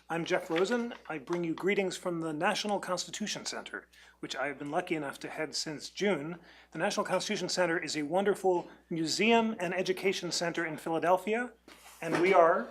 I'm Jeff Rosen. I bring you greetings from the National Constitution Center, which I've been lucky enough to head since June. The National Constitution Center is a wonderful museum and education center in Philadelphia, and we are,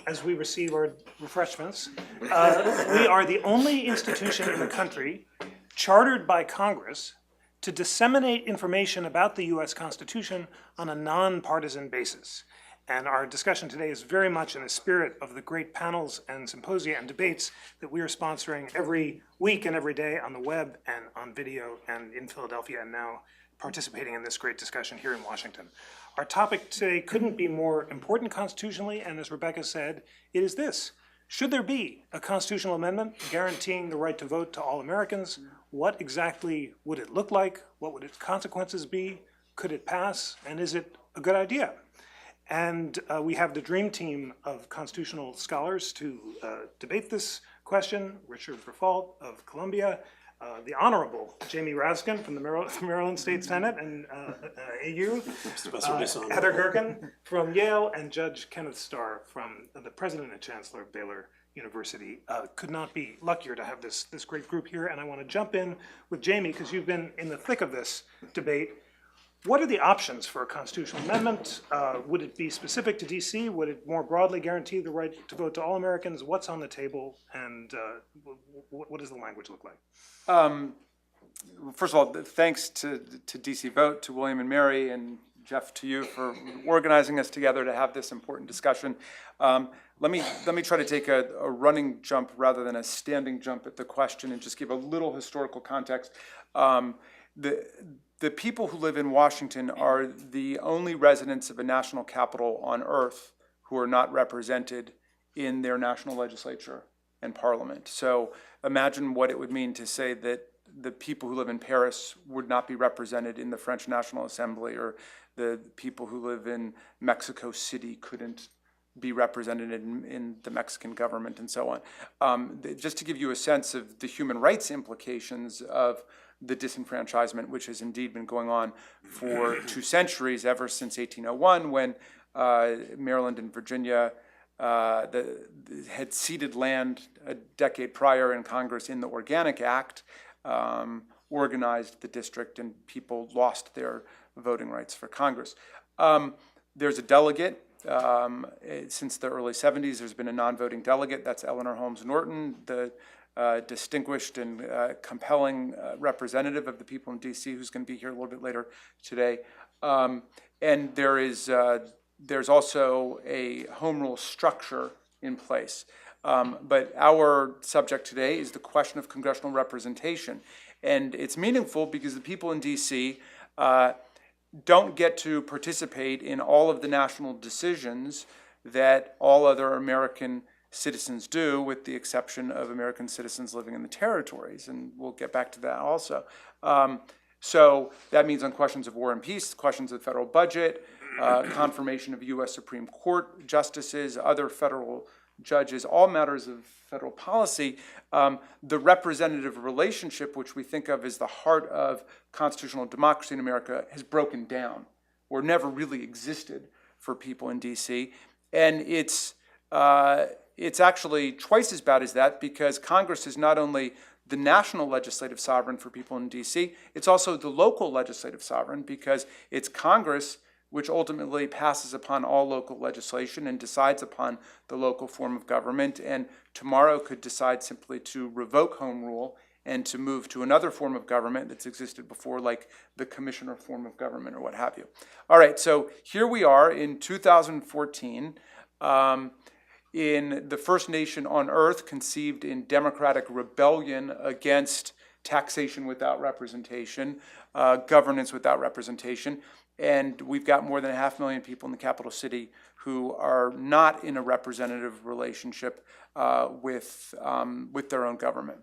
as we receive our refreshments, we are the only institution in the country chartered by Congress to disseminate information about the US Constitution on a nonpartisan basis. And our discussion today is very much in the spirit of the great panels and symposia and debates that we are sponsoring every week and every day on the web and on video and in Philadelphia, and now participating in this great discussion here in Washington. Our topic today couldn't be more important constitutionally, and as Rebecca said, it is this. Should there be a constitutional amendment guaranteeing the right to vote to all Americans? What exactly would it look like? What would its consequences be? Could it pass? And is it a good idea? And we have the dream team of constitutional scholars to debate this question. Richard Verfault of Columbia, the Honorable Jamie Raskin from the Maryland State Senate and AU, Heather Gerken from Yale, and Judge Kenneth Starr from the President and Chancellor of Baylor University. Could not be luckier to have this great group here, and I want to jump in with Jamie because you've been in the thick of this debate. What are the options for a constitutional amendment? Would it be specific to DC? Would it more broadly guarantee the right to vote to all Americans? What's on the table, and what does the language look like? First of all, thanks to DC Vote, to William and Mary, and Jeff, to you for organizing us together to have this important discussion. Let me try to take a running jump rather than a standing jump at the question and just give a little historical context. The people who live in Washington are the only residents of a national capital on earth who are not represented in their national legislature and parliament. So imagine what it would mean to say that the people who live in Paris would not be represented in the French National Assembly, or the people who live in Mexico City couldn't be represented in the Mexican government, and so on. Just to give you a sense of the human rights implications of the disenfranchisement, which has indeed been going on for 2 centuries, ever since 1801, when Maryland and Virginia had ceded land a decade prior in Congress in the Organic Act, organized the district, and people lost their voting rights for Congress. There's a delegate. Since the early 70s, there's been a non-voting delegate. That's Eleanor Holmes Norton, the distinguished and compelling representative of the people in DC, who's going to be here a little bit later today. And there's also a home rule structure in place. But our subject today is the question of congressional representation. And it's meaningful because the people in DC don't get to participate in all of the national decisions that all other American citizens do, with the exception of American citizens living in the territories, and we'll get back to that also. So that means on questions of war and peace, questions of the federal budget, confirmation of U.S. Supreme Court justices, other federal judges, all matters of federal policy. The representative relationship, which we think of as the heart of constitutional democracy in America, has broken down or never really existed for people in D.C. And it's actually twice as bad as that, because Congress is not only the national legislative sovereign for people in D.C., it's also the local legislative sovereign, because it's Congress which ultimately passes upon all local legislation and decides upon the local form of government, and tomorrow could decide simply to revoke home rule and to move to another form of government that's existed before, like the commissioner form of government or what have you. All right, so here we are in 2014, in the first nation on earth conceived in democratic rebellion against taxation without representation, governance without representation. And we've got more than 500,000 people in the capital city who are not in a representative relationship with their own government.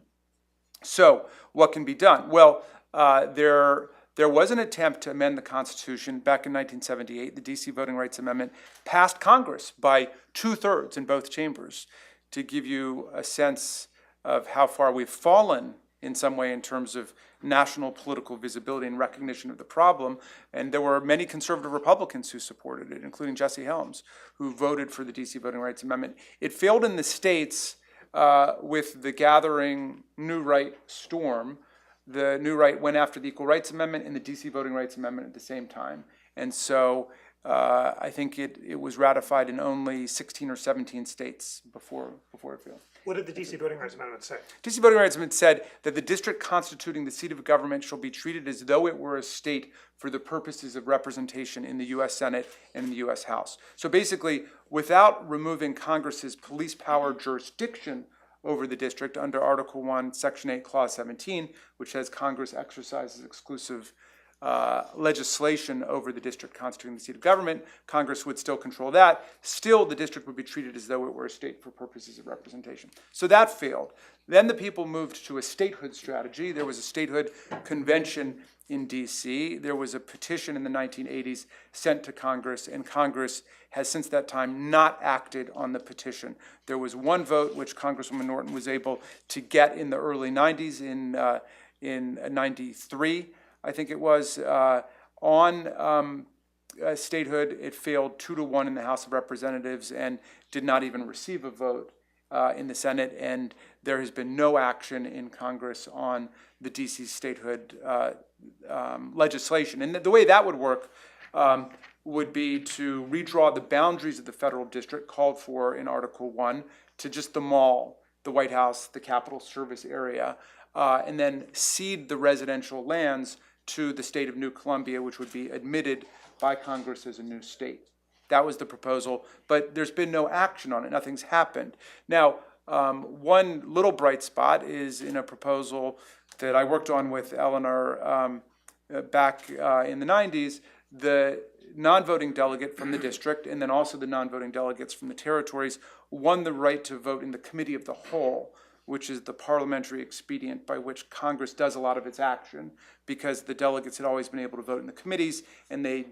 So what can be done? Well, there was an attempt to amend the Constitution back in 1978. The D.C. Voting Rights Amendment passed Congress by 2/3 in both chambers. To give you a sense of how far we've fallen in some way in terms of national political visibility and recognition of the problem. And there were many conservative Republicans who supported it, including Jesse Helms, who voted for the D.C. Voting Rights Amendment. It failed in the states with the gathering New Right storm, the New Right went after the Equal Rights Amendment and the DC Voting Rights Amendment at the same time. And so I think it was ratified in only 16 or 17 states before it failed. What did the DC Voting Rights Amendment say? DC Voting Rights Amendment said that the district constituting the seat of government shall be treated as though it were a state for the purposes of representation in the U.S. Senate and in the U.S. House. So basically, without removing Congress's police power jurisdiction over the district under Article 1, Section 8, Clause 17, which says Congress exercises exclusive legislation over the district constituting the seat of government, Congress would still control that. Still, the district would be treated as though it were a state for purposes of representation. So that failed. Then the people moved to a statehood strategy. There was a statehood convention in D.C. There was a petition in the 1980s sent to Congress, and Congress has since that time not acted on the petition. There was one vote which Congresswoman Norton was able to get in the early 90s, in 93, I think it was, on statehood. It failed 2-1 in the House of Representatives and did not even receive a vote in the Senate, and there has been no action in Congress on the D.C. statehood legislation. And the way that would work would be to redraw the boundaries of the federal district called for in Article 1 to just the mall, the White House, the Capitol Service area, and then cede the residential lands to the state of New Columbia, which would be admitted by Congress as a new state. That was the proposal, but there's been no action on it. Nothing's happened. Now, one little bright spot is in a proposal that I worked on with Eleanor back in the 90s. The non-voting delegate from the district and then also the non-voting delegates from the territories won the right to vote in the Committee of the Whole, which is the parliamentary expedient by which Congress does a lot of its action, because the delegates had always been able to vote in the committees, and they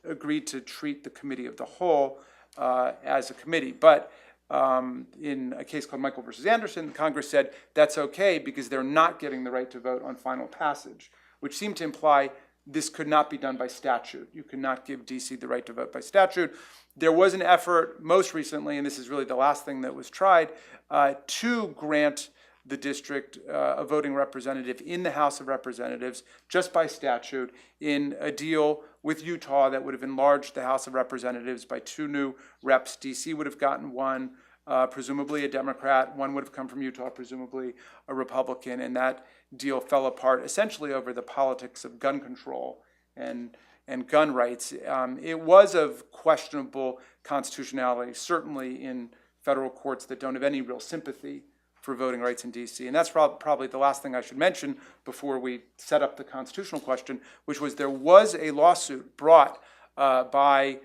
agreed to treat the Committee of the Whole as a committee. But in a case called Michael versus Anderson, Congress said that's okay because they're not getting the right to vote on final passage, which seemed to imply this could not be done by statute. You could not give DC the right to vote by statute. There was an effort most recently, and this is really the last thing that was tried, to grant the district a voting representative in the House of Representatives just by statute in a deal with Utah that would have enlarged the House of Representatives by 2 new reps. DC would have gotten 1, presumably a Democrat. 1 would have come from Utah, presumably a Republican, and that deal fell apart essentially over the politics of gun control and gun rights. It was of questionable constitutionality, certainly in federal courts that don't have any real sympathy for voting rights in D.C. And that's probably the last thing I should mention before we set up the constitutional question, which was there was a lawsuit brought by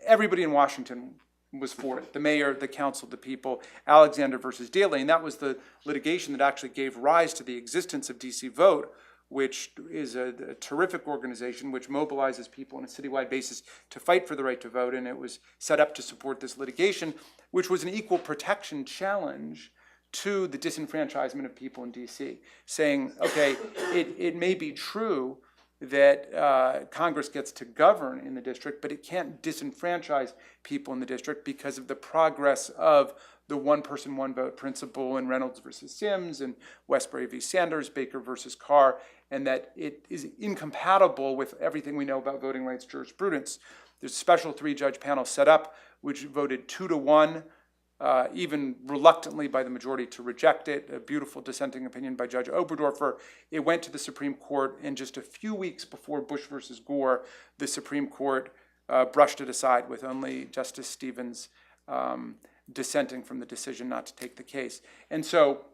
everybody in Washington was for it. The mayor, the council, the people, Alexander versus Daley. And that was the litigation that actually gave rise to the existence of DC Vote, which is a terrific organization which mobilizes people on a citywide basis to fight for the right to vote. And it was set up to support this litigation, which was an equal protection challenge to the disenfranchisement of people in DC, saying, okay, it may be true that Congress gets to govern in the district, but it can't disenfranchise people in the district because of the progress of the one person, one vote principle in Reynolds versus Sims and Westbury v. Sanders, Baker versus Carr, and that it is incompatible with everything we know about voting rights jurisprudence. There's a special 3-judge panel set up, which voted 2-1, even reluctantly by the majority to reject it, a beautiful dissenting opinion by Judge Oberdorfer. It went to the Supreme Court, and just a few weeks before Bush versus Gore, the Supreme Court brushed it aside with only Justice Stevens dissenting from the decision not to take the case. And so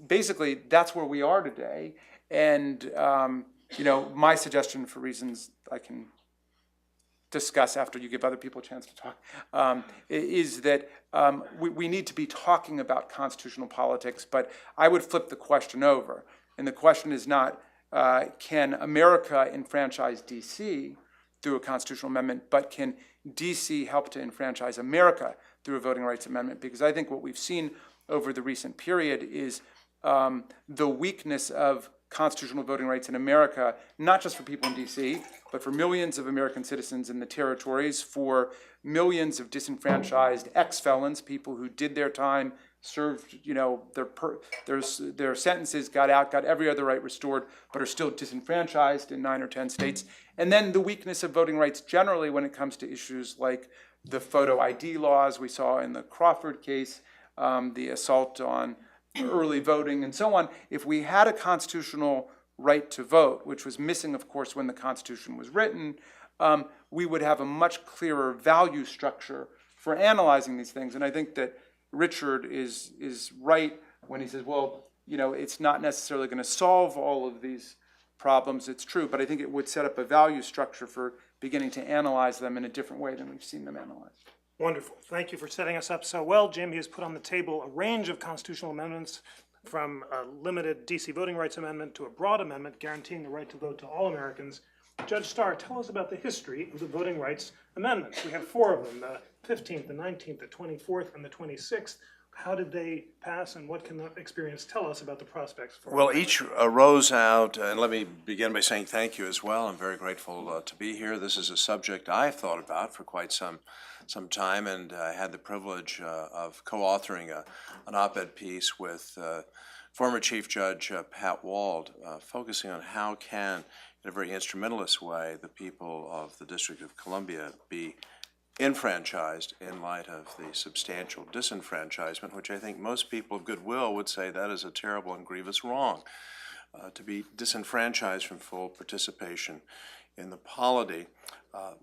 basically that's where we are today. And my suggestion, for reasons I can discuss after you give other people a chance to talk, is that we need to be talking about constitutional politics, but I would flip the question over. And the question is not, can America enfranchise DC through a constitutional amendment, but can DC help to enfranchise America through a voting rights amendment? Because I think what we've seen over the recent period is the weakness of constitutional voting rights in America, not just for people in DC, but for millions of American citizens in the territories, for millions of disenfranchised ex-felons, people who did their time, served, their sentences, got out, got every other right restored, but are still disenfranchised in 9 or 10 states. And then the weakness of voting rights generally when it comes to issues like the photo ID laws we saw in the Crawford case, the assault on early voting and so on. If we had a constitutional right to vote, which was missing, of course, when the Constitution was written, we would have a much clearer value structure for analyzing these things. And I think that Richard is right when he says, well, it's not necessarily going to solve all of these problems. It's true, but I think it would set up a value structure for beginning to analyze them in a different way than we've seen them analyzed. Wonderful. Thank you for setting us up so well, Jim. He has put on the table a range of constitutional amendments, from a limited DC voting rights amendment to a broad amendment guaranteeing the right to vote to all Americans. Judge Starr, tell us about the history of the voting rights amendments. We have 4 of them, the 15th, the 19th, the 24th, and the 26th. How did they pass, and what can the experience tell us about the prospects for? Well, each arose out, and let me begin by saying thank you as well. I'm very grateful to be here. This is a subject I've thought about for quite some time, and I had the privilege of co-authoring an op-ed piece with former Chief Judge Pat Wald, focusing on how can, in a very instrumentalist way, the people of the District of Columbia be enfranchised in light of the substantial disenfranchisement, which I think most people of goodwill would say that is a terrible and grievous wrong, to be disenfranchised from full participation in the polity.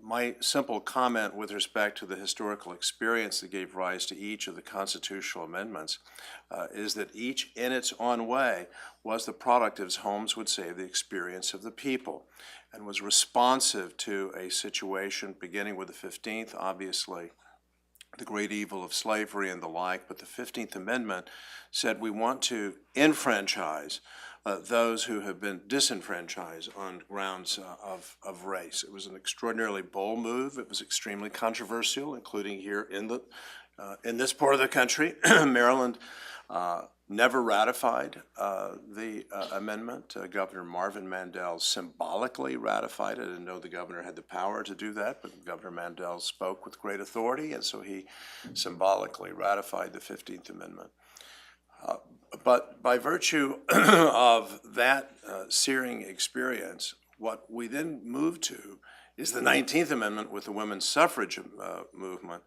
My simple comment with respect to the historical experience that gave rise to each of the constitutional amendments is that each in its own way was the product, as Holmes would say, the experience of the people, and was responsive to a situation beginning with the 15th, obviously, the great evil of slavery and the like, but the 15th Amendment said we want to enfranchise those who have been disenfranchised on grounds of race. It was an extraordinarily bold move. It was extremely controversial, including here in this part of the country. Maryland never ratified the amendment. Governor Marvin Mandel symbolically ratified it. I didn't know the governor had the power to do that, but Governor Mandel spoke with great authority, and so he symbolically ratified the 15th Amendment. But by virtue of that searing experience, what we then moved to is the 19th Amendment with the women's suffrage movement,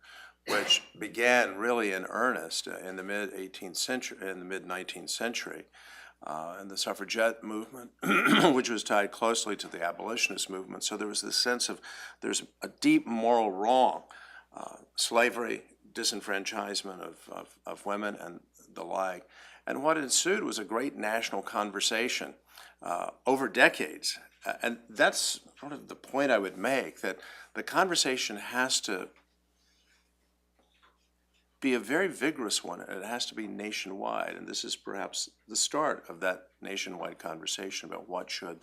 which began really in earnest in the mid-18th century, in the mid-19th century, and the suffragette movement, which was tied closely to the abolitionist movement. So there was this sense of there's a deep moral wrong, slavery, disenfranchisement of women, and the like. And what ensued was a great national conversation over decades. And that's sort of the point I would make, that the conversation has to be a very vigorous one, and it has to be nationwide. And this is perhaps the start of that nationwide conversation about what should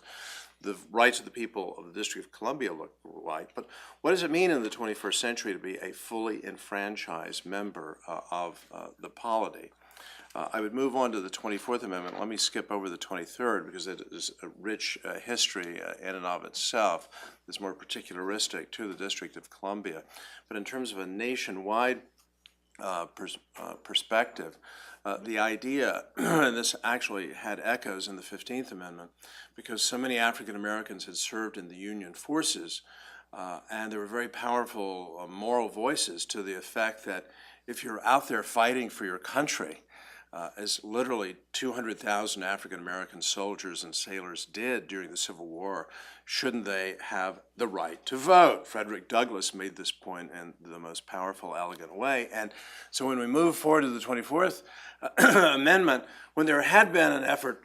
the rights of the people of the District of Columbia look like. But what does it mean in the 21st century to be a fully enfranchised member of the polity? I would move on to the 24th Amendment. Let me skip over the 23rd because it is a rich history in and of itself that's more particularistic to the District of Columbia. But in terms of a nationwide perspective, the idea, and this actually had echoes in the 15th Amendment, because so many African Americans had served in the Union forces, and there were very powerful moral voices to the effect that if you're out there fighting for your country, as literally 200,000 African American soldiers and sailors did during the Civil War, shouldn't they have the right to vote? Frederick Douglass made this point in the most powerful, elegant way. And so when we move forward to the 24th Amendment, when there had been an effort,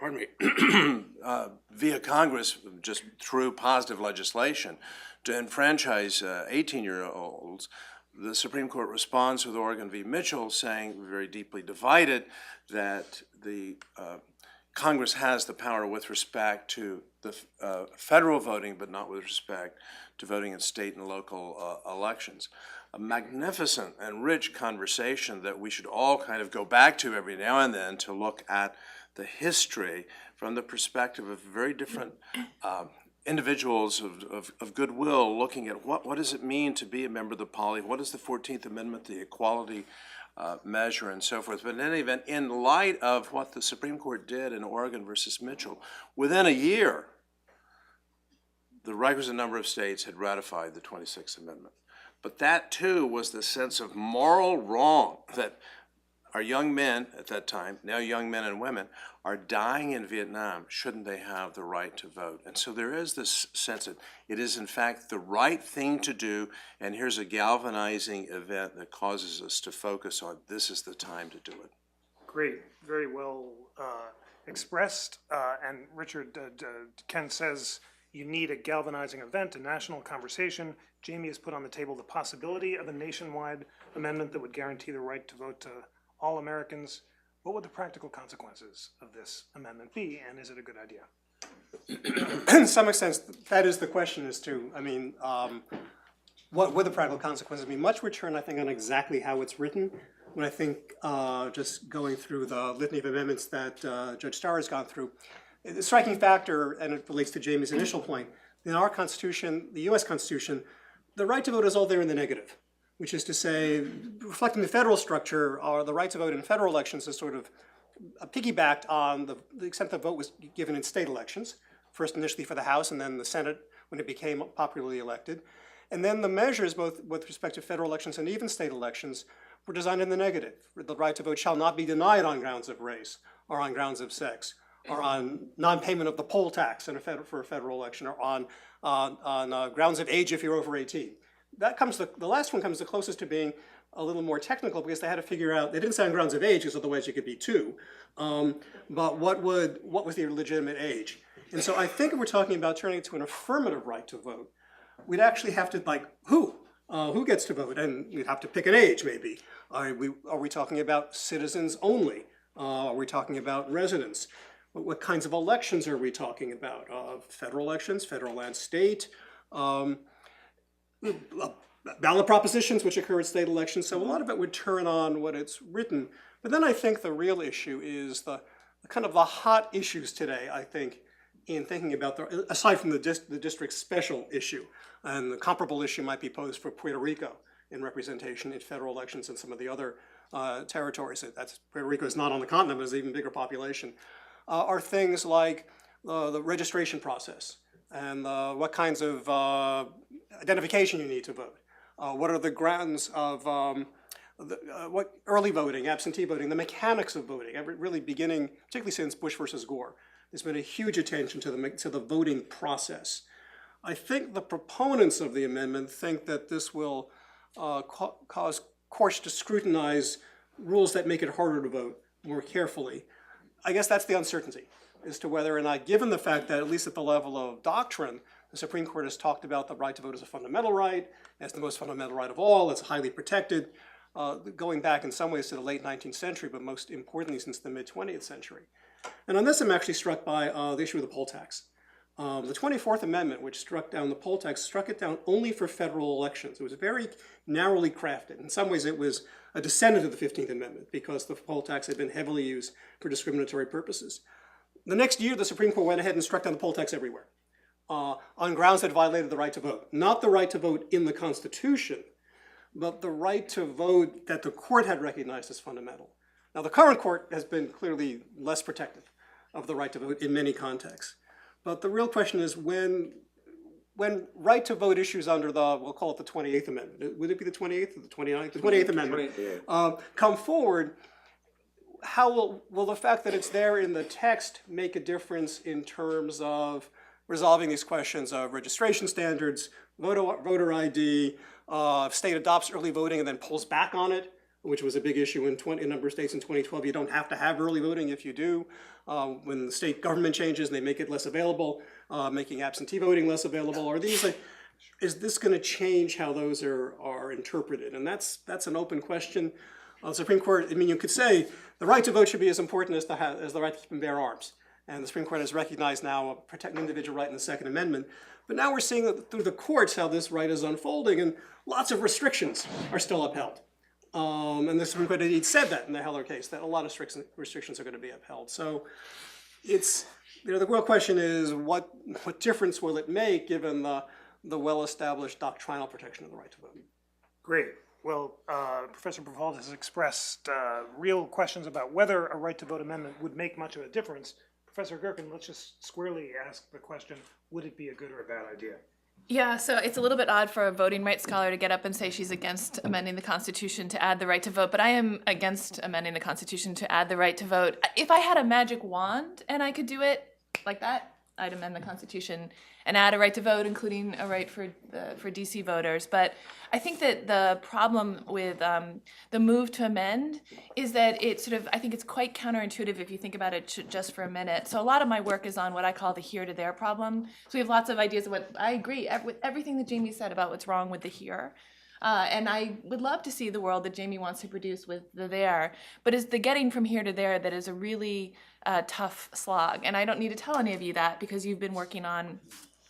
via Congress, just through positive legislation, to enfranchise 18-year-olds, the Supreme Court responds with Oregon v. Mitchell, saying, very deeply divided, that the Congress has the power with respect to the federal voting, but not with respect to voting in state and local elections. A magnificent and rich conversation that we should all kind of go back to every now and then to look at the history from the perspective of very different individuals of goodwill, looking at what does it mean to be a member of the polity, what is the 14th Amendment, the equality measure and so forth. But in any event, in light of what the Supreme Court did in Oregon versus Mitchell, within a year, the requisite number of states had ratified the 26th Amendment. But that, too, was the sense of moral wrong that our young men at that time, now young men and women, are dying in Vietnam. Shouldn't they have the right to vote? And so there is this sense that it is, in fact, the right thing to do, and here's a galvanizing event that causes us to focus on this is the time to do it. Great, very well expressed. And Richard, Ken says you need a galvanizing event, a national conversation. Jamie has put on the table the possibility of a nationwide amendment that would guarantee the right to vote to all Americans. What would the practical consequences of this amendment be, and is it a good idea? In some extent, that is the question as to, what would the practical consequences be? Much return, I think, on exactly how it's written. When I think just going through the litany of amendments that Judge Starr has gone through, the striking factor, and it relates to Jamie's initial point, in our Constitution, the U.S. Constitution, the right to vote is all there in the negative, which is to say, reflecting the federal structure, the right to vote in federal elections is sort of piggybacked on the extent the vote was given in state elections, first initially for the House and then the Senate when it became popularly elected. And then the measures, both with respect to federal elections and even state elections, were designed in the negative. The right to vote shall not be denied on grounds of race or on grounds of sex or on non-payment of the poll tax for a federal election or on grounds of age if you're over 18. That comes, the last one comes the closest to being a little more technical because they had to figure out, they didn't say on grounds of age because otherwise you could be two, but what was the legitimate age? And so I think if we're talking about turning it to an affirmative right to vote, we'd actually have to, who gets to vote? And we'd have to pick an age maybe. Are we talking about citizens only? Are we talking about residents? What kinds of elections are we talking about? Federal elections, federal and state, ballot propositions which occur at state elections. So a lot of it would turn on what it's written. But then I think the real issue is the kind of the hot issues today, I think, in thinking about, aside from the district special issue, and the comparable issue might be posed for Puerto Rico in representation in federal elections and some of the other territories. Puerto Rico is not on the continent, but has an even bigger population, are things like the registration process and what kinds of identification you need to vote. What are the grounds of what early voting, absentee voting, the mechanics of voting, really beginning, particularly since Bush versus Gore. There's been a huge attention to the voting process. I think the proponents of the amendment think that this will cause courts to scrutinize rules that make it harder to vote more carefully. I guess that's the uncertainty as to whether or not, given the fact that at least at the level of doctrine, the Supreme Court has talked about the right to vote as a fundamental right, as the most fundamental right of all, it's highly protected, going back in some ways to the late 19th century, but most importantly since the mid-20th century. And on this I'm actually struck by the issue of the poll tax. The 24th Amendment, which struck down the poll tax, struck it down only for federal elections. It was very narrowly crafted. In some ways it was a descendant of the 15th Amendment because the poll tax had been heavily used for discriminatory purposes. The next year the Supreme Court went ahead and struck down the poll tax everywhere on grounds that violated the right to vote. Not the right to vote in the Constitution, but the right to vote that the court had recognized as fundamental. Now the current court has been clearly less protective of the right to vote in many contexts. But the real question is when right to vote issues under the, we'll call it the 28th Amendment, would it be the 28th or the 29th? The 28th Amendment, come forward, how will the fact that it's there in the text make a difference in terms of resolving these questions of registration standards, voter ID, if state adopts early voting and then pulls back on it, which was a big issue in a number of states in 2012. You don't have to have early voting if you do. When the state government changes and they make it less available, making absentee voting less available, is this going to change how those are interpreted? And that's an open question. The Supreme Court, you could say the right to vote should be as important as the right to keep and bear arms. And the Supreme Court has recognized now protecting the individual right in the Second Amendment. But now we're seeing that through the courts how this right is unfolding, and lots of restrictions are still upheld. And the Supreme Court indeed said that in the Heller case, that a lot of restrictions are going to be upheld. So it's, the real question is what difference will it make given the well-established doctrinal protection of the right to vote? Great. Well, Professor Brevald has expressed real questions about whether a right to vote amendment would make much of a difference. Professor Gerken, let's just squarely ask the question, would it be a good or a bad idea? Yeah, so it's a little bit odd for a voting rights scholar to get up and say she's against amending the Constitution to add the right to vote, but I am against amending the Constitution to add the right to vote. If I had a magic wand and I could do it like that, I'd amend the Constitution and add a right to vote, including a right for DC voters. But I think that the problem with the move to amend is that it sort of, I think it's quite counterintuitive if you think about it just for a minute. So a lot of my work is on what I call the here to there problem. So we have lots of ideas of what, I agree with everything that Jamie said about what's wrong with the here. And I would love to see the world that Jamie wants to produce with the there, but it's the getting from here to there that is a really tough slog. And I don't need to tell any of you that because you've been working on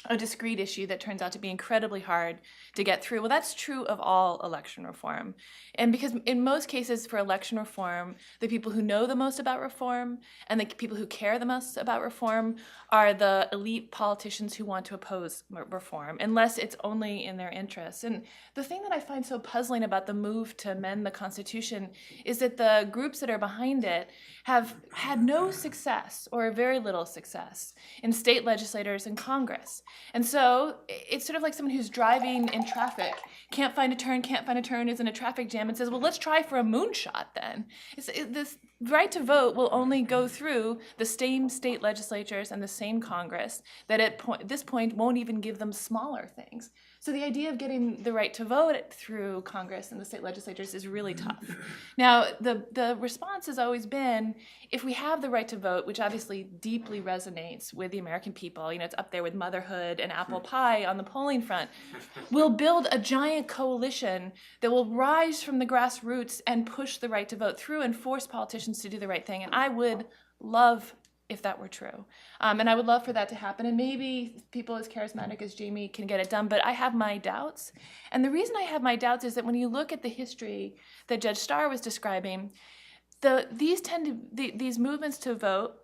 a discrete issue that turns out to be incredibly hard to get through. Well, that's true of all election reform. And because in most cases for election reform, the people who know the most about reform and the people who care the most about reform are the elite politicians who want to oppose reform, unless it's only in their interests. And the thing that I find so puzzling about the move to amend the Constitution is that the groups that are behind it have had no success or very little success in state legislators and Congress. And so it's sort of like someone who's driving in traffic, can't find a turn, is in a traffic jam, and says, well, let's try for a moonshot then. This right to vote will only go through the same state legislatures and the same Congress that at this point won't even give them smaller things. So the idea of getting the right to vote through Congress and the state legislatures is really tough. Now, the response has always been, if we have the right to vote, which obviously deeply resonates with the American people, it's up there with motherhood and apple pie on the polling front, we'll build a giant coalition that will rise from the grassroots and push the right to vote through and force politicians to do the right thing. And I would love if that were true. And I would love for that to happen. And maybe people as charismatic as Jamie can get it done, but I have my doubts. And the reason I have my doubts is that when you look at the history that Judge Starr was describing, these movements to vote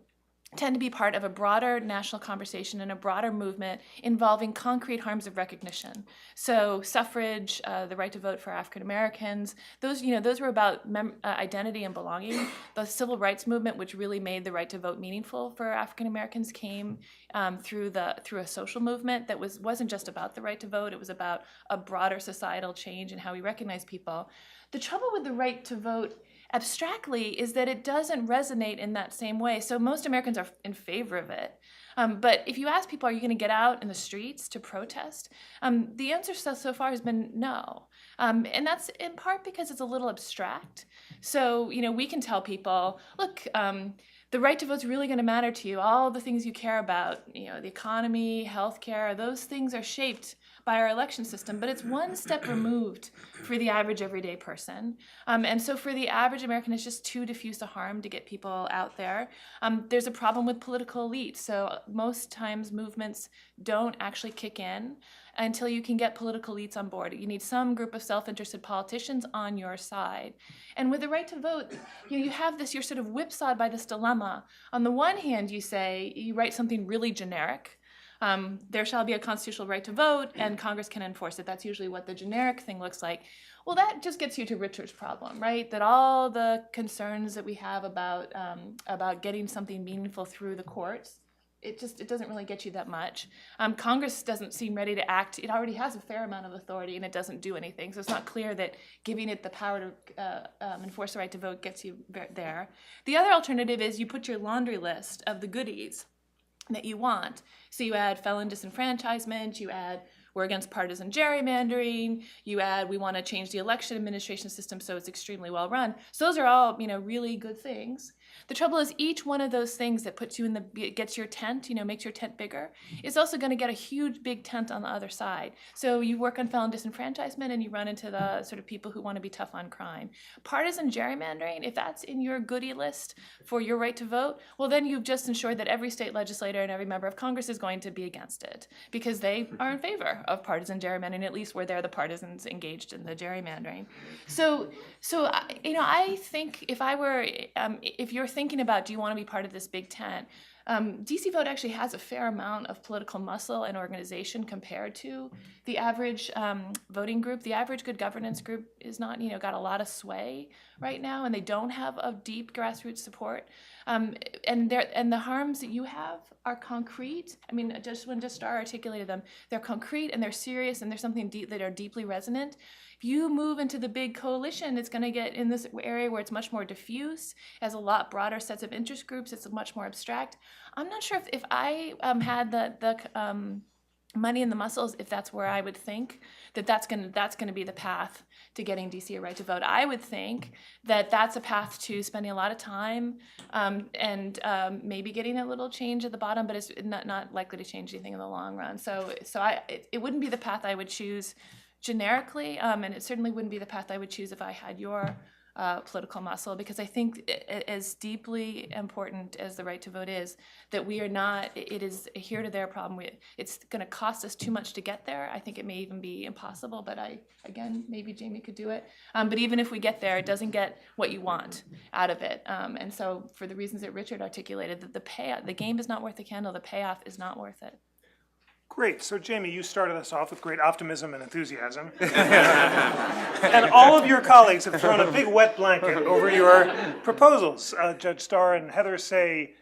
tend to be part of a broader national conversation and a broader movement involving concrete harms of recognition. So suffrage, the right to vote for African Americans, those were about identity and belonging. The civil rights movement, which really made the right to vote meaningful for African Americans, came through a social movement that wasn't just about the right to vote. It was about a broader societal change in how we recognize people. The trouble with the right to vote abstractly is that it doesn't resonate in that same way. So most Americans are in favor of it. But if you ask people, are you going to get out in the streets to protest? The answer so far has been no. And that's in part because it's a little abstract. So, we can tell people, look, the right to vote is really going to matter to you. All the things you care about, the economy, healthcare, those things are shaped by our election system, but it's one step removed for the average everyday person. And so for the average American, it's just too diffuse a harm to get people out there. There's a problem with political elites. So most times movements don't actually kick in until you can get political elites on board. You need some group of self-interested politicians on your side. And with the right to vote, you have this, you're sort of whipsawed by this dilemma. On the one hand, you write something really generic. There shall be a constitutional right to vote, and Congress can enforce it. That's usually what the generic thing looks like. Well, that just gets you to Richard's problem, right? That all the concerns that we have about getting something meaningful through the courts, it doesn't really get you that much. Congress doesn't seem ready to act. It already has a fair amount of authority, and it doesn't do anything. So it's not clear that giving it the power to enforce the right to vote gets you there. The other alternative is you put your laundry list of the goodies that you want. So you add felon disenfranchisement, you add we're against partisan gerrymandering, you add we want to change the election administration system so it's extremely well run. So those are all, really good things. The trouble is each one of those things that puts you gets your tent, makes your tent bigger, is also going to get a huge big tent on the other side. So you work on felon disenfranchisement and you run into the sort of people who want to be tough on crime. Partisan gerrymandering, if that's in your goodie list for your right to vote, well then you've just ensured that every state legislator and every member of Congress is going to be against it because they are in favor of partisan gerrymandering, at least where they're the partisans engaged in the gerrymandering. So I think if you're thinking about, do you want to be part of this big tent? DC Vote actually has a fair amount of political muscle and organization compared to the average voting group. The average good governance group is not, got a lot of sway right now, and they don't have a deep grassroots support. And the harms that you have are concrete. I mean, just when Star articulated them, they're concrete and they're serious, and there's something deep that are deeply resonant. If you move into the big coalition, it's going to get in this area where it's much more diffuse, has a lot broader sets of interest groups, it's much more abstract. I'm not sure if I had the money and the muscles, if that's where I would think that's going to be the path to getting DC a right to vote. I would think that that's a path to spending a lot of time and maybe getting a little change at the bottom, but it's not likely to change anything in the long run. So it wouldn't be the path I would choose generically, and it certainly wouldn't be the path I would choose if I had your political muscle, because I think as deeply important as the right to vote is, that we are not, it is a here to there problem. It's going to cost us too much to get there. I think it may even be impossible, but again, maybe Jamie could do it. But even if we get there, it doesn't get what you want out of it. And so for the reasons that Richard articulated, that the game is not worth the candle, the payoff is not worth it. Great. So, Jamie, you started us off with great optimism and enthusiasm. And all of your colleagues have thrown a big wet blanket over your proposals. Judge Starr and Heather say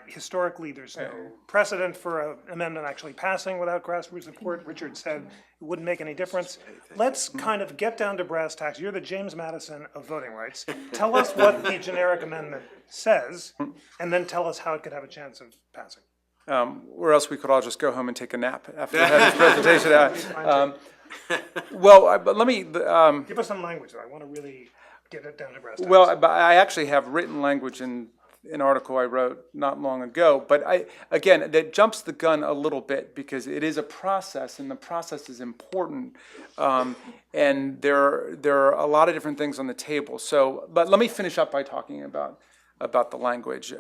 historically there's no precedent for an amendment actually passing without grassroots support. Richard said it wouldn't make any difference. Let's kind of get down to brass tacks. You're the James Madison of voting rights. Tell us what the generic amendment says, and then tell us how it could have a chance of passing. Or else we could all just go home and take a nap after this presentation. But let me... Give us some language, though. I want to really get it down to brass tacks. Well, I actually have written language in an article I wrote not long ago. But again, that jumps the gun a little bit because it is a process, and the process is important. And there are a lot of different things on the table. But let me finish up by talking about the language.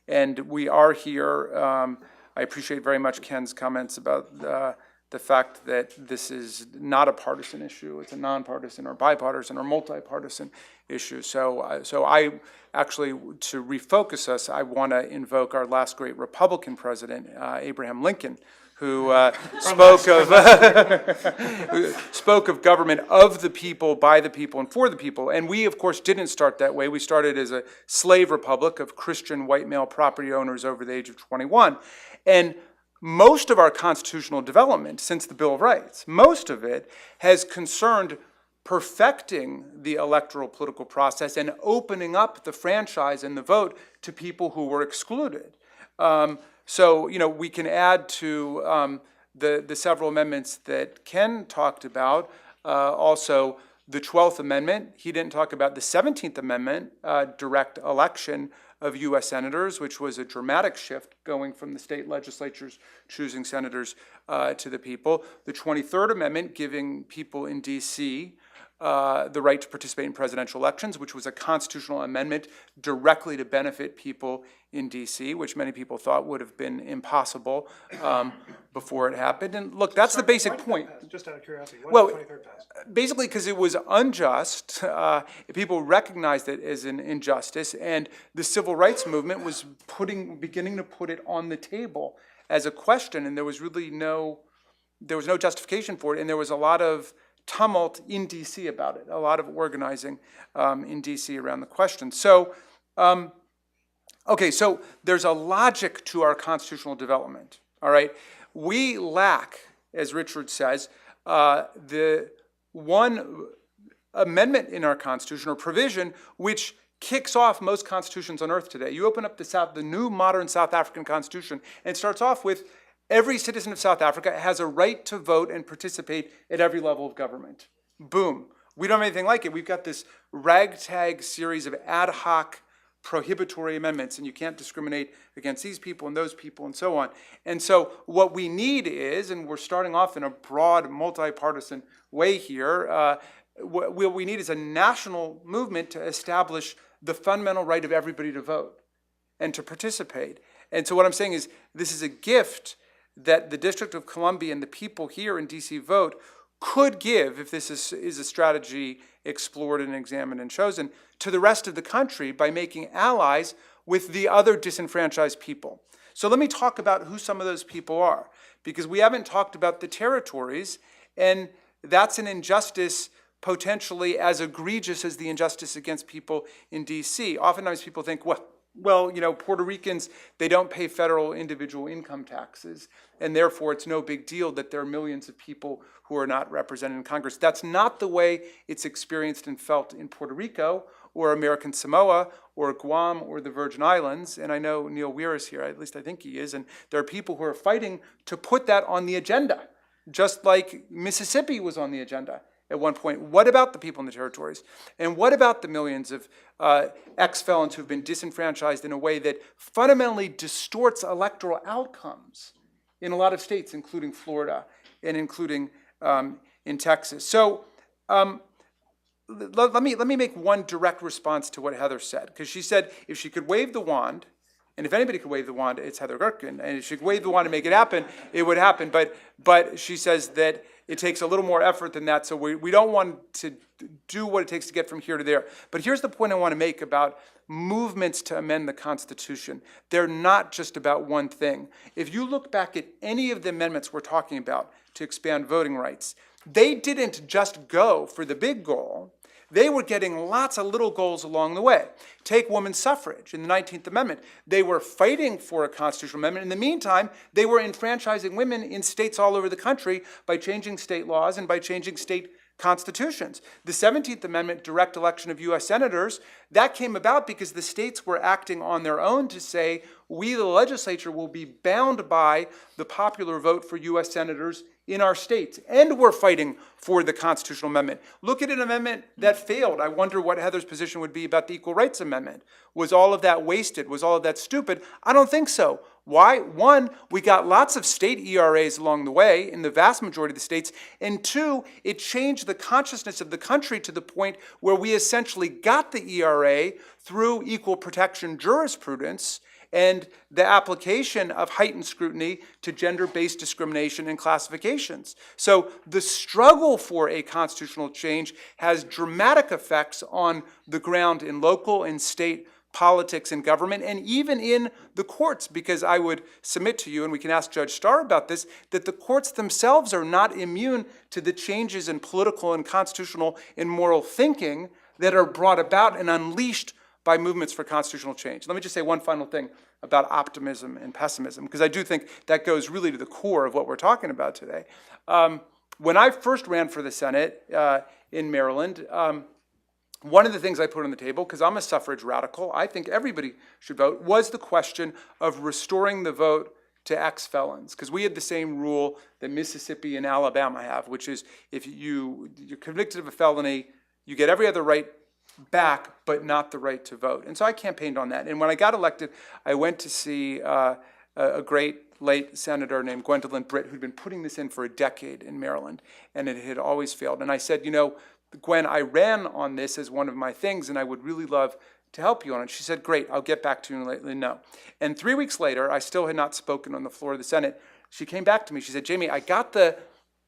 And we are here. I appreciate very much Ken's comments about the fact that this is not a partisan issue. It's a nonpartisan or bipartisan or multi-partisan issue. So I actually, to refocus us, I want to invoke our last great Republican president, Abraham Lincoln, who spoke of government of the people, by the people, and for the people. And we, of course, didn't start that way. We started as a slave republic of Christian white male property owners over the age of 21. And most of our constitutional development since the Bill of Rights, most of it has concerned perfecting the electoral political process and opening up the franchise and the vote to people who were excluded. So, we can add to the several amendments that Ken talked about. Also, the 12th Amendment. He didn't talk about the 17th Amendment, direct election of U.S. senators, which was a dramatic shift going from the state legislatures choosing senators to the people. The 23rd Amendment, giving people in D.C. The right to participate in presidential elections, which was a constitutional amendment directly to benefit people in D.C., which many people thought would have been impossible before it happened. And look, that's the basic point. Just out of curiosity, why Well, did the 23rd pass? Basically because it was unjust. People recognized it as an injustice, and the civil rights movement was beginning to put it on the table as a question, and there was no justification for it, and there was a lot of tumult in D.C. about it, a lot of organizing in D.C. around the question. So, so there's a logic to our constitutional development, all right? We lack, as Richard says, the one amendment in our Constitution or provision which kicks off most constitutions on earth today. You open up the new modern South African Constitution, and it starts off with every citizen of South Africa has a right to vote and participate at every level of government. Boom. We don't have anything like it. We've got this ragtag series of ad hoc prohibitory amendments, and you can't discriminate against these people and those people and so on. And so what we need is, and we're starting off in a broad, multi-partisan way here, what we need is a national movement to establish the fundamental right of everybody to vote and to participate. And so what I'm saying is this is a gift that the District of Columbia and the people here in D.C. vote could give, if this is a strategy explored and examined and chosen, to the rest of the country by making allies with the other disenfranchised people. So let me talk about who some of those people are, because we haven't talked about the territories, and that's an injustice potentially as egregious as the injustice against people in D.C. Oftentimes people think, well, you know, Puerto Ricans, they don't pay federal individual income taxes, and therefore it's no big deal that there are millions of people who are not represented in Congress. That's not the way it's experienced and felt in Puerto Rico or American Samoa or Guam or the Virgin Islands. And I know Neil Weir is here, at least I think he is, and there are people who are fighting to put that on the agenda, just like Mississippi was on the agenda at one point. What about the people in the territories? And what about the millions of ex-felons who've been disenfranchised in a way that fundamentally distorts electoral outcomes in a lot of states, including Florida and including in Texas? So let me make one direct response to what Heather said, because she said if she could wave the wand, and if anybody could wave the wand, it's Heather Gerken, and if she could wave the wand and make it happen, it would happen. But she says that it takes a little more effort than that, so we don't want to do what it takes to get from here to there. But here's the point I want to make about movements to amend the Constitution. They're not just about one thing. If you look back at any of the amendments we're talking about to expand voting rights, they didn't just go for the big goal. They were getting lots of little goals along the way. Take women's suffrage in the 19th Amendment. They were fighting for a constitutional amendment. In the meantime, they were enfranchising women in states all over the country by changing state laws and by changing state constitutions. The 17th Amendment, direct election of U.S. senators, that came about because the states were acting on their own to say, we, the legislature, will be bound by the popular vote for U.S. senators in our states, and we're fighting for the constitutional amendment. Look at an amendment that failed. I wonder what Heather's position would be about the Equal Rights Amendment. Was all of that wasted? Was all of that stupid? I don't think so. Why? One, we got lots of state ERAs along the way in the vast majority of the states, and two, it changed the consciousness of the country to the point where we essentially got the ERA through equal protection jurisprudence and the application of heightened scrutiny to gender-based discrimination and classifications. So the struggle for a constitutional change has dramatic effects on the ground in local and state politics and government, and even in the courts, because I would submit to you, and we can ask Judge Starr about this, that the courts themselves are not immune to the changes in political and constitutional and moral thinking that are brought about and unleashed by movements for constitutional change. Let me just say one final thing about optimism and pessimism, because I do think that goes really to the core of what we're talking about today. When I first ran for the Senate in Maryland, one of the things I put on the table, because I'm a suffrage radical, I think everybody should vote, was the question of restoring the vote to ex-felons, because we had the same rule that Mississippi and Alabama have, which is if you're convicted of a felony, you get every other right back, but not the right to vote. And so I campaigned on that. And when I got elected, I went to see a great late senator named Gwendolyn Britt, who'd been putting this in for a decade in Maryland, and it had always failed. And I said, you know, Gwen, I ran on this as one of my things, and I would really love to help you on it. She said, great, I'll get back to you and let you know. And 3 weeks later, I still had not spoken on the floor of the Senate. She came back to me. She said, Jamie, I got the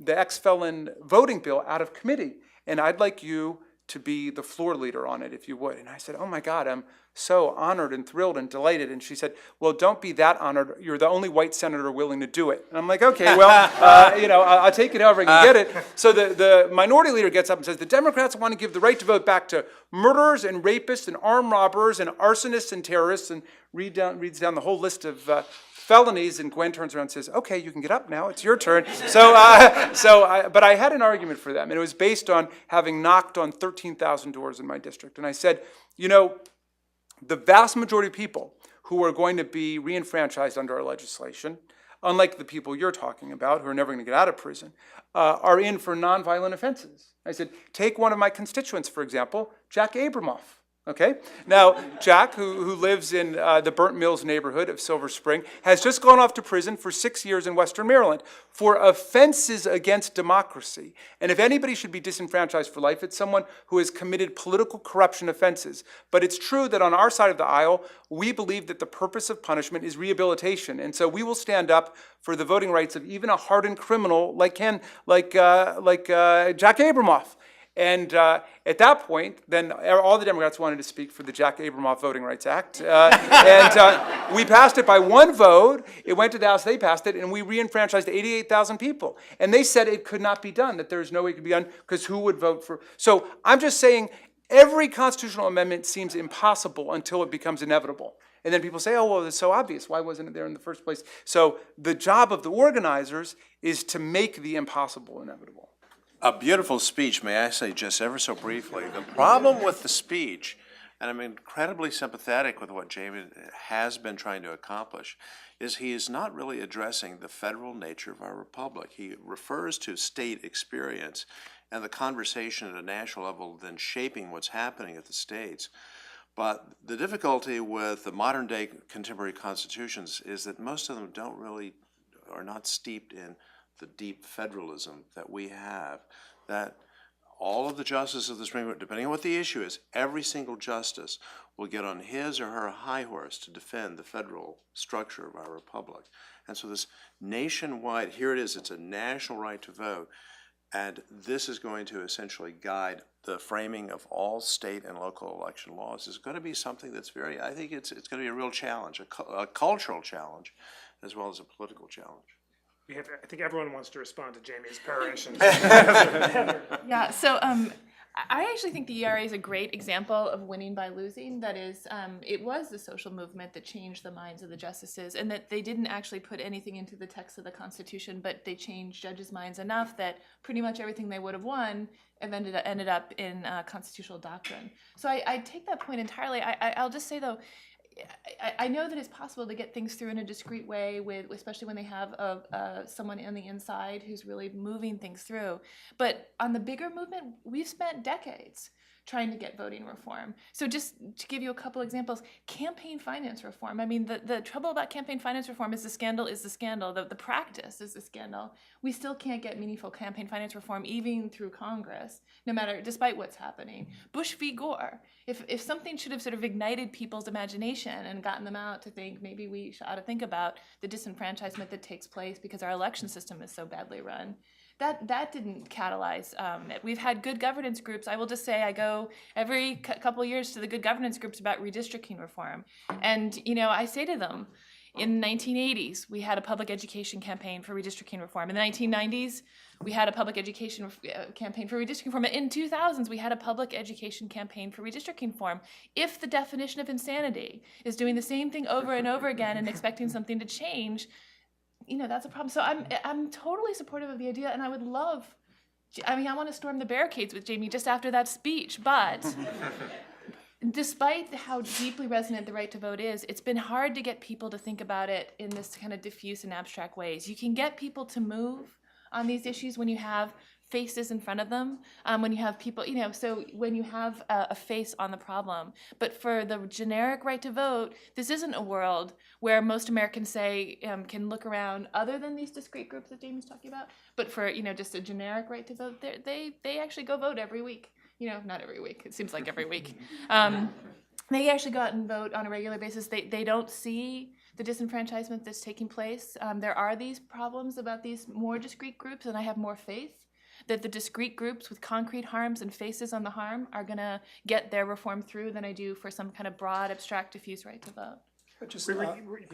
ex-felon voting bill out of committee, and I'd like you to be the floor leader on it, if you would. And I said, oh my God, I'm so honored and thrilled and delighted. And she said, well, don't be that honored. You're the only white senator willing to do it. And I'm like, okay, well, I'll take it however I can get it. So the minority leader gets up and says, the Democrats want to give the right to vote back to murderers and rapists and armed robbers and arsonists and terrorists, and reads down the whole list of felonies, and Gwen turns around and says, okay, you can get up now, it's your turn. But I had an argument for them, and it was based on having knocked on 13,000 doors in my district. And I said, you know, the vast majority of people who are going to be reenfranchised under our legislation, unlike the people you're talking about who are never going to get out of prison, are in for nonviolent offenses. I said, take one of my constituents, for example, Jack Abramoff. Okay? Now, Jack, who lives in the Burnt Mills neighborhood of Silver Spring, has just gone off to prison for 6 years in Western Maryland for offenses against democracy. And if anybody should be disenfranchised for life, it's someone who has committed political corruption offenses. But it's true that on our side of the aisle, we believe that the purpose of punishment is rehabilitation. And so we will stand up for the voting rights of even a hardened criminal like Jack Abramoff. And at that point, then all the Democrats wanted to speak for the Jack Abramoff Voting Rights Act. And we passed it by one vote. It went to the House, they passed it, and we re-enfranchised 88,000 people. And they said it could not be done, that there's no way it could be done, because who would vote for? So I'm just saying, every constitutional amendment seems impossible until it becomes inevitable. And then people say, oh, well, it's so obvious. Why wasn't it there in the first place? So the job of the organizers is to make the impossible inevitable. A beautiful speech, may I say just ever so briefly. The problem with the speech, and I'm incredibly sympathetic with what Jamie has been trying to accomplish, is he is not really addressing the federal nature of our republic. He refers to state experience and the conversation at a national level then shaping what's happening at the states. But the difficulty with the modern day contemporary constitutions is that most of them are not steeped in the deep federalism that we have, that all of the justices of the Supreme Court, depending on what the issue is, every single justice will get on his or her high horse to defend the federal structure of our republic. And so this nationwide, here it is, it's a national right to vote, and this is going to essentially guide the framing of all state and local election laws. It's going to be something that's I think it's going to be a real challenge, a cultural challenge, as well as a political challenge. I think everyone wants to respond to Jamie's perorations. Yeah, so I actually think the ERA is a great example of winning by losing. That is, it was the social movement that changed the minds of the justices, and that they didn't actually put anything into the text of the Constitution, but they changed judges' minds enough that pretty much everything they would have won ended up in constitutional doctrine. So I take that point entirely. I'll just say, though, I know that it's possible to get things through in a discreet way, especially when they have someone on the inside who's really moving things through. But on the bigger movement, we've spent decades trying to get voting reform. So just to give you a couple examples, campaign finance reform. I mean, the trouble about campaign finance reform is the scandal. The practice is the scandal. We still can't get meaningful campaign finance reform even through Congress, despite what's happening. Bush v. Gore. If something should have sort of ignited people's imagination and gotten them out to think maybe we ought to think about the disenfranchisement that takes place because our election system is so badly run, that didn't catalyze it. We've had good governance groups. I will just say I go every couple of years to the good governance groups about redistricting reform. And, I say to them, in the 1980s, we had a public education campaign for redistricting reform. In the 1990s, we had a public education campaign for redistricting reform. In 2000s, we had a public education campaign for redistricting reform. If the definition of insanity is doing the same thing over and over again and expecting something to change, that's a problem. So I'm totally supportive of the idea, and I would love, I want to storm the barricades with Jamie just after that speech, but despite how deeply resonant the right to vote is, it's been hard to get people to think about it in this kind of diffuse and abstract ways. You can get people to move on these issues when you have faces in front of them, when you have people, so when you have a face on the problem. But for the generic right to vote, this isn't a world where most Americans say can look around other than these discrete groups that Jamie's talking about. But for, just a generic right to vote, they actually go vote every week. Not every week, it seems like every week. They actually go out and vote on a regular basis. They don't see the disenfranchisement that's taking place. There are these problems about these more discrete groups, and I have more faith that the discrete groups with concrete harms and faces on the harm are going to get their reform through than I do for some kind of broad, abstract, diffuse right to vote.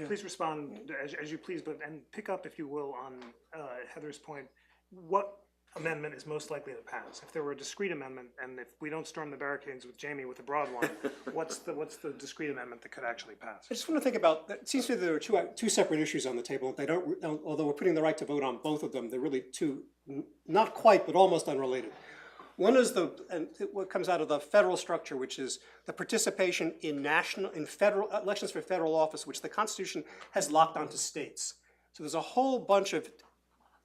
Please respond as you please, and pick up, if you will, on Heather's point. What amendment is most likely to pass? If there were a discrete amendment, and if we don't storm the barricades with Jamie with a broad one, what's the discrete amendment that could actually pass? I just want to think about, it seems to me there are two separate issues on the table. They don't, although we're putting the right to vote on both of them, they're really two, not quite, but almost unrelated. One is what comes out of the federal structure, which is the participation in federal elections for federal office, which the Constitution has locked onto states. So there's a whole bunch of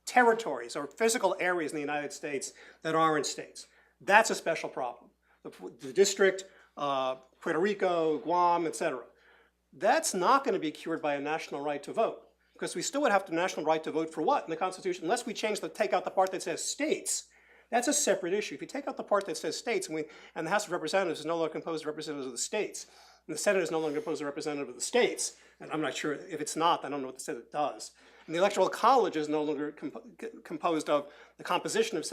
territories or physical areas in the United States that aren't states. That's a special problem. The district, Puerto Rico, Guam, etc. That's not going to be cured by a national right to vote, because we still would have the national right to vote for what in the Constitution, unless we take out the part that says states. That's a separate issue. If you take out the part that says states, and the House of Representatives is no longer composed of representatives of the states, and the Senate is no longer composed of representatives of the states, and I'm not sure if it's not, I don't know what the Senate does. And the Electoral College is no longer composed of the composition of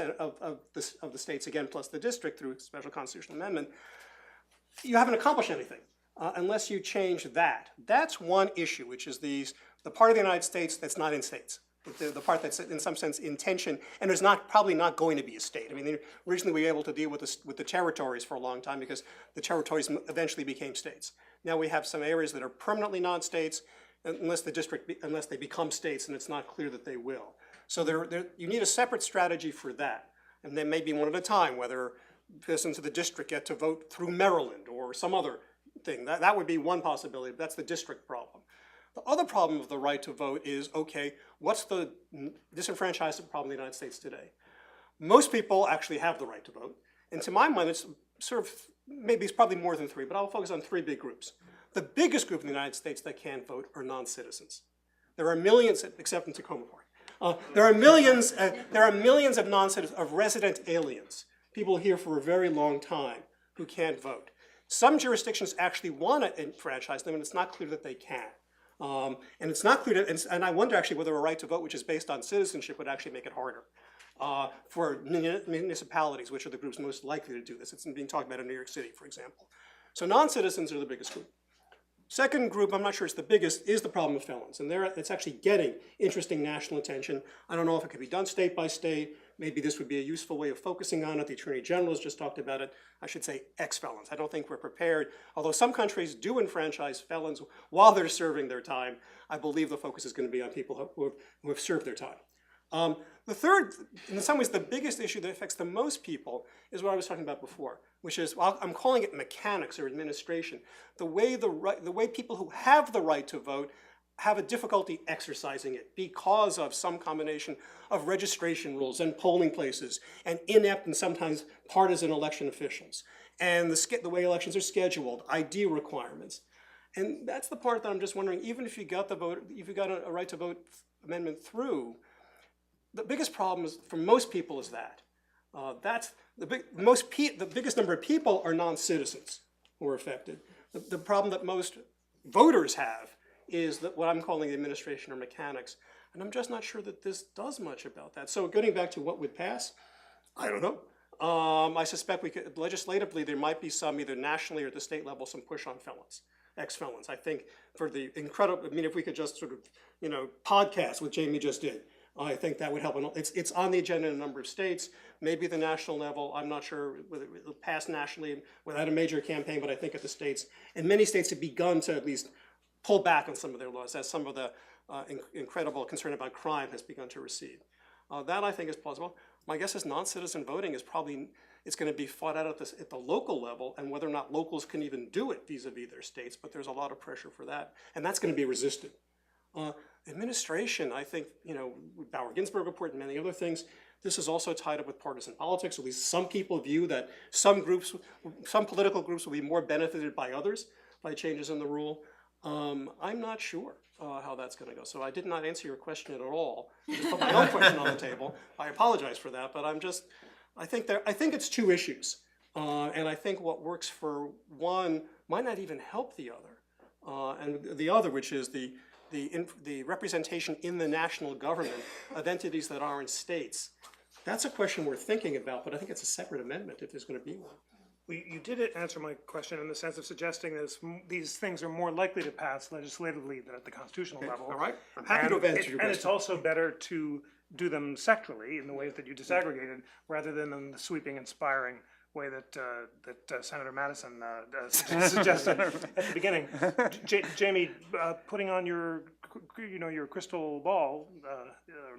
the states, again, plus the district through a special constitutional amendment. You haven't accomplished anything unless you change that. That's one issue, which is the part of the United States that's not in states. The part that's in some sense in tension, and is probably not going to be a state. I mean, originally we were able to deal with the territories for a long time because the territories eventually became states. Now we have some areas that are permanently non-states unless they become states, and it's not clear that they will. So you need a separate strategy for that, and then maybe one at a time, whether citizens of the district get to vote through Maryland or some other thing. That would be one possibility. That's the district problem. The other problem of the right to vote is, okay, what's the disenfranchisement problem in the United States today? Most people actually have the right to vote. And to my mind, it's sort of, maybe it's probably more than three, but I'll focus on three big groups. The biggest group in the United States that can't vote are non-citizens. There are millions, except in Tacoma Park. There are millions of non-citizens, of resident aliens, people here for a very long time who can't vote. Some jurisdictions actually want to enfranchise them, and it's not clear that they can. And it's not clear, and I wonder actually whether a right to vote which is based on citizenship would actually make it harder for municipalities, which are the groups most likely to do this. It's being talked about in New York City, for example. So non-citizens are the biggest group. Second group, I'm not sure it's the biggest, is the problem of felons. And it's actually getting interesting national attention. I don't know if it could be done state by state. Maybe this would be a useful way of focusing on it. The Attorney General has just talked about it. I should say ex-felons. I don't think we're prepared. Although some countries do enfranchise felons while they're serving their time, I believe the focus is going to be on people who have served their time. The third, in some ways the biggest issue that affects the most people is what I was talking about before, which is, well, I'm calling it mechanics or administration. The way people who have the right to vote have a difficulty exercising it because of some combination of registration rules and polling places and inept and sometimes partisan election officials and the way elections are scheduled, ID requirements. And that's the part that I'm just wondering, even if you got a right to vote amendment through, the biggest problem is, for most people is that. The biggest number of people are non-citizens who are affected. The problem that most voters have is that what I'm calling administration or mechanics, and I'm just not sure that this does much about that. So getting back to what would pass, I don't know. I suspect we could, legislatively, there might be some, either nationally or at the state level, some push on felons, ex-felons. I think for the incredible, I mean, if we could just sort of, podcast what Jamie just did, I think that would help. It's on the agenda in a number of states, maybe at the national level. I'm not sure whether it will pass nationally without a major campaign, but I think at the states, and many states have begun to at least pull back on some of their laws as some of the incredible concern about crime has begun to recede. That I think is plausible. My guess is non-citizen voting is probably, it's going to be fought out at the local level, and whether or not locals can even do it vis-a-vis their states, but there's a lot of pressure for that, and that's going to be resisted. Administration, I think, Bauer Ginsburg report and many other things, this is also tied up with partisan politics. At least some people view that some political groups will be more benefited by others by changes in the rule. I'm not sure how that's going to go. So I did not answer your question at all. I just put my own question on the table. I apologize for that, but I think it's two issues. And I think what works for one might not even help the other. And the other, which is the representation in the national government of entities that aren't states. That's a question we're thinking about, but I think it's a separate amendment if there's going to be one. Well, you did answer my question in the sense of suggesting that these things are more likely to pass legislatively than at the constitutional level. All right, I'm happy to have answered your question. And it's also better to do them sectorally in the ways that you disaggregated, rather than in the sweeping, inspiring way that Senator Madison suggested at the beginning. Jamie, putting on your crystal ball,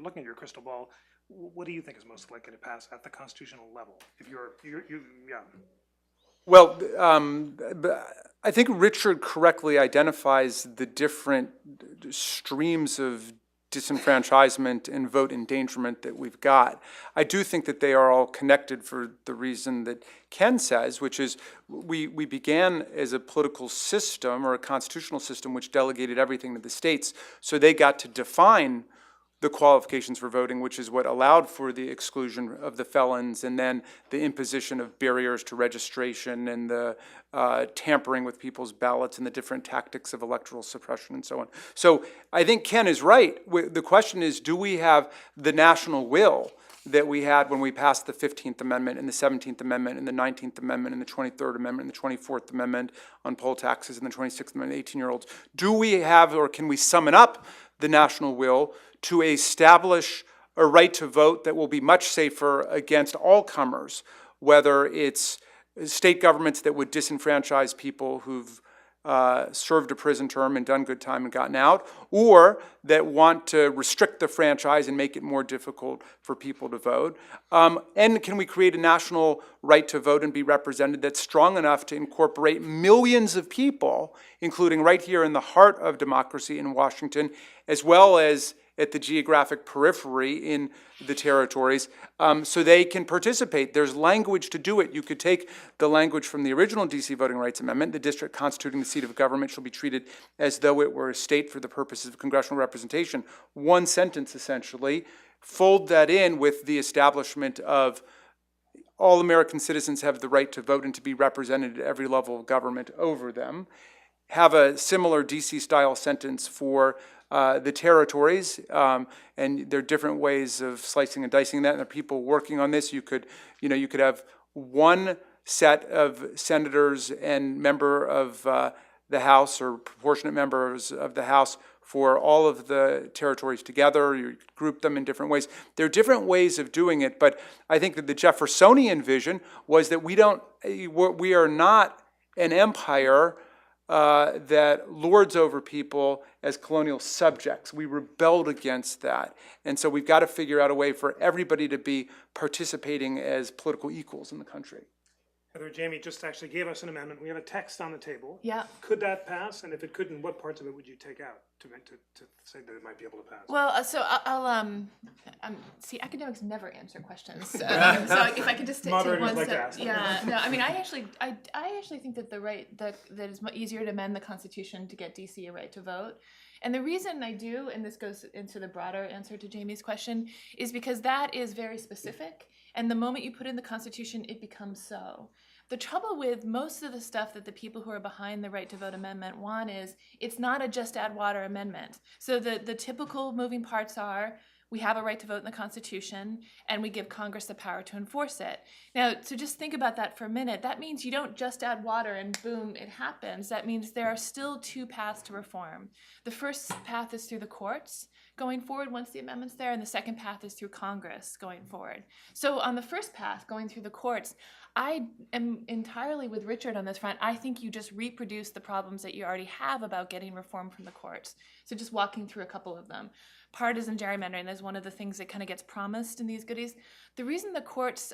looking at your crystal ball, what do you think is most likely to pass at the constitutional level? If yeah. Well, I think Richard correctly identifies the different streams of disenfranchisement and vote endangerment that we've got. I do think that they are all connected for the reason that Ken says, which is we began as a political system or a constitutional system which delegated everything to the states, so they got to define the qualifications for voting, which is what allowed for the exclusion of the felons, and then the imposition of barriers to registration and the tampering with people's ballots and the different tactics of electoral suppression and so on. So I think Ken is right. The question is, do we have the national will that we had when we passed the 15th Amendment and the 17th Amendment and the 19th Amendment and the 23rd Amendment and the 24th Amendment on poll taxes and the 26th Amendment, 18-year-olds? Do we have, or can we summon up the national will to establish a right to vote that will be much safer against all comers, whether it's state governments that would disenfranchise people who've served a prison term and done good time and gotten out, or that want to restrict the franchise and make it more difficult for people to vote? And can we create a national right to vote and be represented that's strong enough to incorporate millions of people, including right here in the heart of democracy in Washington, as well as at the geographic periphery in the territories, so they can participate? There's language to do it. You could take the language from the original DC Voting Rights Amendment: the district constituting the seat of government shall be treated as though it were a state for the purposes of congressional representation. One sentence, essentially. Fold that in with the establishment of all American citizens have the right to vote and to be represented at every level of government over them. Have a similar DC-style sentence for the territories, and there are different ways of slicing and dicing that, and there are people working on this. You could have one set of senators and member of the House, or proportionate members of the House, for all of the territories together. You group them in different ways. There are different ways of doing it, but I think that the Jeffersonian vision was that we are not an empire that lords over people as colonial subjects. We rebelled against that. And so we've got to figure out a way for everybody to be participating as political equals in the country. Heather, Jamie just actually gave us an amendment. We have a text on the table. Yeah. Could that pass? And if it couldn't, what parts of it would you take out to say that it might be able to pass? Well, so I'll see, academics never answer questions. So if I could just take Moderators one like to step. ask. Yeah, no, I mean, I actually think that that it's easier to amend the Constitution to get DC a right to vote. And the reason I do, and this goes into the broader answer to Jamie's question, is because that is very specific. And the moment you put in the Constitution, it becomes so. The trouble with most of the stuff that the people who are behind the right to vote amendment want is it's not a just add water amendment. So the typical moving parts are we have a right to vote in the Constitution, and we give Congress the power to enforce it. Now, so just think about that for a minute. That means you don't just add water and boom, it happens. That means there are still two paths to reform. The first path is through the courts going forward once the amendment's there, and the second path is through Congress going forward. So on the first path, going through the courts, I am entirely with Richard on this front. I think you just reproduce the problems that you already have about getting reform from the courts. So just walking through a couple of them. Partisan gerrymandering is one of the things that kind of gets promised in these goodies. The reason the courts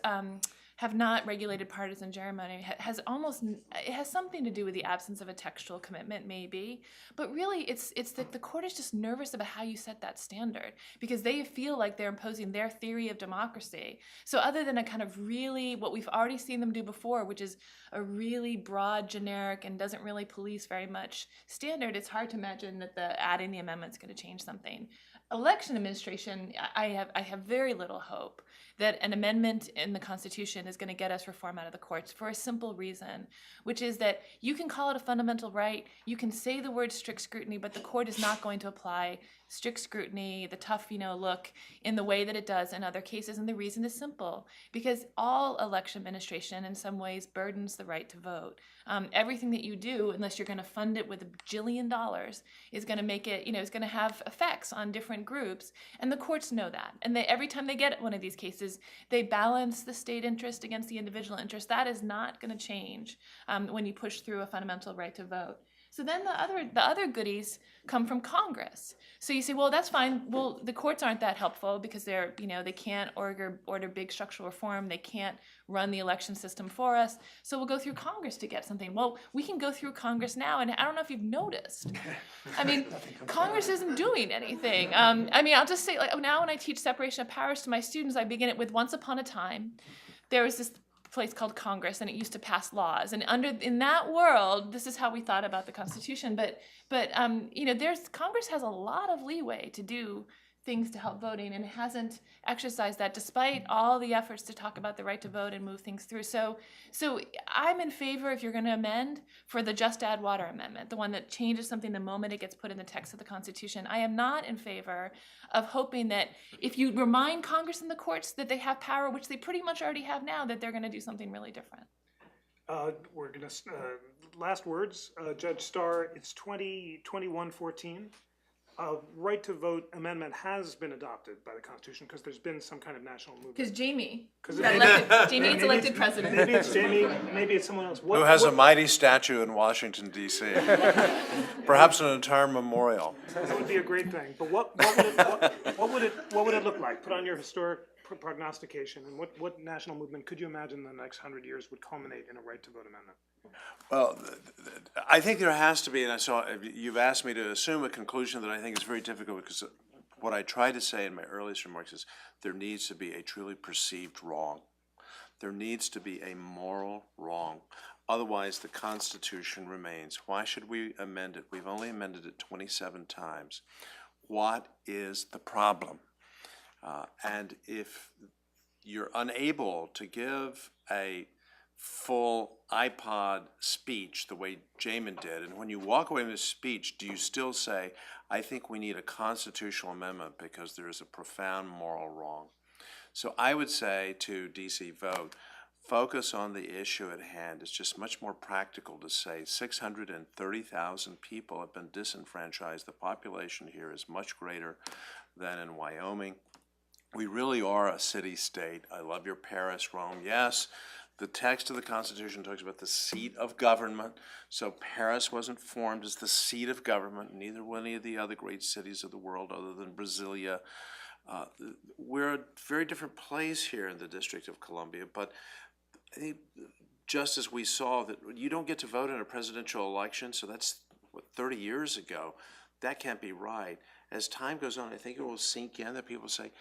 have not regulated partisan gerrymandering has something to do with the absence of a textual commitment, maybe, but really it's that the court is just nervous about how you set that standard because they feel like they're imposing their theory of democracy. So other than a kind of really what we've already seen them do before, which is a really broad, generic, and doesn't really police very much standard, it's hard to imagine that adding the amendment is going to change something. Election administration, I have very little hope that an amendment in the Constitution is going to get us reform out of the courts for a simple reason, which is that you can call it a fundamental right, you can say the word strict scrutiny, but the court is not going to apply strict scrutiny, the tough, look in the way that it does in other cases. And the reason is simple, because all election administration in some ways burdens the right to vote. Everything that you do, unless you're going to fund it with $1 bajillion, is going to make it, is going to have effects on different groups. And the courts know that. And every time they get one of these cases, they balance the state interest against the individual interest. That is not going to change when you push through a fundamental right to vote. So then the other goodies come from Congress. So you say, well, that's fine. Well, the courts aren't that helpful because they're, they can't order big structural reform. They can't run the election system for us. So we'll go through Congress to get something. Well, we can go through Congress now, and I don't know if you've noticed. I mean, Congress isn't doing anything. I'll just say, now when I teach separation of powers to my students, I begin it with once upon a time, there was this place called Congress, and it used to pass laws. And in that world, this is how we thought about the Constitution. But Congress has a lot of leeway to do things to help voting, and it hasn't exercised that despite all the efforts to talk about the right to vote and move things through. So I'm in favor, if you're going to amend, for the Just Add Water amendment, the one that changes something the moment it gets put in the text of the Constitution. I am not in favor of hoping that if you remind Congress and the courts that they have power, which they pretty much already have now, that they're going to do something really different. We're gonna, last words, Judge Starr, it's 2021-14. Right to vote amendment has been adopted by the Constitution because there's been some kind of national movement. Because Jamie Because got elected. Jamie gets elected president. Maybe it's Jamie, maybe it's someone else. Who has a mighty statue in Washington, D.C. Perhaps an entire memorial. That would be a great thing, but what would it look like? Put on your historic prognostication, and what national movement could you imagine the next 100 years would culminate in a right to vote amendment? Well, I think there has to be, and I saw, you've asked me to assume a conclusion that I think is very difficult, because what I tried to say in my earliest remarks is there needs to be a truly perceived wrong. There needs to be a moral wrong. Otherwise, the Constitution remains. Why should we amend it? We've only amended it 27 times. What is the problem? And if you're unable to give a full iPod speech the way Jamin did, and when you walk away from this speech, do you still say, I think we need a constitutional amendment because there is a profound moral wrong? So I would say to DC Vote, focus on the issue at hand. It's just much more practical to say 630,000 people have been disenfranchised. The population here is much greater than in Wyoming. We really are a city-state. I love your Paris, Rome. Yes, the text of the Constitution talks about the seat of government. So Paris wasn't formed as the seat of government, neither were any of the other great cities of the world other than Brasilia. We're a very different place here in the District of Columbia, but I think just as we saw that you don't get to vote in a presidential election, so that's, 30 years ago, that can't be right. As time goes on, I think it will sink in that people say,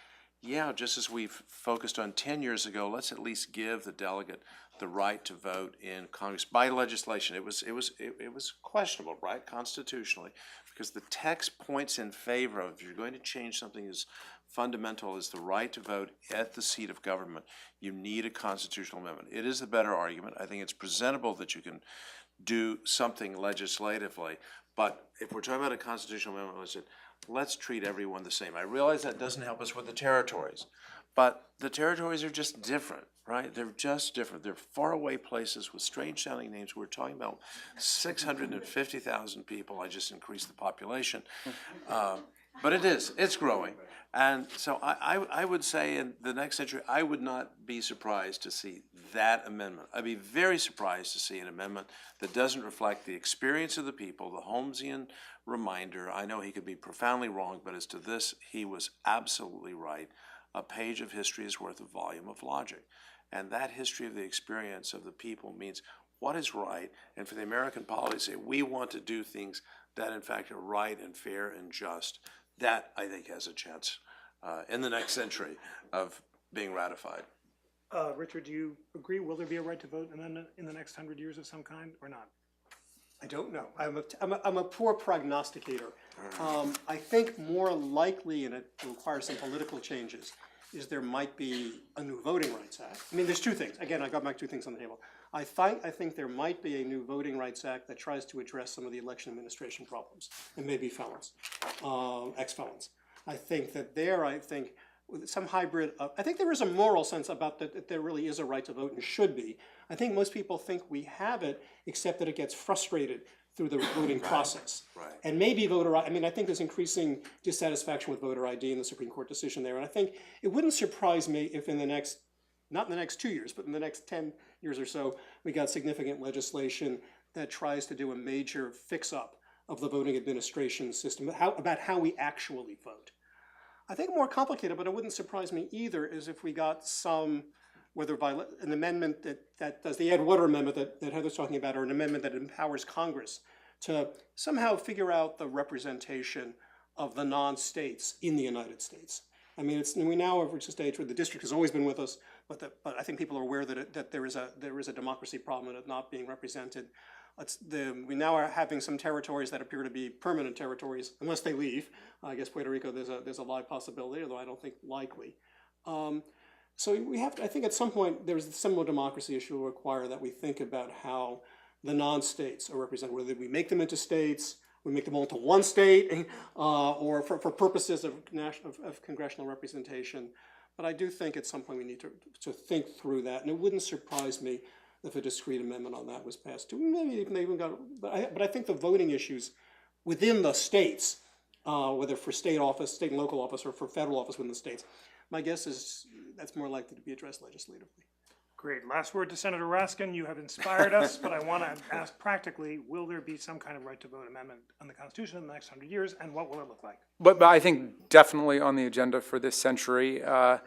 yeah, just as we've focused on 10 years ago, let's at least give the delegate the right to vote in Congress by legislation. It was questionable, right, constitutionally, because the text points in favor of, if you're going to change something as fundamental as the right to vote at the seat of government, you need a constitutional amendment. It is the better argument. I think it's presentable that you can do something legislatively, but if we're talking about a constitutional amendment, let's treat everyone the same. I realize that doesn't help us with the territories, but the territories are just different, right? They're just different. They're faraway places with strange sounding names. We're talking about 650,000 people. I just increased the population. But it's growing. And so I would say in the next century, I would not be surprised to see that amendment. I'd be very surprised to see an amendment that doesn't reflect the experience of the people, the Holmesian reminder. I know he could be profoundly wrong, but as to this, he was absolutely right. A page of history is worth a volume of logic. And that history of the experience of the people means what is right, and for the American policy, we want to do things that in fact are right and fair and just. That, I think, has a chance in the next century of being ratified. Richard, do you agree? Will there be a right to vote amendment in the next 100 years of some kind or not? I don't know. I'm a poor prognosticator. I think more likely, and it requires some political changes, is there might be a new Voting Rights Act. I mean, there's two things. Again, I got my two things on the table. I think there might be a new Voting Rights Act that tries to address some of the election administration problems, and maybe felons, ex-felons. I think that with some hybrid of, I think there is a moral sense about that there really is a right to vote and should be. I think most people think we have it, except that it gets frustrated through the voting process. Right. And maybe voter, I mean, I think there's increasing dissatisfaction with voter ID and the Supreme Court decision there. And I think it wouldn't surprise me if in the next, not in the next 2 years, but in the next 10 years or so, we got significant legislation that tries to do a major fix-up of the voting administration system, about how we actually vote. I think more complicated, but it wouldn't surprise me either, is if we got some, whether by an amendment that does the Ed Water amendment that Heather's talking about, or an amendment that empowers Congress to somehow figure out the representation of the non-states in the United States. I mean, we now have reached a stage where the district has always been with us, but I think people are aware that there is a democracy problem and it not being represented. We now are having some territories that appear to be permanent territories, unless they leave. I guess Puerto Rico, there's a live possibility, although I don't think likely. So we have to, I think at some point, there's the similar democracy issue will require that we think about how the non-states are represented, whether we make them into states, we make them all into one state, or for purposes of congressional representation. But I do think at some point we need to think through that, and it wouldn't surprise me if a discrete amendment on that was passed too. Maybe even got, but I think the voting issues within the states, whether for state office, state and local office, or for federal office within the states, my guess is that's more likely to be addressed legislatively. Great. Last word to Senator Raskin. You have inspired us, but I want to ask practically, will there be some kind of right to vote amendment on the Constitution in the next 100 years, and what will it look like? But I think definitely on the agenda for this century. The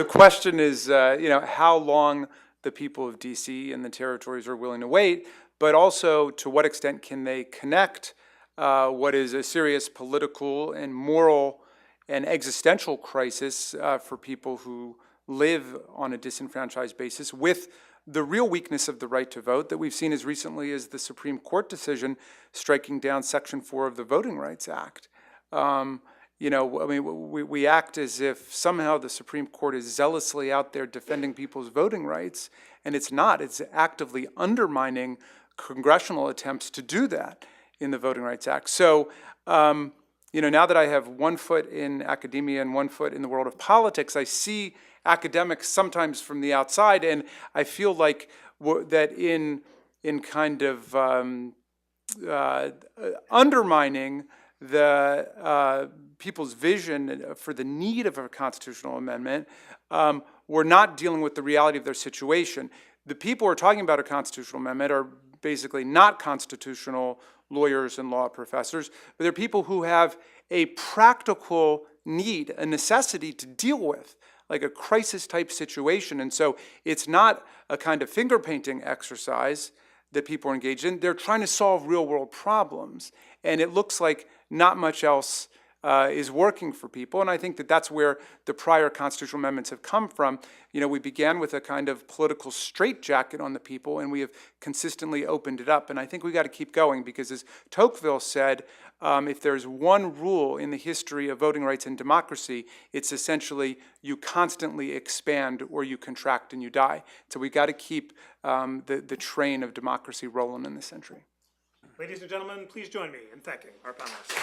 question is, how long the people of D.C. and the territories are willing to wait, but also to what extent can they connect what is a serious political and moral and existential crisis for people who live on a disenfranchised basis with the real weakness of the right to vote that we've seen as recently as the Supreme Court decision striking down Section 4 of the Voting Rights Act. We act as if somehow the Supreme Court is zealously out there defending people's voting rights, and it's not. It's actively undermining congressional attempts to do that in the Voting Rights Act. So, now that I have one foot in academia and one foot in the world of politics, I see academics sometimes from the outside, and I feel like that in kind of undermining the people's vision for the need of a constitutional amendment, we're not dealing with the reality of their situation. The people who are talking about a constitutional amendment are basically not constitutional lawyers and law professors, but they're people who have a practical need, a necessity to deal with, like a crisis-type situation. And so it's not a kind of finger-painting exercise that people are engaged in. They're trying to solve real-world problems. And it looks like not much else is working for people. And I think that that's where the prior constitutional amendments have come from. We began with a kind of political straitjacket on the people, and we have consistently opened it up. And I think we got to keep going because, as Tocqueville said, if there's one rule in the history of voting rights and democracy, it's essentially you constantly expand or you contract and you die. So we got to keep the train of democracy rolling in this century. Ladies and gentlemen, please join me in thanking our panelists.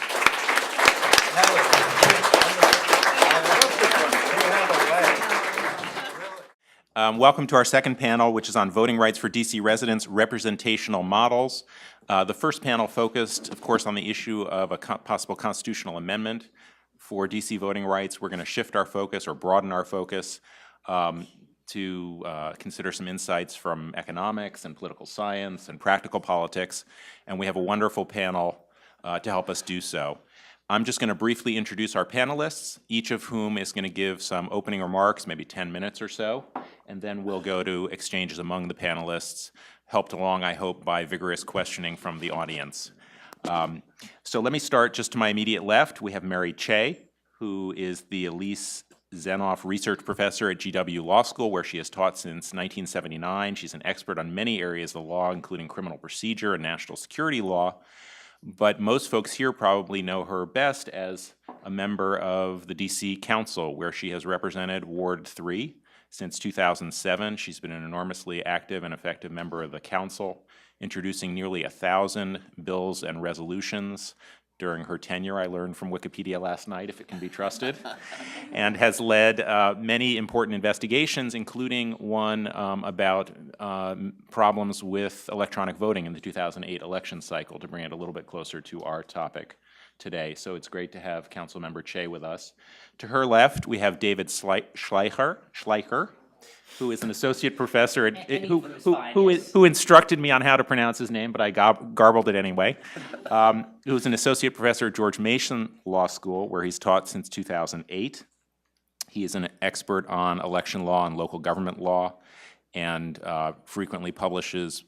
Welcome to our second panel, which is on voting rights for D.C. residents, representational models. The first panel focused, of course, on the issue of a possible constitutional amendment for D.C. voting rights. We're going to shift our focus or broaden our focus to consider some insights from economics and political science and practical politics, and we have a wonderful panel to help us do so. I'm just going to briefly introduce our panelists, each of whom is going to give some opening remarks, maybe 10 minutes or so, and then we'll go to exchanges among the panelists, helped along, I hope, by vigorous questioning from the audience. So let me start just to my immediate left. We have Mary Che, who is the Elise Zenoff Research Professor at GW Law School, where she has taught since 1979. She's an expert on many areas of the law, including criminal procedure and national security law. But most folks here probably know her best as a member of the D.C. Council, where she has represented Ward 3 since 2007. She's been an enormously active and effective member of the Council, introducing nearly 1,000 bills and resolutions during her tenure. I learned from Wikipedia last night, if it can be trusted, and has led many important investigations, including one about problems with electronic voting in the 2008 election cycle, to bring it a little bit closer to our topic today. So it's great to have Councilmember Che with us. To her left, we have David Schleicher, who is an associate professor, who instructed me on how to pronounce his name, but I garbled it anyway, who's an associate professor at George Mason Law School, where he's taught since 2008. He is an expert on election law and local government law, and frequently publishes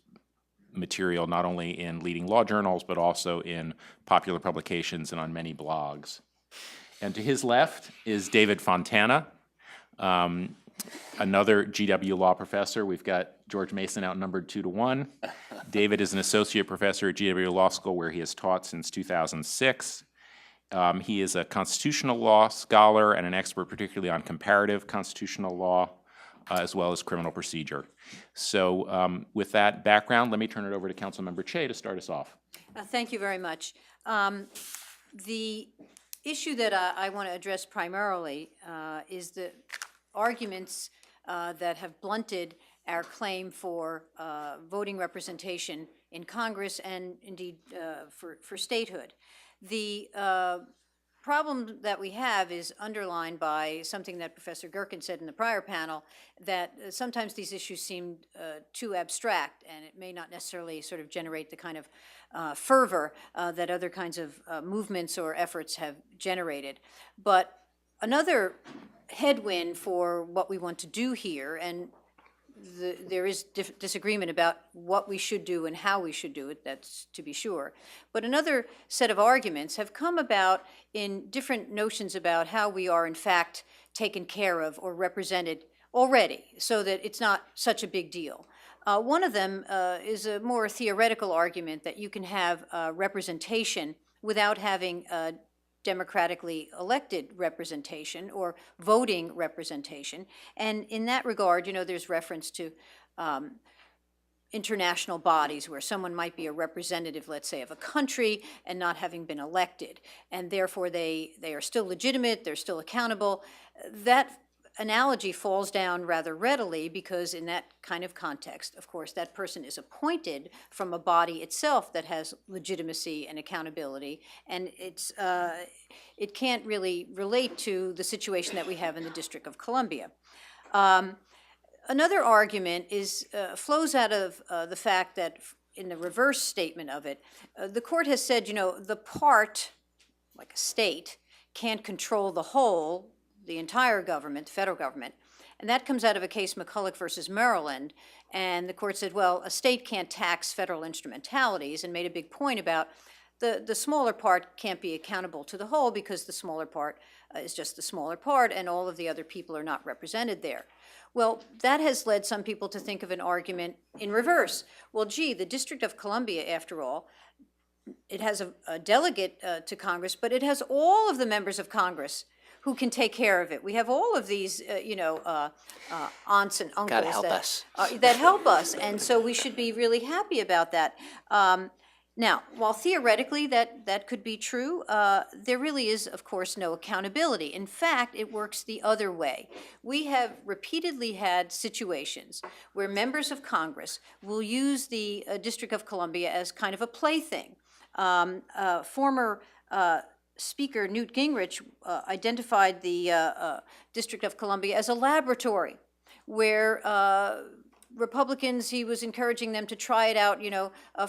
material not only in leading law journals, but also in popular publications and on many blogs. And to his left is David Fontana, Another GW law professor, we've got George Mason outnumbered 2-1. David is an associate professor at GW Law School where he has taught since 2006. He is a constitutional law scholar and an expert particularly on comparative constitutional law, as well as criminal procedure. So with that background, let me turn it over to Councilmember Che to start us off. Thank you very much. The issue that I want to address primarily is the arguments that have blunted our claim for voting representation in Congress and indeed for statehood. The problem that we have is underlined by something that Professor Gerken said in the prior panel, that sometimes these issues seem too abstract, and it may not necessarily sort of generate the kind of fervor that other kinds of movements or efforts have generated. But another headwind for what we want to do here, and there is disagreement about what we should do and how we should do it, that's to be sure. But another set of arguments have come about in different notions about how we are in fact taken care of or represented already, so that it's not such a big deal. One of them is a more theoretical argument that you can have representation without having democratically elected representation or voting representation. And in that regard, you know, there's reference to international bodies where someone might be a representative, let's say, of a country and not having been elected, and therefore they are still legitimate, they're still accountable. That analogy falls down rather readily because in that kind of context, of course, that person is appointed from a body itself that has legitimacy and accountability, and it can't really relate to the situation that we have in the District of Columbia. Another argument flows out of the fact that in the reverse statement of it, the court has said, you know, the part, like a state, can't control the whole, the entire government, the federal government, and that comes out of a case, McCulloch versus Maryland, and the court said, well, a state can't tax federal instrumentalities, and made a big point about the smaller part can't be accountable to the whole because the smaller part is just the smaller part, and all of the other people are not represented there. Well, that has led some people to think of an argument in reverse. Well, gee, the District of Columbia, after all, it has a delegate to Congress, but it has all of the members of Congress who can take care of it. We have all of these, aunts and uncles that help us, and so we should be really happy about that. Now, while theoretically that could be true, there really is, of course, no accountability. In fact, it works the other way. We have repeatedly had situations where members of Congress will use the District of Columbia as kind of a plaything. Former Speaker Newt Gingrich identified the District of Columbia as a laboratory where Republicans, he was encouraging them to try it out,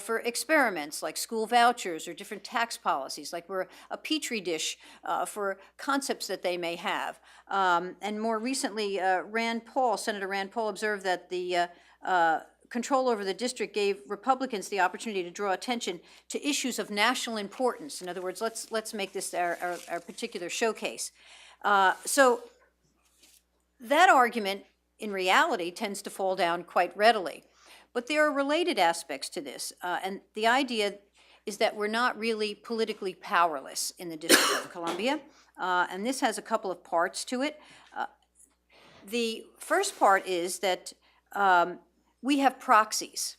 for experiments like school vouchers or different tax policies, like we're a petri dish for concepts that they may have. And more recently, Senator Rand Paul observed that the control over the district gave Republicans the opportunity to draw attention to issues of national importance. In other words, let's make this our particular showcase. So that argument, in reality, tends to fall down quite readily. But there are related aspects to this, and the idea is that we're not really politically powerless in the District of Columbia, and this has a couple of parts to it. The first part is that we have proxies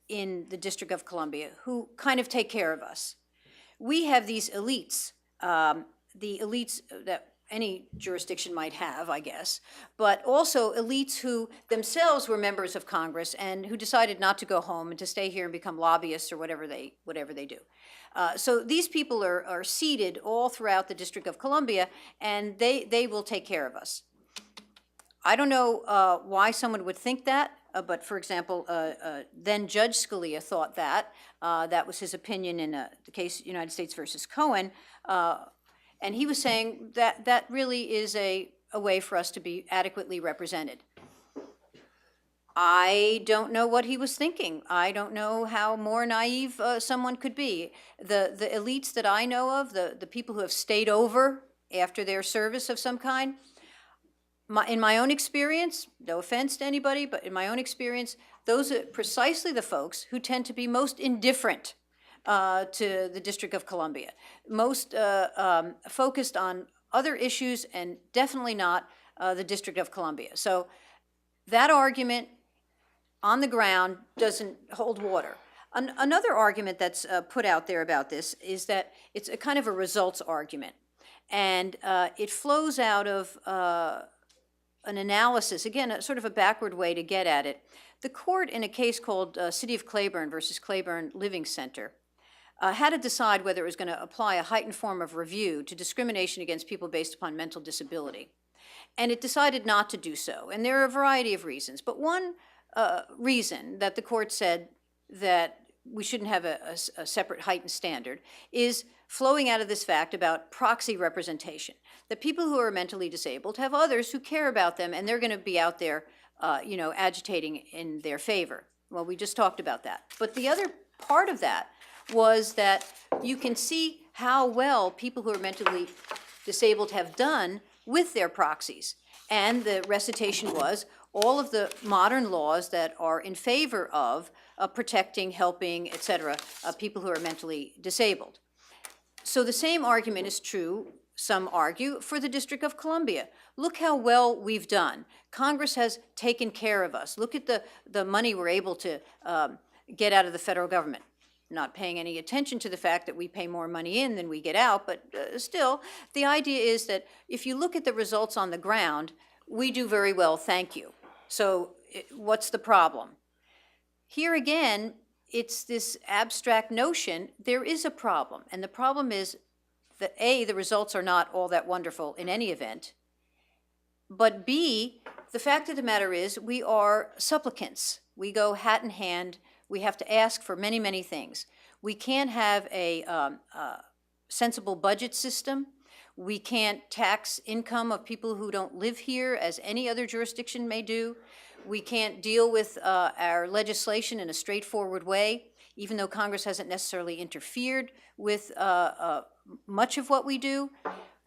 in the District of Columbia who kind of take care of us. We have these elites, the elites that any jurisdiction might have, I guess, but also elites who themselves were members of Congress and who decided not to go home and to stay here and become lobbyists or whatever they do. So these people are seated all throughout the District of Columbia, and they will take care of us. I don't know why someone would think that, but for example, then Judge Scalia thought that. That was his opinion in the case United States versus Cohen. And he was saying that that really is a way for us to be adequately represented. I don't know what he was thinking. I don't know how more naive someone could be. The elites that I know of, the people who have stayed over after their service of some kind, in my own experience, no offense to anybody, but in my own experience, those are precisely the folks who tend to be most indifferent to the District of Columbia, most focused on other issues and definitely not the District of Columbia. So that argument on the ground doesn't hold water. Another argument that's put out there about this is that it's a kind of a results argument. And it flows out of an analysis, again, a sort of a backward way to get at it. The court, in a case called City of Claiborne versus Claiborne Living Center, had to decide whether it was going to apply a heightened form of review to discrimination against people based upon mental disability. And it decided not to do so. And there are a variety of reasons. But one reason that the court said that we shouldn't have a separate heightened standard is flowing out of this fact about proxy representation. That people who are mentally disabled have others who care about them, and they're going to be out there, agitating in their favor. Well, we just talked about that. But the other part of that was that you can see how well people who are mentally disabled have done with their proxies. And the recitation was all of the modern laws that are in favor of protecting, helping, et cetera, people who are mentally disabled. So the same argument is true, some argue, for the District of Columbia. Look how well we've done. Congress has taken care of us. Look at the money we're able to get out of the federal government. Not paying any attention to the fact that we pay more money in than we get out, but still, the idea is that if you look at the results on the ground, we do very well, thank you. So what's the problem? Here again, it's this abstract notion, there is a problem. And the problem is that A, the results are not all that wonderful in any event, but B, the fact of the matter is we are supplicants. We go hat in hand. We have to ask for many, many things. We can't have a sensible budget system. We can't tax income of people who don't live here as any other jurisdiction may do. We can't deal with our legislation in a straightforward way, even though Congress hasn't necessarily interfered with much of what we do.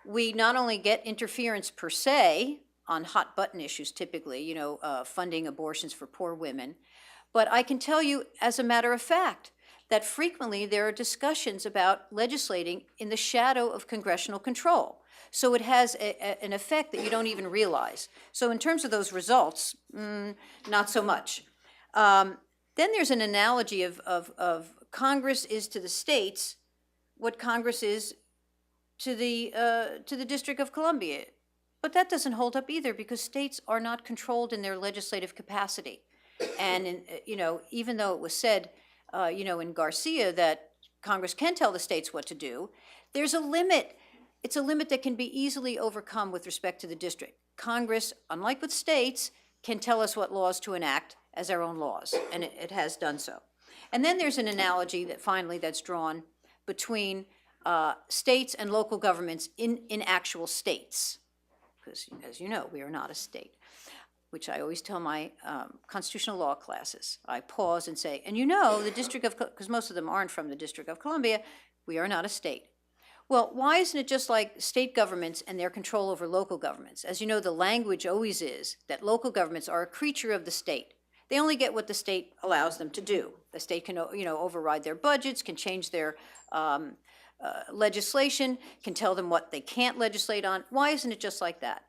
We not only get interference per se on hot button issues typically, funding abortions for poor women, but I can tell you, as a matter of fact, that frequently there are discussions about legislating in the shadow of congressional control. So it has an effect that you don't even realize. So in terms of those results, not so much. Then there's an analogy of Congress is to the states what Congress is to the District of Columbia. But that doesn't hold up either, because states are not controlled in their legislative capacity. And, even though it was said, in Garcia that Congress can tell the states what to do, there's a limit. It's a limit that can be easily overcome with respect to the district. Congress, unlike with states, can tell us what laws to enact as our own laws, and it has done so. And then there's an analogy that finally that's drawn between states and local governments in actual states. Because, as you know, we are not a state, which I always tell my constitutional law classes. I pause and say, and the District of, because most of them aren't from the District of Columbia, we are not a state. Well, why isn't it just like state governments and their control over local governments? As you know, the language always is that local governments are a creature of the state. They only get what the state allows them to do. The state can, override their budgets, can change their legislation, can tell them what they can't legislate on. Why isn't it just like that?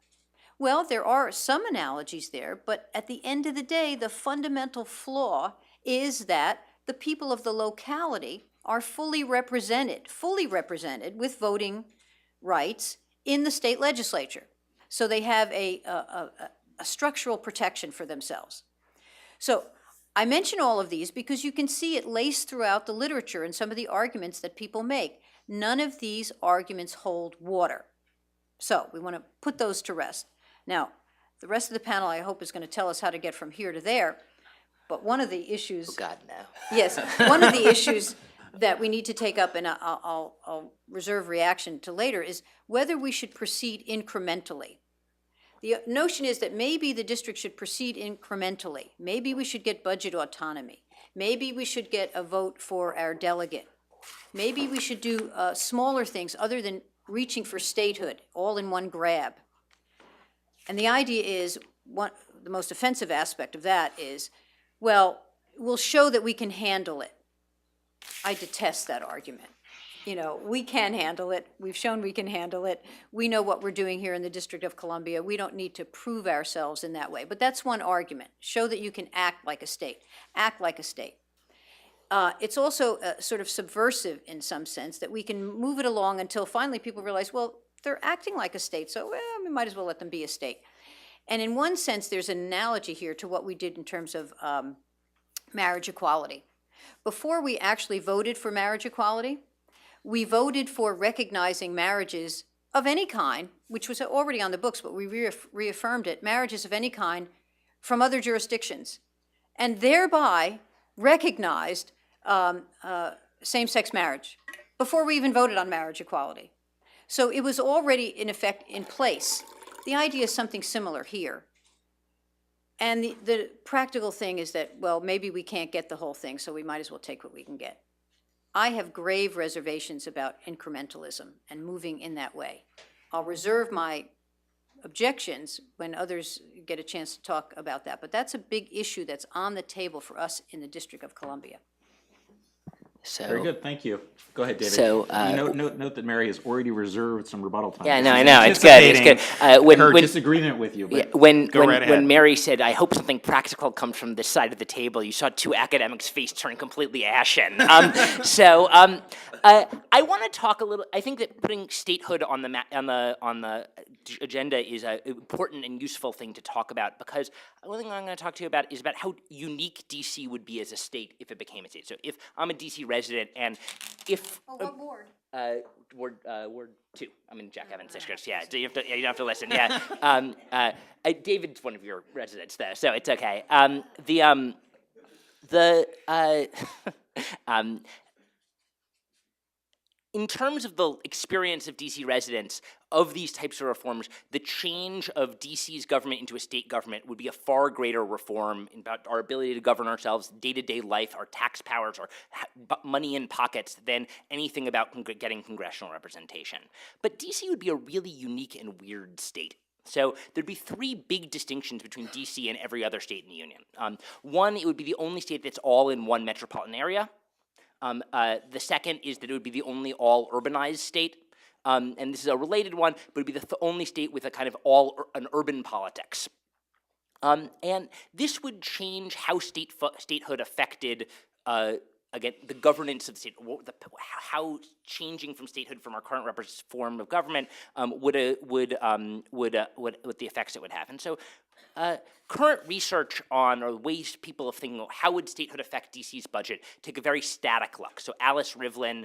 Well, there are some analogies there, but at the end of the day, the fundamental flaw is that the people of the locality are fully represented with voting rights in the state legislature. So they have a structural protection for themselves. So I mention all of these because you can see it laced throughout the literature and some of the arguments that people make. None of these arguments hold water. So we want to put those to rest. Now, the rest of the panel, I hope, is going to tell us how to get from here to there. But one of the issues... Oh, God, no. Yes, one of the issues that we need to take up, and I'll reserve reaction to later, is whether we should proceed incrementally. The notion is that maybe the district should proceed incrementally. Maybe we should get budget autonomy. Maybe we should get a vote for our delegate. Maybe we should do smaller things other than reaching for statehood, all in one grab. And the idea is, the most offensive aspect of that is, well, we'll show that we can handle it. I detest that argument. You know, we can handle it. We've shown we can handle it. We know what we're doing here in the District of Columbia. We don't need to prove ourselves in that way. But that's one argument. Show that you can act like a state. Act like a state. It's also sort of subversive in some sense that we can move it along until finally people realize, well, they're acting like a state, so we might as well let them be a state. And in one sense, there's an analogy here to what we did in terms of marriage equality. Before we actually voted for marriage equality, we voted for recognizing marriages of any kind, which was already on the books, but we reaffirmed it, marriages of any kind from other jurisdictions, and thereby recognized same-sex marriage before we even voted on marriage equality. So it was already, in effect, in place. The idea is something similar here. And the practical thing is that, well, maybe we can't get the whole thing, so we might as well take what we can get. I have grave reservations about incrementalism and moving in that way. I'll reserve my objections when others get a chance to talk about that, but that's a big issue that's on the table for us in the District of Columbia. So, Very good, thank you. Go ahead, David. So, note that Mary has already reserved some rebuttal time. yeah, I know, it's good, it's good. Her disagreement with you, but When go right ahead. when Mary said, "I hope something practical comes from this side of the table," you saw two academics' face turn completely ashen. I want to talk a little. I think that putting statehood on the agenda is an important and useful thing to talk about, because one thing I'm going to talk to you about is about how unique DC would be as a state if it became a state. So if I'm a DC resident, and if What ward? Ward 2. I'm in Jack Evans district. Yeah, so you don't have to listen. Yeah, David's one of your residents though, so it's okay. In terms of the experience of DC residents of these types of reforms, the change of DC's government into a state government would be a far greater reform about our ability to govern ourselves, day-to-day life, our tax powers, our money in pockets, than anything about getting congressional representation. But DC would be a really unique and weird state. So there'd be three big distinctions between DC and every other state in the Union. One, it would be the only state that's all in one metropolitan area. The second is that it would be the only all urbanized state. And this is a related one, but it would be the only state with a kind of an urban politics. And this would change how statehood affected, again, the governance of the state, how changing from statehood from our current form of government would the effects it would have. And so current research on, or ways people are thinking, how would statehood affect DC's budget, take a very static look. So Alice Rivlin,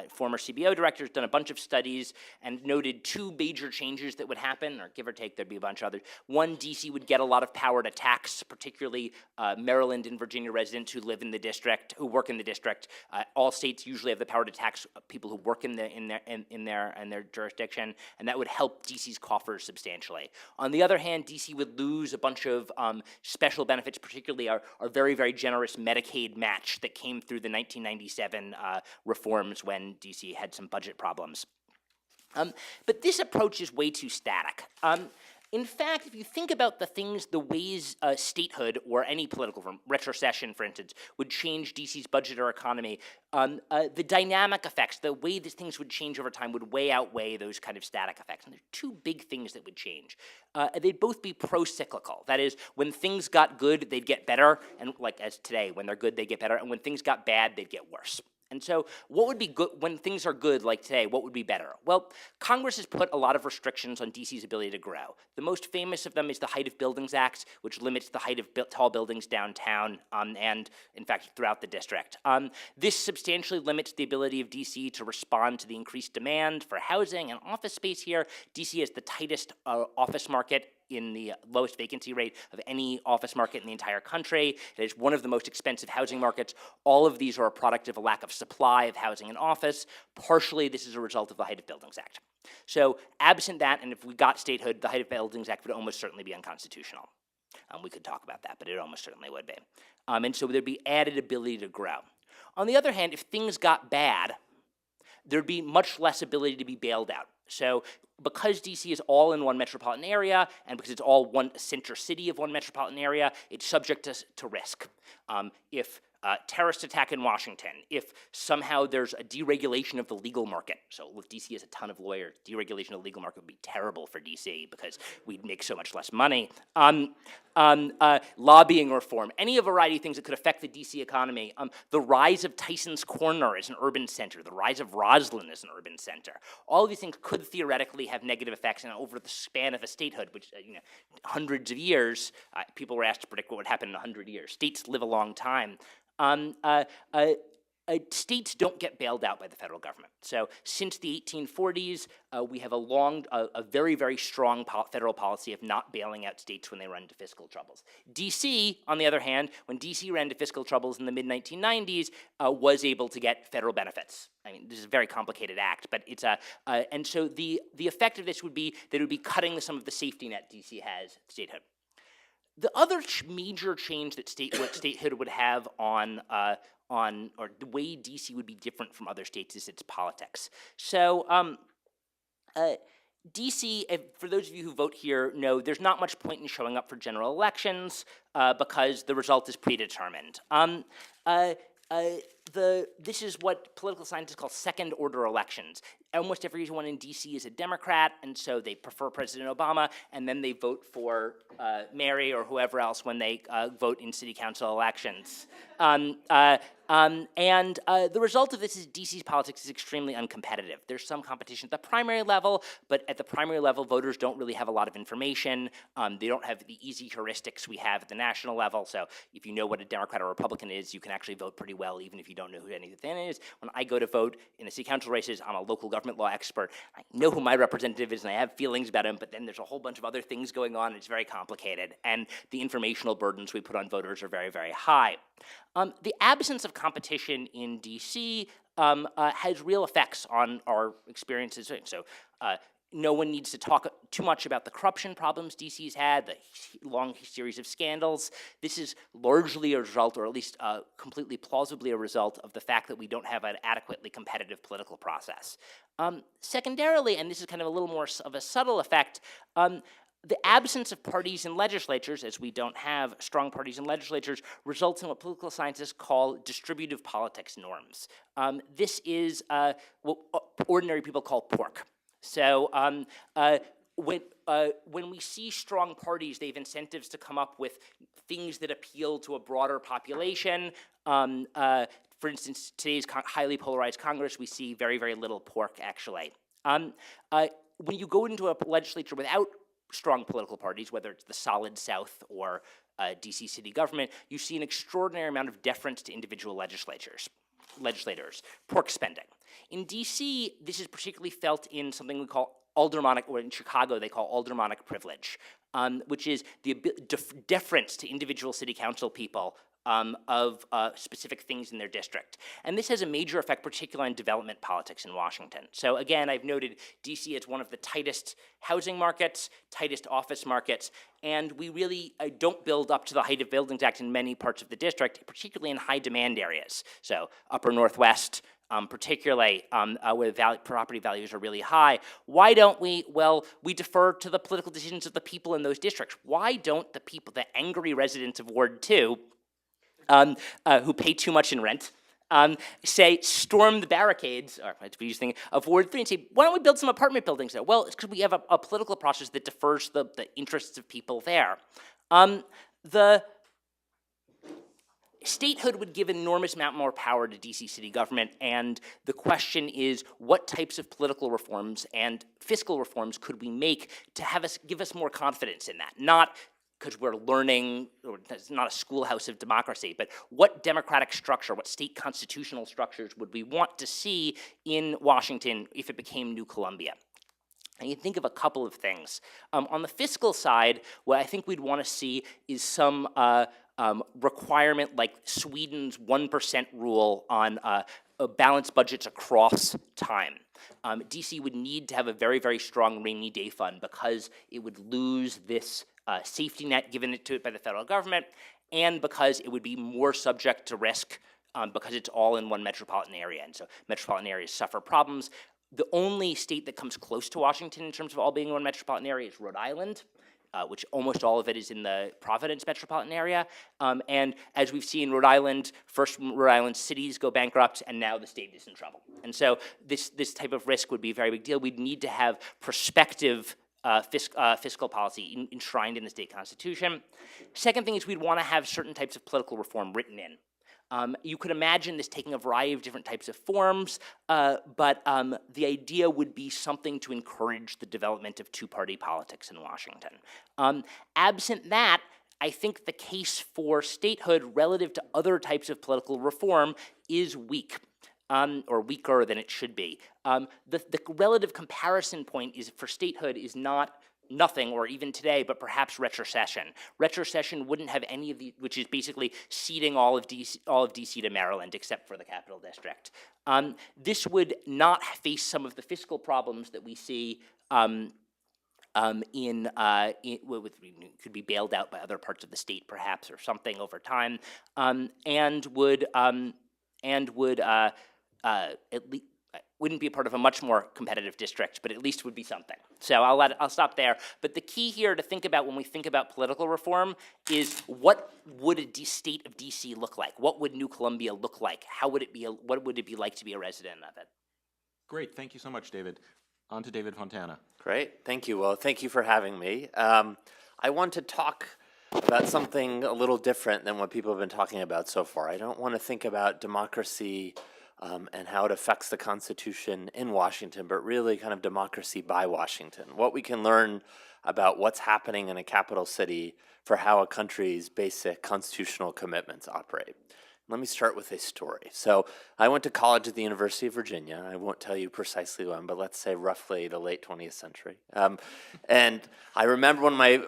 former CBO director, has done a bunch of studies and noted two major changes that would happen, or give or take, there'd be a bunch of others. One, DC would get a lot of power to tax, particularly Maryland and Virginia residents who live in the district, who work in the district. All states usually have the power to tax people who work in their jurisdiction, and that would help DC's coffers substantially. On the other hand, DC would lose a bunch of special benefits, particularly our very, very generous Medicaid match that came through the 1997 reforms when DC had some budget problems. But this approach is way too static. In fact, if you think about the ways statehood or any political form, retrocession, for instance, would change DC's budget or economy, the dynamic effects, the way that things would change over time would way outweigh those kind of static effects. And there are two big things that would change. They'd both be pro-cyclical. That is, when things got good, they'd get better, and like as today, when they're good, they get better, and when things got bad, they'd get worse. And so what would be good when things are good like today? What would be better? Well, Congress has put a lot of restrictions on DC's ability to grow. The most famous of them is the Height of Buildings Act, which limits the height of tall buildings downtown and, in fact, throughout the district. This substantially limits the ability of DC to respond to the increased demand for housing and office space here. DC has the tightest office market in the lowest vacancy rate of any office market in the entire country. It is one of the most expensive housing markets. All of these are a product of a lack of supply of housing and office. Partially, this is a result of the Height of Buildings Act. So absent that, and if we got statehood, the Height of Buildings Act would almost certainly be unconstitutional. We could talk about that, but it almost certainly would be. And so there'd be added ability to grow. On the other hand, if things got bad, there'd be much less ability to be bailed out. So because DC is all in one metropolitan area, and because it's all one center city of one metropolitan area, it's subject to risk. If terrorist attack in Washington, if somehow there's a deregulation of the legal market, so look, DC has a ton of lawyers, deregulation of the legal market would be terrible for DC because we'd make so much less money. Lobbying reform, any variety of things that could affect the DC economy. The rise of Tyson's Corner as an urban center, the rise of Roslyn as an urban center. All of these things could theoretically have negative effects, and over the span of a statehood, which, hundreds of years, people were asked to predict what would happen in 100 years. States live a long time. States don't get bailed out by the federal government. So since the 1840s, we have a very, very strong federal policy of not bailing out states when they run into fiscal troubles. DC, on the other hand, when DC ran into fiscal troubles in the mid-1990s, was able to get federal benefits. I mean, this is a very complicated act, but it's and so the effect of this would be that it would be cutting some of the safety net DC has at statehood. The other major change that statehood would have on or the way DC would be different from other states is its politics. So DC, for those of you who vote here, know there's not much point in showing up for general elections because the result is predetermined. This is what political scientists call second-order elections. Almost everyone in D.C. is a Democrat, and so they prefer President Obama, and then they vote for Mary or whoever else when they vote in city council elections. The result of this is D.C.'s politics is extremely uncompetitive. There's some competition at the primary level, but at the primary level, voters don't really have a lot of information. They don't have the easy heuristics we have at the national level, so if you know what a Democrat or Republican is, you can actually vote pretty well, even if you don't know who anything is. When I go to vote in the city council races, I'm a local government law expert. I know who my representative is, and I have feelings about him, but then there's a whole bunch of other things going on, and it's very complicated, and the informational burdens we put on voters are very, very high. The absence of competition in D.C. Has real effects on our experiences. So no one needs to talk too much about the corruption problems DC's had, the long series of scandals. This is largely a result, or at least completely plausibly a result, of the fact that we don't have an adequately competitive political process. Secondarily, and this is kind of a little more of a subtle effect, the absence of parties in legislatures, as we don't have strong parties in legislatures, results in what political scientists call distributive politics norms. This is what ordinary people call pork. So when we see strong parties, they have incentives to come up with things that appeal to a broader population. For instance, today's highly polarized Congress, we see very, very little pork, actually. When you go into a legislature without strong political parties, whether it's the Solid South or DC city government, you see an extraordinary amount of deference to individual legislators, pork spending. In DC, this is particularly felt in something we call aldermanic, or in Chicago they call aldermanic privilege, which is the deference to individual city council people of specific things in their district. And this has a major effect, particularly on development politics in Washington. So again, I've noted DC as one of the tightest housing markets, tightest office markets, and we really don't build up to the Height of Buildings Act in many parts of the district, particularly in high demand areas. So upper Northwest, particularly where property values are really high. Why don't we? Well, we defer to the political decisions of the people in those districts. Why don't the people, the angry residents of Ward 2, who pay too much in rent, say, storm the barricades, or to be using of Ward 3, and say, why don't we build some apartment buildings there? Well, it's because we have a political process that defers the interests of people there. The statehood would give an enormous amount more power to DC city government, and the question is, what types of political reforms and fiscal reforms could we make to give us more confidence in that? Not because we're learning, or it's not a schoolhouse of democracy, but what democratic structure, what state constitutional structures would we want to see in Washington if it became New Columbia? And you think of a couple of things. On the fiscal side, what I think we'd want to see is some requirement like Sweden's 1% rule on balanced budgets across time. DC would need to have a very, very strong rainy day fund because it would lose this safety net given to it by the federal government, and because it would be more subject to risk because it's all in one metropolitan area, and so metropolitan areas suffer problems. The only state that comes close to Washington in terms of all being one metropolitan area is Rhode Island, which almost all of it is in the Providence metropolitan area. And as we've seen, Rhode Island, first Rhode Island cities go bankrupt, and now the state is in trouble. And so this type of risk would be a very big deal. We'd need to have prospective fiscal policy enshrined in the state constitution. Second thing is we'd want to have certain types of political reform written in. You could imagine this taking a variety of different types of forms, but the idea would be something to encourage the development of two-party politics in Washington. Absent that, I think the case for statehood relative to other types of political reform is weak. Or weaker than it should be. The relative comparison point is for statehood is not nothing, or even today, but perhaps retrocession. Retrocession wouldn't have any of the, which is basically ceding all of DC to Maryland except for the Capital District. This would not face some of the fiscal problems that we see could be bailed out by other parts of the state, perhaps, or something over time, and would at least wouldn't be a part of a much more competitive district, but at least would be something. So I'll stop there. But the key here to think about when we think about political reform is what would a state of DC look like? What would New Columbia look like? How would it be? What would it be like to be a resident of it? Great, thank you so much, David. On to David Fontana. Great, thank you. Well, thank you for having me. I want to talk about something a little different than what people have been talking about so far. I don't want to think about democracy and how it affects the Constitution in Washington, but really kind of democracy by Washington. What we can learn about what's happening in a capital city for how a country's basic constitutional commitments operate. Let me start with a story. So I went to college at the University of Virginia. I won't tell you precisely when, but let's say roughly the late 20th century. And I remember one of my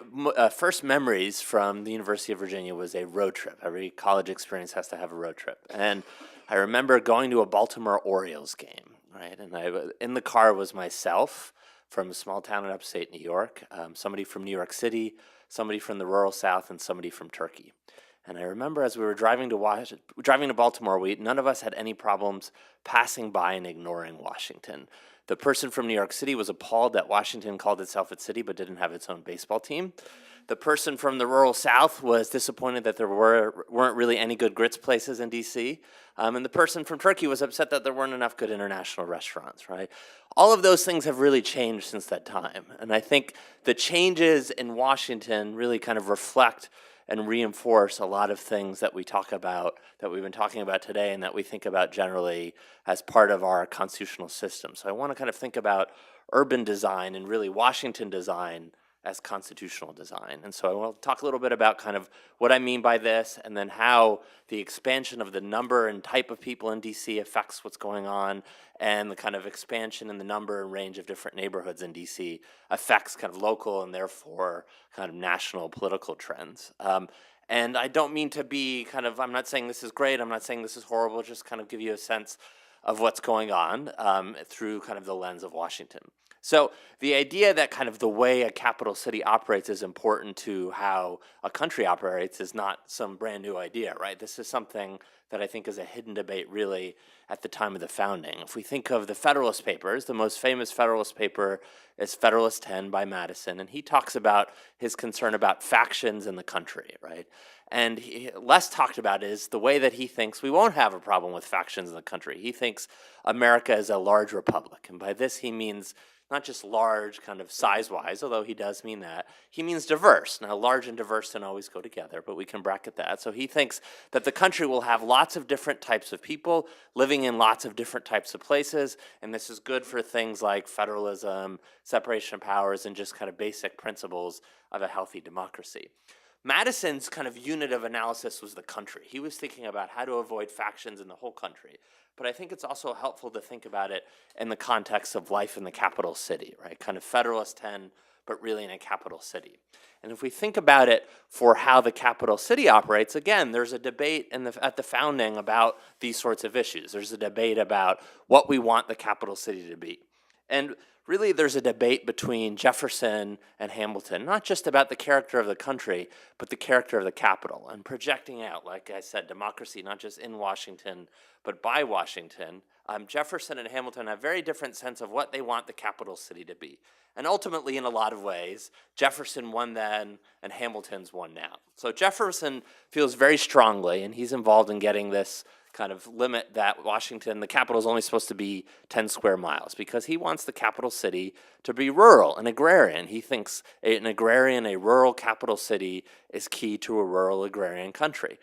first memories from the University of Virginia was a road trip. Every college experience has to have a road trip. And I remember going to a Baltimore Orioles game, right? And in the car was myself from a small town in upstate New York, somebody from New York City, somebody from the rural South, and somebody from Turkey. And I remember as we were driving to Baltimore, none of us had any problems passing by and ignoring Washington. The person from New York City was appalled that Washington called itself its city but didn't have its own baseball team. The person from the rural South was disappointed that there weren't really any good grits places in D.C. And the person from Turkey was upset that there weren't enough good international restaurants, right? All of those things have really changed since that time. And I think the changes in Washington really kind of reflect and reinforce a lot of things that we talk about, that we've been talking about today, and that we think about generally as part of our constitutional system. So I want to kind of think about urban design and really Washington design as constitutional design. And so I want to talk a little bit about kind of what I mean by this, and then how the expansion of the number and type of people in DC affects what's going on, and the kind of expansion in the number and range of different neighborhoods in DC affects kind of local and therefore kind of national political trends. And I don't mean to be kind of, I'm not saying this is great, I'm not saying this is horrible, just kind of give you a sense of what's going on through kind of the lens of Washington. So the idea that kind of the way a capital city operates is important to how a country operates is not some brand new idea, right? This is something that I think is a hidden debate really at the time of the founding. If we think of the Federalist Papers, the most famous Federalist paper is Federalist 10 by Madison, and he talks about his concern about factions in the country, right? And less talked about is the way that he thinks we won't have a problem with factions in the country. He thinks America is a large republic, and by this he means not just large kind of size-wise, although he does mean that. He means diverse. Now, large and diverse don't always go together, but we can bracket that. So he thinks that the country will have lots of different types of people living in lots of different types of places, and this is good for things like federalism, separation of powers, and just kind of basic principles of a healthy democracy. Madison's kind of unit of analysis was the country. He was thinking about how to avoid factions in the whole country. But I think it's also helpful to think about it in the context of life in the capital city, right? Kind of Federalist 10, but really in a capital city. And if we think about it for how the capital city operates, again, there's a debate at the founding about these sorts of issues. There's a debate about what we want the capital city to be. And really, there's a debate between Jefferson and Hamilton, not just about the character of the country, but the character of the capital, and projecting out, like I said, democracy, not just in Washington, but by Washington. Jefferson and Hamilton have very different sense of what they want the capital city to be. And ultimately, in a lot of ways, Jefferson won then, and Hamilton's won now. So Jefferson feels very strongly, and he's involved in getting this kind of limit that Washington, the capital, is only supposed to be 10 square miles, because he wants the capital city to be rural and agrarian. He thinks an agrarian, a rural capital city is key to a rural agrarian country.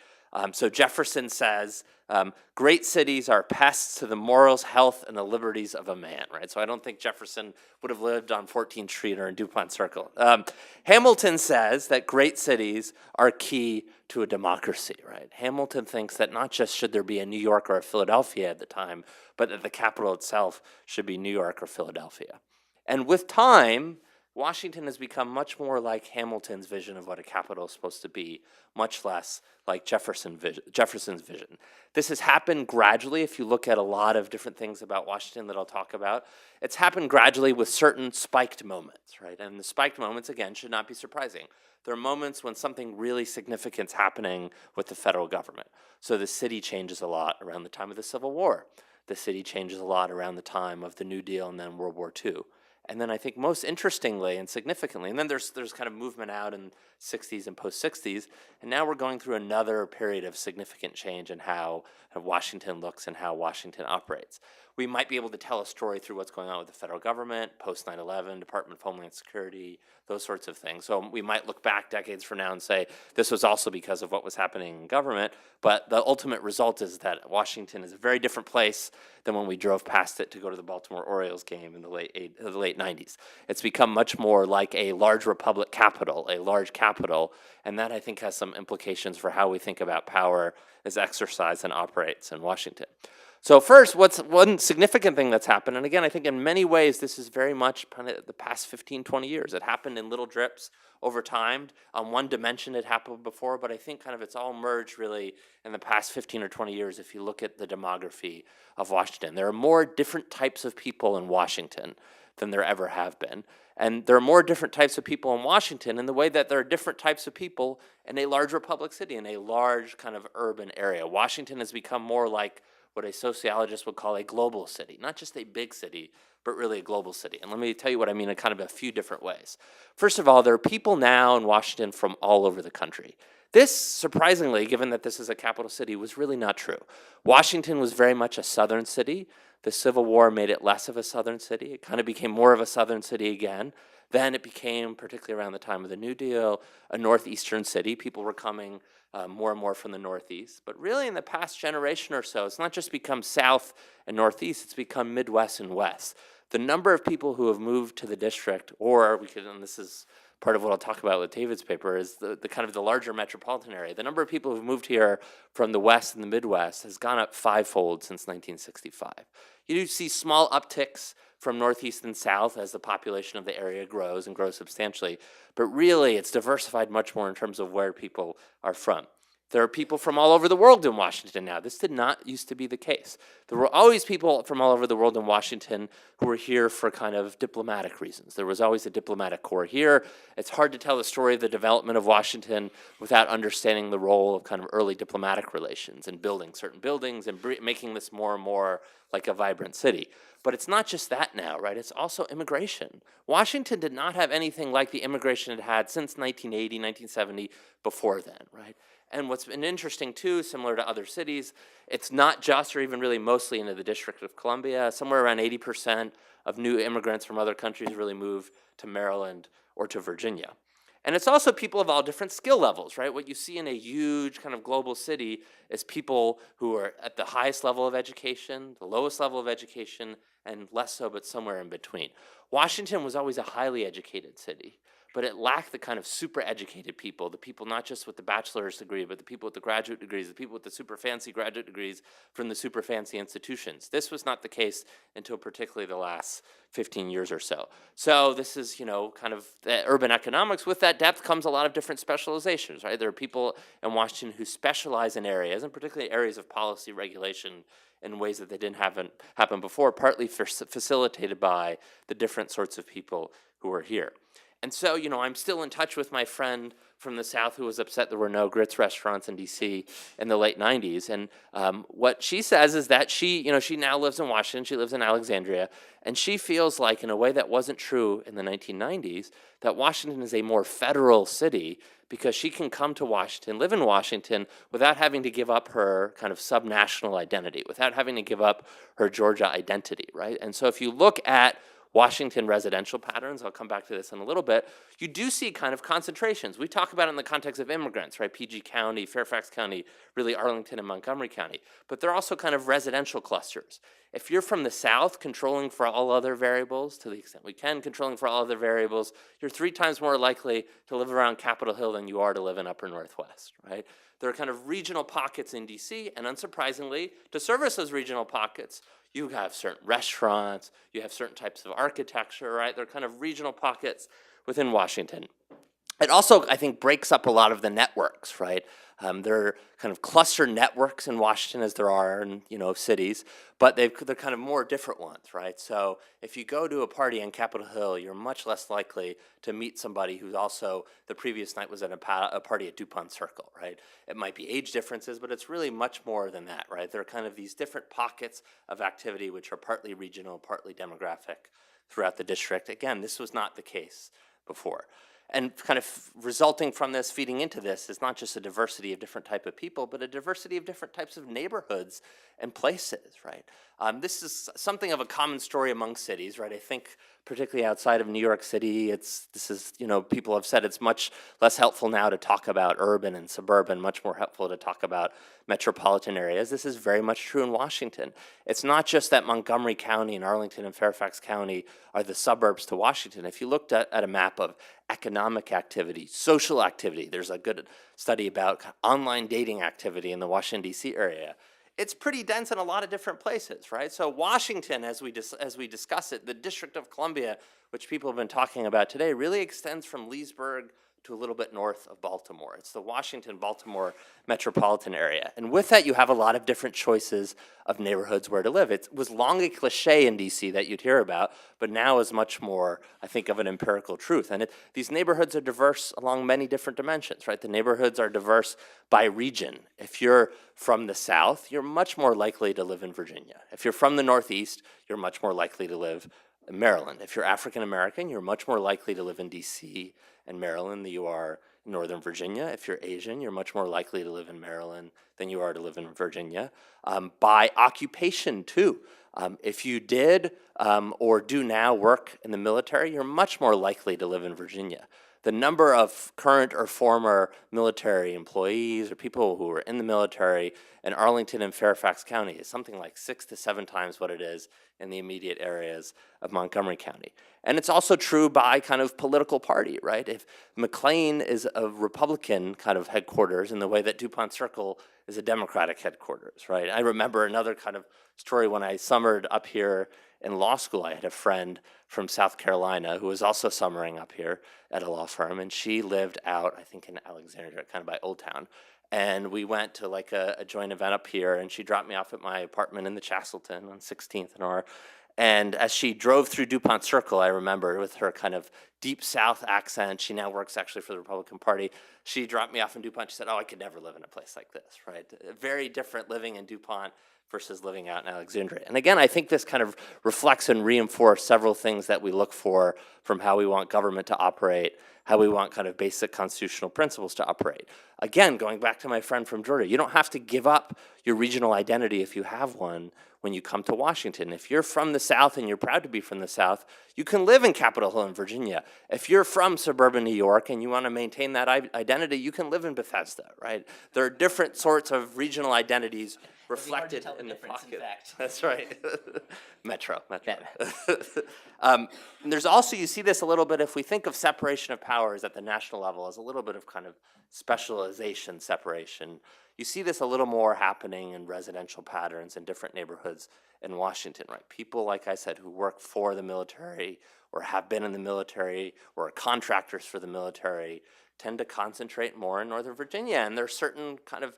So Jefferson says, great cities are pests to the morals, health, and the liberties of a man, right? So I don't think Jefferson would have lived on 14th Street or in DuPont Circle. Hamilton says that great cities are key to a democracy, right? Hamilton thinks that not just should there be a New York or a Philadelphia at the time, but that the capital itself should be New York or Philadelphia. And with time, Washington has become much more like Hamilton's vision of what a capital is supposed to be, much less like Jefferson's vision. This has happened gradually. If you look at a lot of different things about Washington that I'll talk about, it's happened gradually with certain spiked moments, right? And the spiked moments, again, should not be surprising. There are moments when something really significant is happening with the federal government. So the city changes a lot around the time of the Civil War. The city changes a lot around the time of the New Deal and then World War II. And then I think most interestingly and significantly, and then there's kind of movement out in 60s and post-60s, and now we're going through another period of significant change in how Washington looks and how Washington operates. We might be able to tell a story through what's going on with the federal government, post-9/11, Department of Homeland Security, those sorts of things. So we might look back decades from now and say, this was also because of what was happening in government, but the ultimate result is that Washington is a very different place than when we drove past it to go to the Baltimore Orioles game in the late 90s. It's become much more like a large republic capital, a large capital, and that I think has some implications for how we think about power as exercised and operates in Washington. So first, what's one significant thing that's happened, and again, I think in many ways this is very much kind of the past 15, 20 years. It happened in little drips over time. On one dimension it happened before, but I think kind of it's all merged really in the past 15 or 20 years if you look at the demography of Washington. There are more different types of people in Washington than there ever have been. And there are more different types of people in Washington in the way that there are different types of people in a large republic city, in a large kind of urban area. Washington has become more like what a sociologist would call a global city, not just a big city, but really a global city. And let me tell you what I mean in kind of a few different ways. First of all, there are people now in Washington from all over the country. This, surprisingly, given that this is a capital city, was really not true. Washington was very much a southern city. The Civil War made it less of a southern city. It kind of became more of a southern city again. Then it became, particularly around the time of the New Deal, a northeastern city. People were coming more and more from the Northeast. But really in the past generation or so, it's not just become South and Northeast, it's become Midwest and West. The number of people who have moved to the district, or we could, and this is part of what I'll talk about with David's paper, is the kind of the larger metropolitan area. The number of people who've moved here from the West and the Midwest has gone up fivefold since 1965. You do see small upticks from Northeast and South as the population of the area grows and grows substantially, but really it's diversified much more in terms of where people are from. There are people from all over the world in Washington now. This did not used to be the case. There were always people from all over the world in Washington who were here for kind of diplomatic reasons. There was always a diplomatic corps here. It's hard to tell the story of the development of Washington without understanding the role of kind of early diplomatic relations and building certain buildings and making this more and more like a vibrant city. But it's not just that now, right? It's also immigration. Washington did not have anything like the immigration it had since 1980, 1970, before then, right? And what's been interesting too, similar to other cities, it's not just or even really mostly into the District of Columbia. Somewhere around 80% of new immigrants from other countries really move to Maryland or to Virginia. And it's also people of all different skill levels, right? What you see in a huge kind of global city is people who are at the highest level of education, the lowest level of education, and less so, but somewhere in between. Washington was always a highly educated city. but it lacked the kind of super educated people, the people not just with the bachelor's degree, but the people with the graduate degrees, the people with the super fancy graduate degrees from the super fancy institutions. This was not the case until particularly the last 15 years or so. So this is, kind of urban economics. With that depth comes a lot of different specializations, right? There are people in Washington who specialize in areas, and particularly areas of policy regulation in ways that they didn't happen before, partly facilitated by the different sorts of people who are here. And so, I'm still in touch with my friend from the South who was upset there were no grits restaurants in D.C. in the late 90s. And what she says is that she now lives in Washington. She lives in Alexandria. And she feels like, in a way that wasn't true in the 1990s, that Washington is a more federal city because she can come to Washington, live in Washington, without having to give up her kind of subnational identity, without having to give up her Georgia identity, right? And so if you look at Washington residential patterns, I'll come back to this in a little bit, you do see kind of concentrations. We talk about it in the context of immigrants, right? PG County, Fairfax County, really Arlington and Montgomery County. But they're also kind of residential clusters. If you're from the South, controlling for all other variables, to the extent we can, controlling for all other variables, you're 3 times more likely to live around Capitol Hill than you are to live in Upper Northwest, right? There are kind of regional pockets in DC, and unsurprisingly, to service those regional pockets, you have certain restaurants, you have certain types of architecture, right? They're kind of regional pockets within Washington. It also, I think, breaks up a lot of the networks, right? There are kind of cluster networks in Washington as there are in, cities, but they're kind of more different ones, right? So if you go to a party on Capitol Hill, you're much less likely to meet somebody who's also, the previous night was at a party at DuPont Circle, right? It might be age differences, but it's really much more than that, right? There are kind of these different pockets of activity which are partly regional, partly demographic throughout the district. Again, this was not the case before. And kind of resulting from this, feeding into this, is not just a diversity of different type of people, but a diversity of different types of neighborhoods and places, right? This is something of a common story among cities, right? I think particularly outside of New York City, people have said it's much less helpful now to talk about urban and suburban, much more helpful to talk about metropolitan areas. This is very much true in Washington. It's not just that Montgomery County and Arlington and Fairfax County are the suburbs to Washington. If you looked at a map of economic activity, social activity, there's a good study about online dating activity in the Washington, D.C. area. It's pretty dense in a lot of different places, right? So Washington, as we discuss it, the District of Columbia, which people have been talking about today, really extends from Leesburg to a little bit north of Baltimore. It's the Washington-Baltimore metropolitan area. And with that, you have a lot of different choices of neighborhoods where to live. It was long a cliche in D.C. that you'd hear about, but now is much more, I think, of an empirical truth. And these neighborhoods are diverse along many different dimensions, right? The neighborhoods are diverse by region. If you're from the South, you're much more likely to live in Virginia. If you're from the Northeast, you're much more likely to live in Maryland. If you're African American, you're much more likely to live in D.C. and Maryland than you are in Northern Virginia. If you're Asian, you're much more likely to live in Maryland than you are to live in Virginia. By occupation, too. If you did or do now work in the military, you're much more likely to live in Virginia. The number of current or former military employees or people who are in the military in Arlington and Fairfax County is something like 6 to 7 times what it is in the immediate areas of Montgomery County. And it's also true by kind of political party, right? If McLean is a Republican kind of headquarters in the way that DuPont Circle is a Democratic headquarters, right? I remember another kind of story when I summered up here in law school. I had a friend from South Carolina who was also summering up here at a law firm, and she lived out, I think, in Alexandria, kind of by Old Town. And we went to like a joint event up here, and she dropped me off at my apartment in the Chastleton on 16th and R. And as she drove through DuPont Circle, I remember with her kind of deep South accent, she now works actually for the Republican Party, she dropped me off in DuPont. She said, "Oh, I could never live in a place like this," right? Very different living in DuPont versus living out in Alexandria. And again, I think this kind of reflects and reinforces several things that we look for from how we want government to operate, how we want kind of basic constitutional principles to operate. Again, going back to my friend from Georgia, you don't have to give up your regional identity if you have one when you come to Washington. If you're from the South and you're proud to be from the South, you can live in Capitol Hill in Virginia. If you're from suburban New York and you want to maintain that identity, you can live in Bethesda, right? There are different sorts of regional identities reflected in the difference, in pocket. fact. That's right. Metro. And there's also, you see this a little bit if we think of separation of powers at the national level as a little bit of kind of specialization separation. You see this a little more happening in residential patterns in different neighborhoods in Washington, right? People, like I said, who work for the military or have been in the military or are contractors for the military tend to concentrate more in Northern Virginia, and there's certain kind of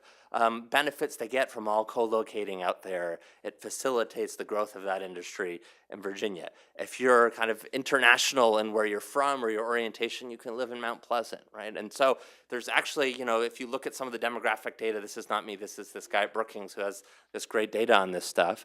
benefits they get from all co-locating out there. It facilitates the growth of that industry in Virginia. If you're kind of international in where you're from or your orientation, you can live in Mount Pleasant, right? And so there's actually, you know, if you look at some of the demographic data, this is not me, this is this guy at Brookings who has this great data on this stuff.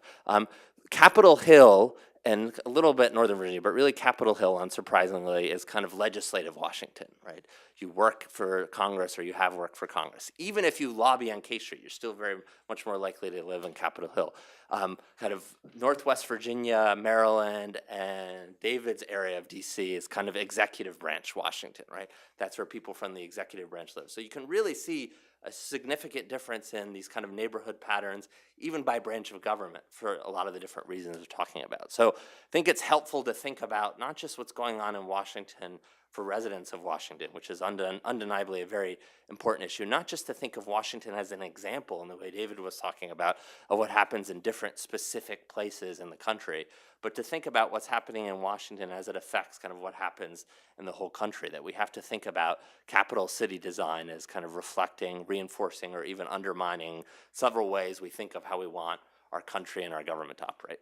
Capitol Hill and a little bit Northern Virginia, but really Capitol Hill, unsurprisingly, is kind of legislative Washington, right? You work for Congress or you have worked for Congress. Even if you lobby on K Street, you're still very much more likely to live in Capitol Hill. Kind of Northwest Virginia, Maryland, and David's area of DC is kind of executive branch Washington, right? That's where people from the executive branch live. So you can really see a significant difference in these kind of neighborhood patterns, even by branch of government, for a lot of the different reasons we're talking about. So I think it's helpful to think about not just what's going on in Washington for residents of Washington, which is undeniably a very important issue, not just to think of Washington as an example in the way David was talking about of what happens in different specific places in the country, but to think about what's happening in Washington as it affects kind of what happens in the whole country, that we have to think about capital city design as kind of reflecting, reinforcing, or even undermining several ways we think of how we want our country and our government to operate.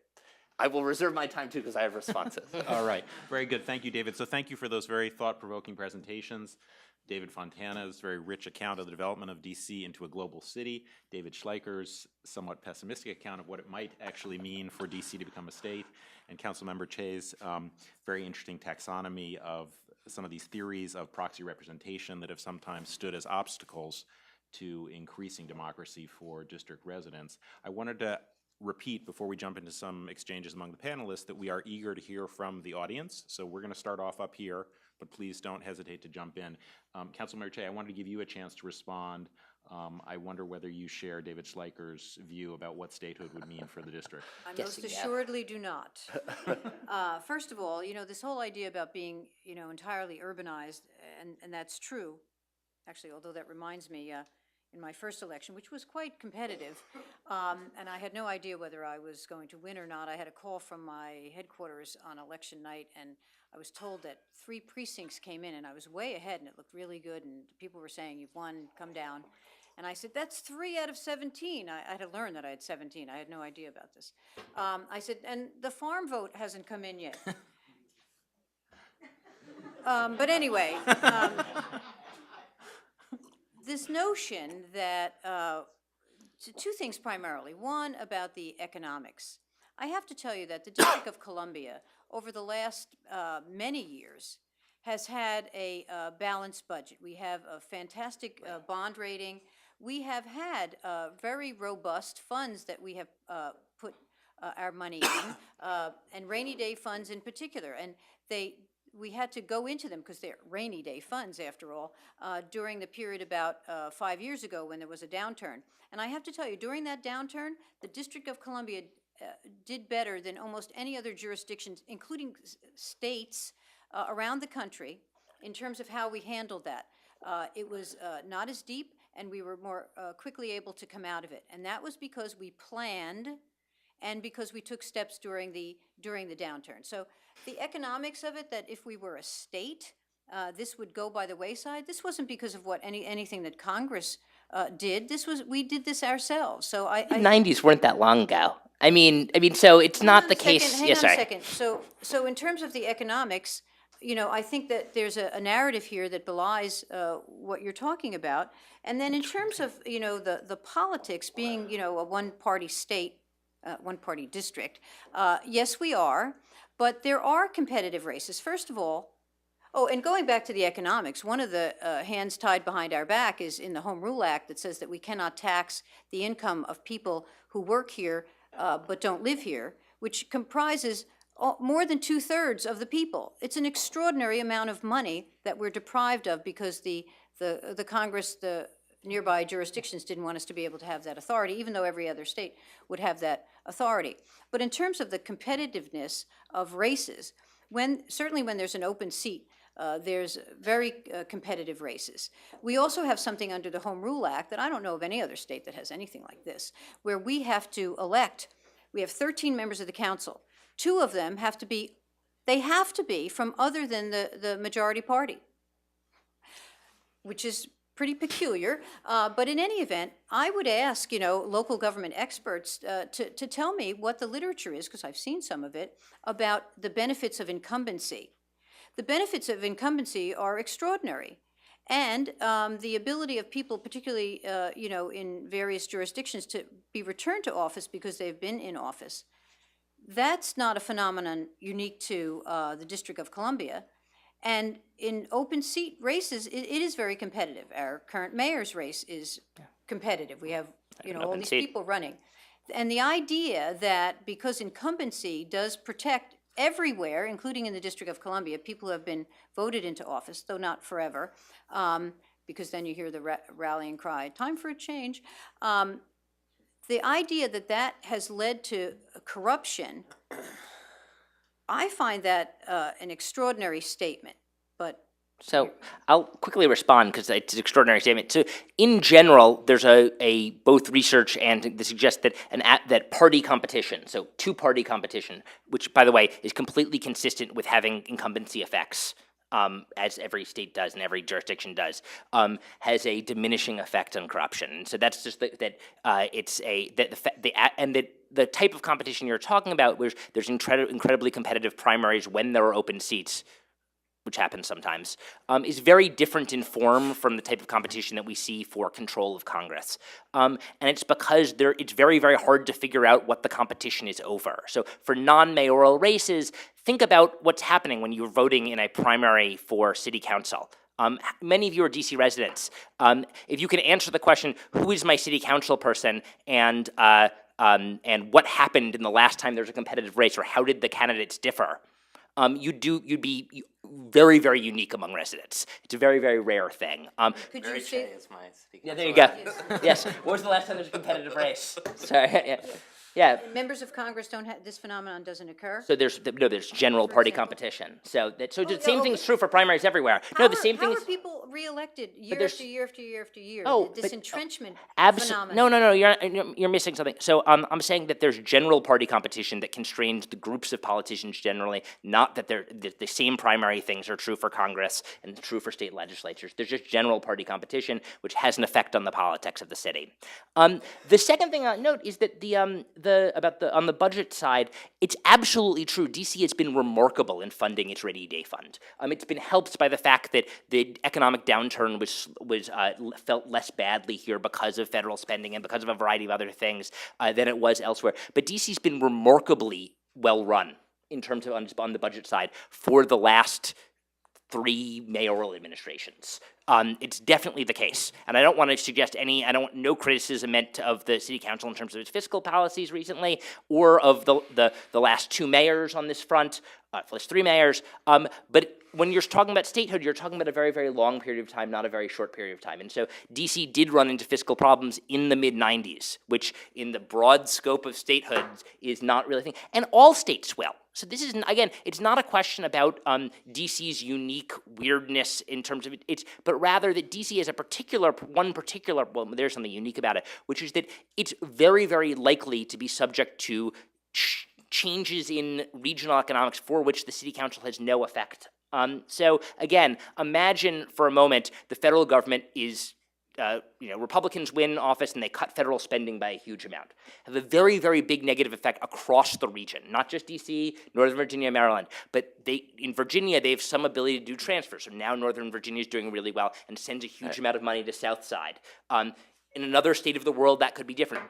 I will reserve my time too because I have responses. All right, very good. Thank you, David. So thank you for those very thought-provoking presentations. David Fontana's very rich account of the development of DC into a global city. David Schleicher's somewhat pessimistic account of what it might actually mean for DC to become a state. And Councilmember Che's very interesting taxonomy of some of these theories of proxy representation that have sometimes stood as obstacles to increasing democracy for district residents. I wanted to repeat before we jump into some exchanges among the panelists that we are eager to hear from the audience. So we're going to start off up here, but please don't hesitate to jump in. Councilmember Che, I wanted to give you a chance to respond. I wonder whether you share David Schleicher's view about what statehood would mean for the district. I most assuredly do not. First of all, you know, this whole idea about being, you know, entirely urbanized, and that's true. Actually, although that reminds me, in my first election, which was quite competitive, and I had no idea whether I was going to win or not. I had a call from my headquarters on election night, and I was told that 3 precincts came in, and I was way ahead, and it looked really good, and people were saying, "You've won, come down." And I said, "That's 3 out of 17. I had to learn that I had 17. I had no idea about this. I said, "And the farm vote hasn't come in yet." But anyway, this notion that, two things primarily. One, about the economics. I have to tell you that the District of Columbia, over the last many years, has had a balanced budget. We have a fantastic bond rating. We have had very robust funds that we have put our money in, and rainy day funds in particular. And we had to go into them because they're rainy day funds, after all, during the period about 5 years ago when there was a downturn. And I have to tell you, during that downturn, the District of Columbia did better than almost any other jurisdictions, including states around the country, in terms of how we handled that. It was not as deep, and we were more quickly able to come out of it. And that was because we planned and because we took steps during the downturn. So the economics of it, that if we were a state, this would go by the wayside. This wasn't because of what anything that Congress did. We did this ourselves. So The 90s weren't that long ago. I mean, so it's not the case. Hang on a second. So in terms of the economics, you know, I think that there's a narrative here that belies what you're talking about. And then in terms of, you know, the politics being, you know, a one-party state, one-party district, yes, we are. But there are competitive races. First of all, and going back to the economics, one of the hands tied behind our back is in the Home Rule Act that says that we cannot tax the income of people who work here but don't live here, which comprises more than 2/3 of the people. It's an extraordinary amount of money that we're deprived of because the Congress, nearby jurisdictions didn't want us to be able to have that authority, even though every other state would have that authority. But in terms of the competitiveness of races, certainly when there's an open seat, there's very competitive races. We also have something under the Home Rule Act that I don't know of any other state that has anything like this, where we have to elect, we have 13 members of the council. 2 of them have to be from other than the majority party, which is pretty peculiar. But in any event, I would ask, local government experts to tell me what the literature is, because I've seen some of it, about the benefits of incumbency. The benefits of incumbency are extraordinary. And the ability of people, particularly, in various jurisdictions, to be returned to office because they've been in office, that's not a phenomenon unique to the District of Columbia. And in open seat races, it is very competitive. Our current mayor's race is competitive. We have, all these people running. And the idea that because incumbency does protect everywhere, including in the District of Columbia, people who have been voted into office, though not forever, because then you hear the rallying cry, time for a change. The idea that that has led to corruption, I find that an extraordinary statement, but... So I'll quickly respond because it's an extraordinary statement. So in general, there's a both research and to suggest that that party competition, so two-party competition, which by the way is completely consistent with having incumbency effects, as every state does and every jurisdiction does, has a diminishing effect on corruption. And so that's just the type of competition you're talking about, where there's incredibly competitive primaries when there are open seats, which happens sometimes, is very different in form from the type of competition that we see for control of Congress. And it's because it's very, very hard to figure out what the competition is over. So for non-mayoral races, think about what's happening when you're voting in a primary for city council. Many of you are DC residents. If you can answer the question, who is my city council person, and what happened in the last time there was a competitive race, or how did the candidates differ, you'd be very, very unique among residents. It's a very, very rare thing. Could you say... Yeah, there you go. Yes. What was the last time there was a competitive race? Sorry. Yeah. Members of Congress don't have, this phenomenon doesn't occur? So there's general party competition. So the same thing is true for primaries everywhere. How are people reelected year after year after year after year? This entrenchment phenomenon. No, you're missing something. So I'm saying that there's general party competition that constrains the groups of politicians generally, not that the same primary things are true for Congress and true for state legislatures. There's just general party competition, which has an effect on the politics of the city. The second thing I'll note is that on the budget side, it's absolutely true. DC has been remarkable in funding its Rainy Day Fund. It's been helped by the fact that the economic downturn was felt less badly here because of federal spending and because of a variety of other things than it was elsewhere. But DC's been remarkably well run in terms of on the budget side for the last 3 mayoral administrations. It's definitely the case, and I don't want to suggest no criticism meant of the city council in terms of its fiscal policies recently, or of the last 2 mayors on this front, last 3 mayors, but when you're talking about statehood, you're talking about a very, very long period of time, not a very short period of time. And so DC did run into fiscal problems in the mid-90s, which in the broad scope of statehood is not really a thing. And all states will. So this is, again, it's not a question about DC's unique weirdness in terms of it, but rather that DC has well, there's something unique about it, which is that it's very, very likely to be subject to changes in regional economics for which the city council has no effect. So again, imagine for a moment the federal government is, Republicans win office and they cut federal spending by a huge amount. Have a very, very big negative effect across the region, not just DC, Northern Virginia, Maryland, but in Virginia, they have some ability to do transfers. So now Northern Virginia is doing really well and sends a huge amount of money to South Side. In another state of the world, that could be different.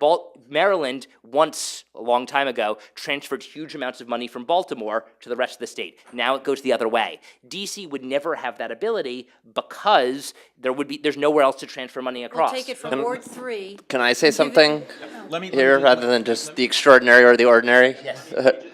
Maryland, once, a long time ago, transferred huge amounts of money from Baltimore to the rest of the state. Now it goes the other way. DC would never have that ability because there's nowhere else to transfer money across. We'll take it from Ward 3. Can I say something Let me here rather than just the extraordinary or the ordinary? Yes.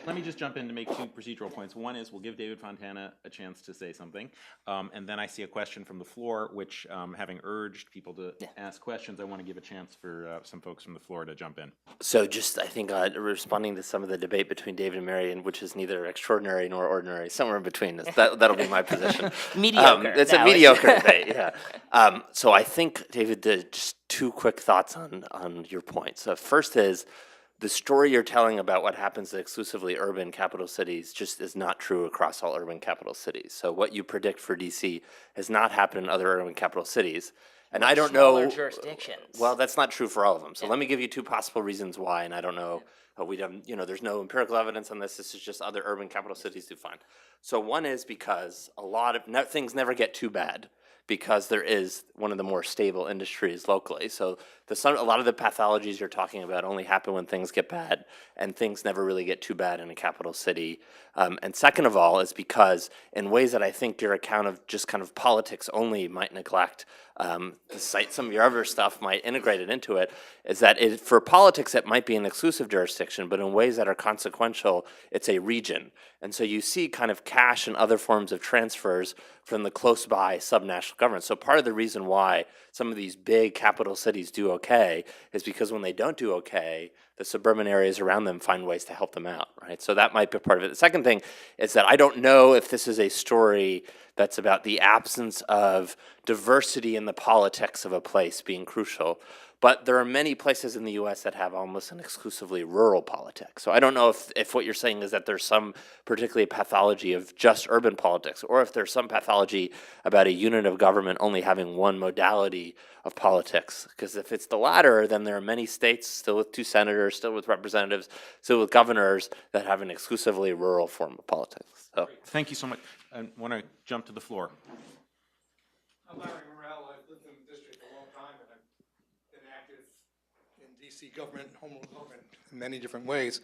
Let me just jump in to make two procedural points. One is we'll give David Fontana a chance to say something. And then I see a question from the floor, which having urged people to ask questions, I want to give a chance for some folks from the floor to jump in. So just, I think, responding to some of the debate between David and Marion, which is neither extraordinary nor ordinary, somewhere in between. That'll be my position. Mediocre. It's a mediocre debate, yeah. So I think, David, just two quick thoughts on your point. So first is, the story you're telling about what happens in exclusively urban capital cities just is not true across all urban capital cities. So what you predict for DC has not happened in other urban capital cities. And I don't know. Smaller jurisdictions. Well, that's not true for all of them. So let me give you two possible reasons why, and I don't know. There's no empirical evidence on this. This is just other urban capital cities do find. So one is because a lot of things never get too bad, because there is one of the more stable industries locally. So a lot of the pathologies you're talking about only happen when things get bad, and things never really get too bad in a capital city. And second of all is because in ways that I think your account of just kind of politics only might neglect, to cite some of your other stuff might integrate it into it, is that for politics it might be an exclusive jurisdiction, but in ways that are consequential, it's a region. And so you see kind of cash and other forms of transfers from the close-by subnational government. So part of the reason why some of these big capital cities do okay is because when they don't do okay, the suburban areas around them find ways to help them out, right? So that might be part of it. The second thing is that I don't know if this is a story that's about the absence of diversity in the politics of a place being crucial. But there are many places in the U.S. that have almost an exclusively rural politics. So I don't know if what you're saying is that there's some particularly pathology of just urban politics, or if there's some pathology about a unit of government only having one modality of politics. Because if it's the latter, then there are many states still with 2 senators, still with representatives, still with governors that have an exclusively rural form of politics. So. Thank you so much. I want to jump to the floor. I'm Larry Morrell. I've lived in the district a long time, and I've been active in DC government, home rule government, in many different ways.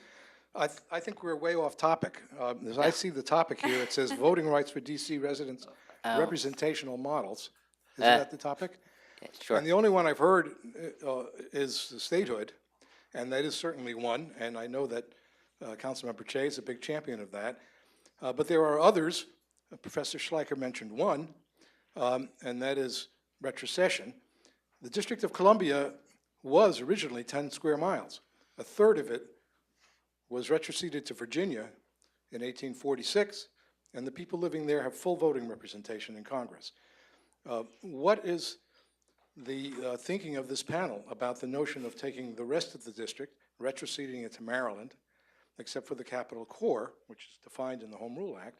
I think we're way off topic. As I see the topic here, it says voting rights for DC residents, representational models. Isn't that the topic? Sure. And the only one I've heard is the statehood, and that is certainly one, and I know that Councilmember Che is a big champion of that. But there are others. Professor Schleicher mentioned one, and that is retrocession. The District of Columbia was originally 10 square miles. A third of it was retroceded to Virginia in 1846, and the people living there have full voting representation in Congress. What is the thinking of this panel about the notion of taking the rest of the district, retroceding it to Maryland, except for the Capital Core, which is defined in the Home Rule Act,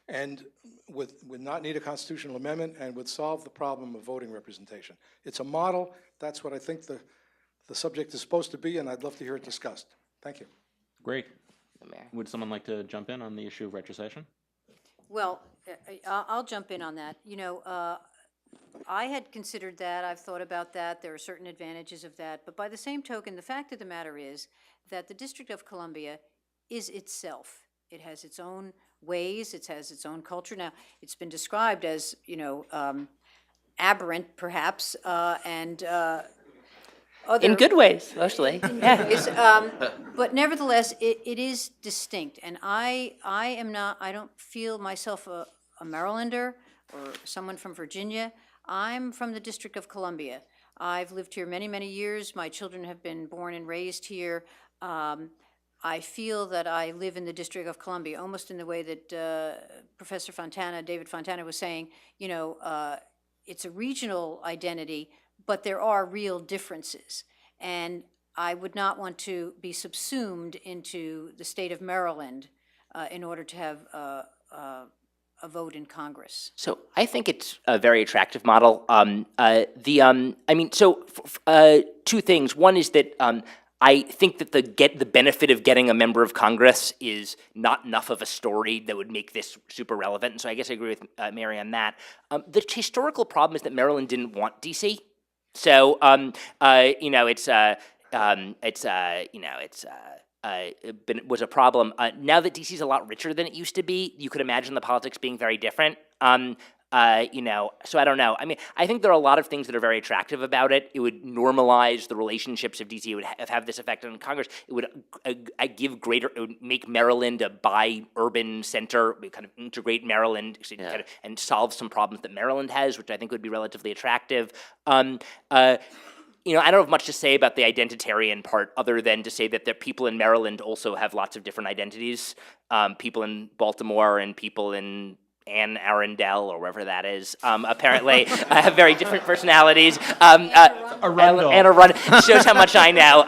and would not need a constitutional amendment and would solve the problem of voting representation? It's a model. That's what I think the subject is supposed to be, and I'd love to hear it discussed. Thank you. Great. Would someone like to jump in on the issue of retrocession? Well, I'll jump in on that. I had considered that. I've thought about that. There are certain advantages of that. But by the same token, the fact of the matter is that the District of Columbia is itself. It has its own ways. It has its own culture. Now, it's been described as, aberrant, perhaps, and other... In good ways, mostly. Yeah. But nevertheless, it is distinct. And I don't feel myself a Marylander or someone from Virginia. I'm from the District of Columbia. I've lived here many, many years. My children have been born and raised here. I feel that I live in the District of Columbia, almost in the way that Professor Fontana, David Fontana, was saying. It's a regional identity, but there are real differences. And I would not want to be subsumed into the state of Maryland in order to have a vote in Congress. So I think it's a very attractive model. Two things. One is that I think that the benefit of getting a member of Congress is not enough of a story that would make this super relevant. And so I guess I agree with Mary on that. The historical problem is that Maryland didn't want DC. So was a problem. Now that DC is a lot richer than it used to be, you could imagine the politics being very different. So I don't know. I mean, I think there are a lot of things that are very attractive about it. It would normalize the relationships of DC. It would have this effect on Congress. It would it would make Maryland a bi-urban center, kind of integrate Maryland kind of, and solve some problems that Maryland has, which I think would be relatively attractive. I don't have much to say about the identitarian part other than to say that the people in Maryland also have lots of different identities. People in Baltimore and people in Anne Arundel or wherever that is, apparently have very different personalities. Shows how much I know.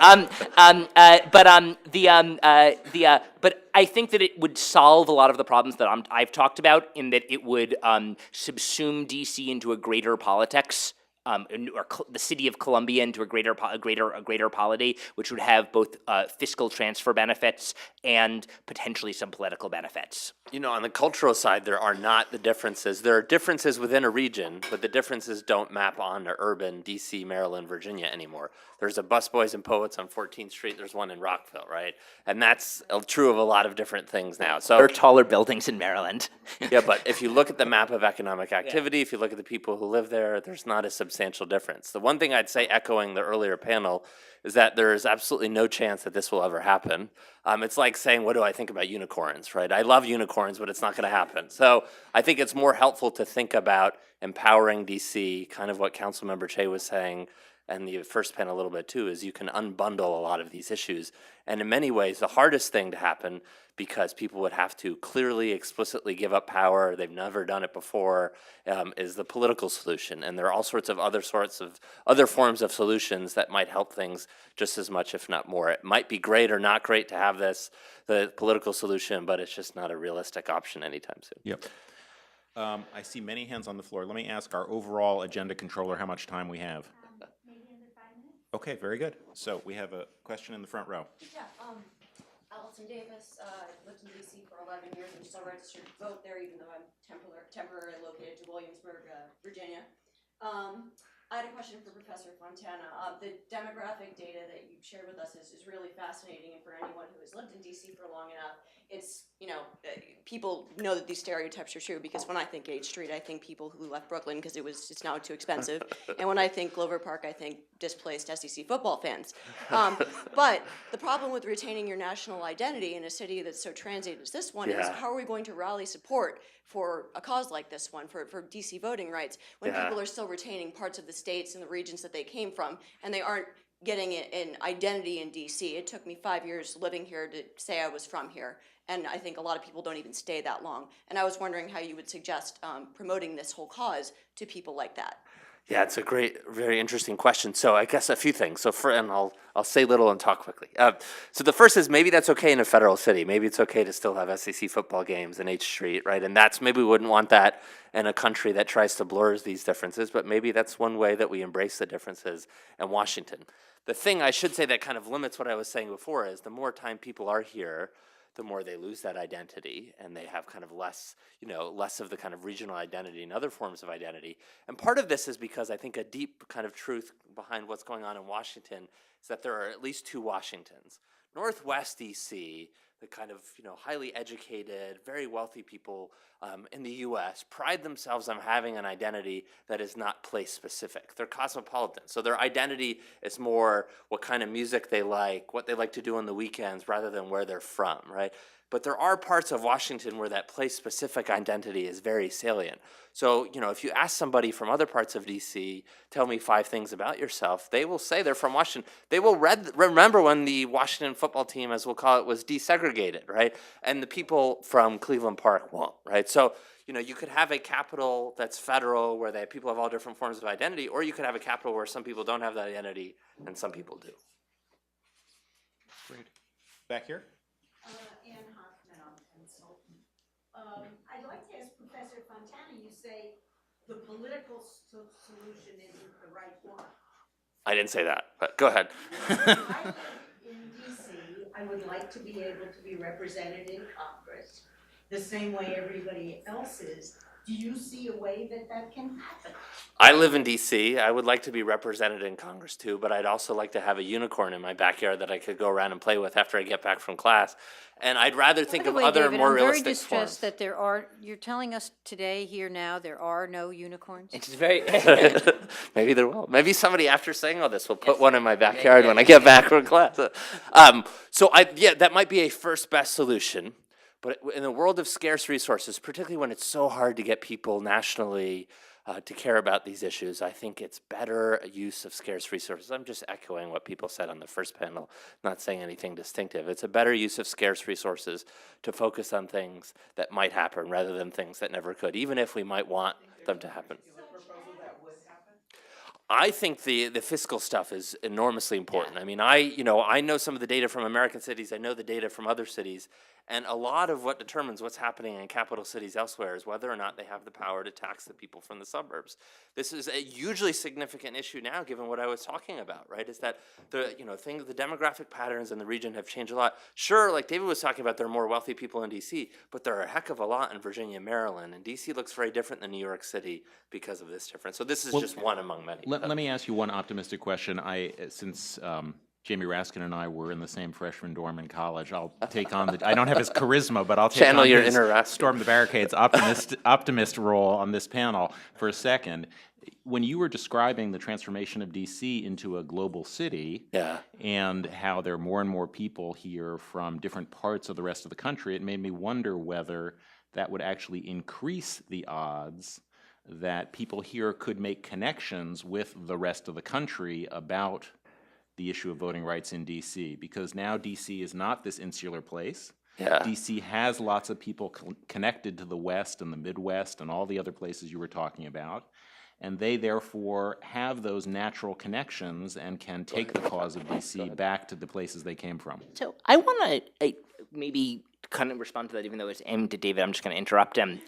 But I think that it would solve a lot of the problems that I've talked about, in that it would subsume DC into a greater politics. The city of Columbia into a greater polity, which would have both fiscal transfer benefits and potentially some political benefits. On the cultural side, there are not the differences. There are differences within a region, but the differences don't map on to urban DC, Maryland, Virginia anymore. There's a Busboys and Poets on 14th Street. There's one in Rockville, right? And that's true of a lot of different things now. So there are taller buildings in Maryland. Yeah, but if you look at the map of economic activity, if you look at the people who live there, there's not a substantial difference. The one thing I'd say, echoing the earlier panel, is that there is absolutely no chance that this will ever happen. It's like saying, what do I think about unicorns, right? I love unicorns, but it's not going to happen. So I think it's more helpful to think about empowering DC, kind of what Councilmember Che was saying, and the first panel a little bit too, is you can unbundle a lot of these issues. And in many ways, the hardest thing to happen, because people would have to clearly, explicitly give up power, they've never done it before, is the political solution. And there are all sorts of other forms of solutions that might help things just as much, if not more. It might be great or not great to have the political solution, but it's just not a realistic option anytime soon. Yep. I see many hands on the floor. Let me ask our overall agenda controller how much time we have. Maybe under 5 minutes. Okay, very good. So we have a question in the front row. Yeah, Allison Davis, lived in DC for 11 years. I'm still registered to vote there, even though I'm temporarily located to Williamsburg, Virginia. I had a question for Professor Fontana. The demographic data that you shared with us is really fascinating, and for anyone who has lived in DC for long enough, it's, people know that these stereotypes are true, because when I think H Street, I think people who left Brooklyn because it's now too expensive. And when I think Glover Park, I think displaced SEC football fans. But the problem with retaining your national identity in a city that's so transient as this one is, how are we going to rally support for a cause like this one, for DC voting rights, when people are still retaining parts of the states and the regions that they came from, and they aren't getting an identity in DC. It took me 5 years living here to say I was from here, and I think a lot of people don't even stay that long. And I was wondering how you would suggest promoting this whole cause to people like that. Yeah, it's a very interesting question. So I guess a few things. And I'll say little and talk quickly. So the first is, maybe that's okay in a federal city. Maybe it's okay to still have SEC football games in H Street, right? And maybe we wouldn't want that in a country that tries to blur these differences, but maybe that's one way that we embrace the differences in Washington. The thing I should say that kind of limits what I was saying before is, the more time people are here, the more they lose that identity, and they have kind of less of the kind of regional identity and other forms of identity. And part of this is because I think a deep kind of truth behind what's going on in Washington is that there are at least two Washingtons. Northwest DC, the kind of highly educated, very wealthy people in the U.S. pride themselves on having an identity that is not place specific. They're cosmopolitan, so their identity is more what kind of music they like, what they like to do on the weekends, rather than where they're from, right? But there are parts of Washington where that place-specific identity is very salient. So, if you ask somebody from other parts of D.C., tell me 5 things about yourself, they will say they're from Washington. They will remember when the Washington football team, as we'll call it, was desegregated, right? And the people from Cleveland Park won't, right? So, you could have a capital that's federal, where people have all different forms of identity, or you could have a capital where some people don't have that identity and some people do. Great. Back here? Ann Hoffman, I'm a consultant. I'd like to ask Professor Fontana, you say the political solution isn't the right one. I didn't say that, but go ahead. I live in DC. I would like to be able to be represented in Congress the same way everybody else is. Do you see a way that that can happen? I live in DC. I would like to be represented in Congress too, but I'd also like to have a unicorn in my backyard that I could go around and play with after I get back from class. And I'd rather think By of the way, other David, more I'm very realistic forms. distressed that you're telling us today, here now, there are no unicorns? It's very. Maybe there will. Maybe somebody after saying all this will put one in my backyard when I get back from class. Yeah, that might be a first best solution. But in the world of scarce resources, particularly when it's so hard to get people nationally to care about these issues, I think it's better use of scarce resources. I'm just echoing what people said on the first panel, not saying anything distinctive. It's a better use of scarce resources to focus on things that might happen rather than things that never could, even if we might want them to happen. I think the fiscal stuff is enormously important. I mean, I know some of the data from American cities. I know the data from other cities. And a lot of what determines what's happening in capital cities elsewhere is whether or not they have the power to tax the people from the suburbs. This is a hugely significant issue now, given what I was talking about, right? Is that the demographic patterns in the region have changed a lot. Sure, like David was talking about, there are more wealthy people in DC, but there are a heck of a lot in Virginia and Maryland. And DC looks very different than New York City because of this difference. So this is just one among many. Let me ask you one optimistic question. Since Jamie Raskin and I were in the same freshman dorm in college, I'll take on I don't have his charisma, but I'll take Channel on your his inner Raskin. storm the barricades optimist role on this panel for a second. When you were describing the transformation of DC into a global city, and how there are more and more people here from different parts of the rest of the country, it made me wonder whether that would actually increase the odds that people here could make connections with the rest of the country about the issue of voting rights in D.C., because now D.C. is not this insular place. D.C. has lots of people connected to the West and the Midwest and all the other places you were talking about, and they therefore have those natural connections and can take the cause of D.C. back to the places they came from. So I want to maybe kind of respond to that, even though it's aimed at David. I'm just going to interrupt him,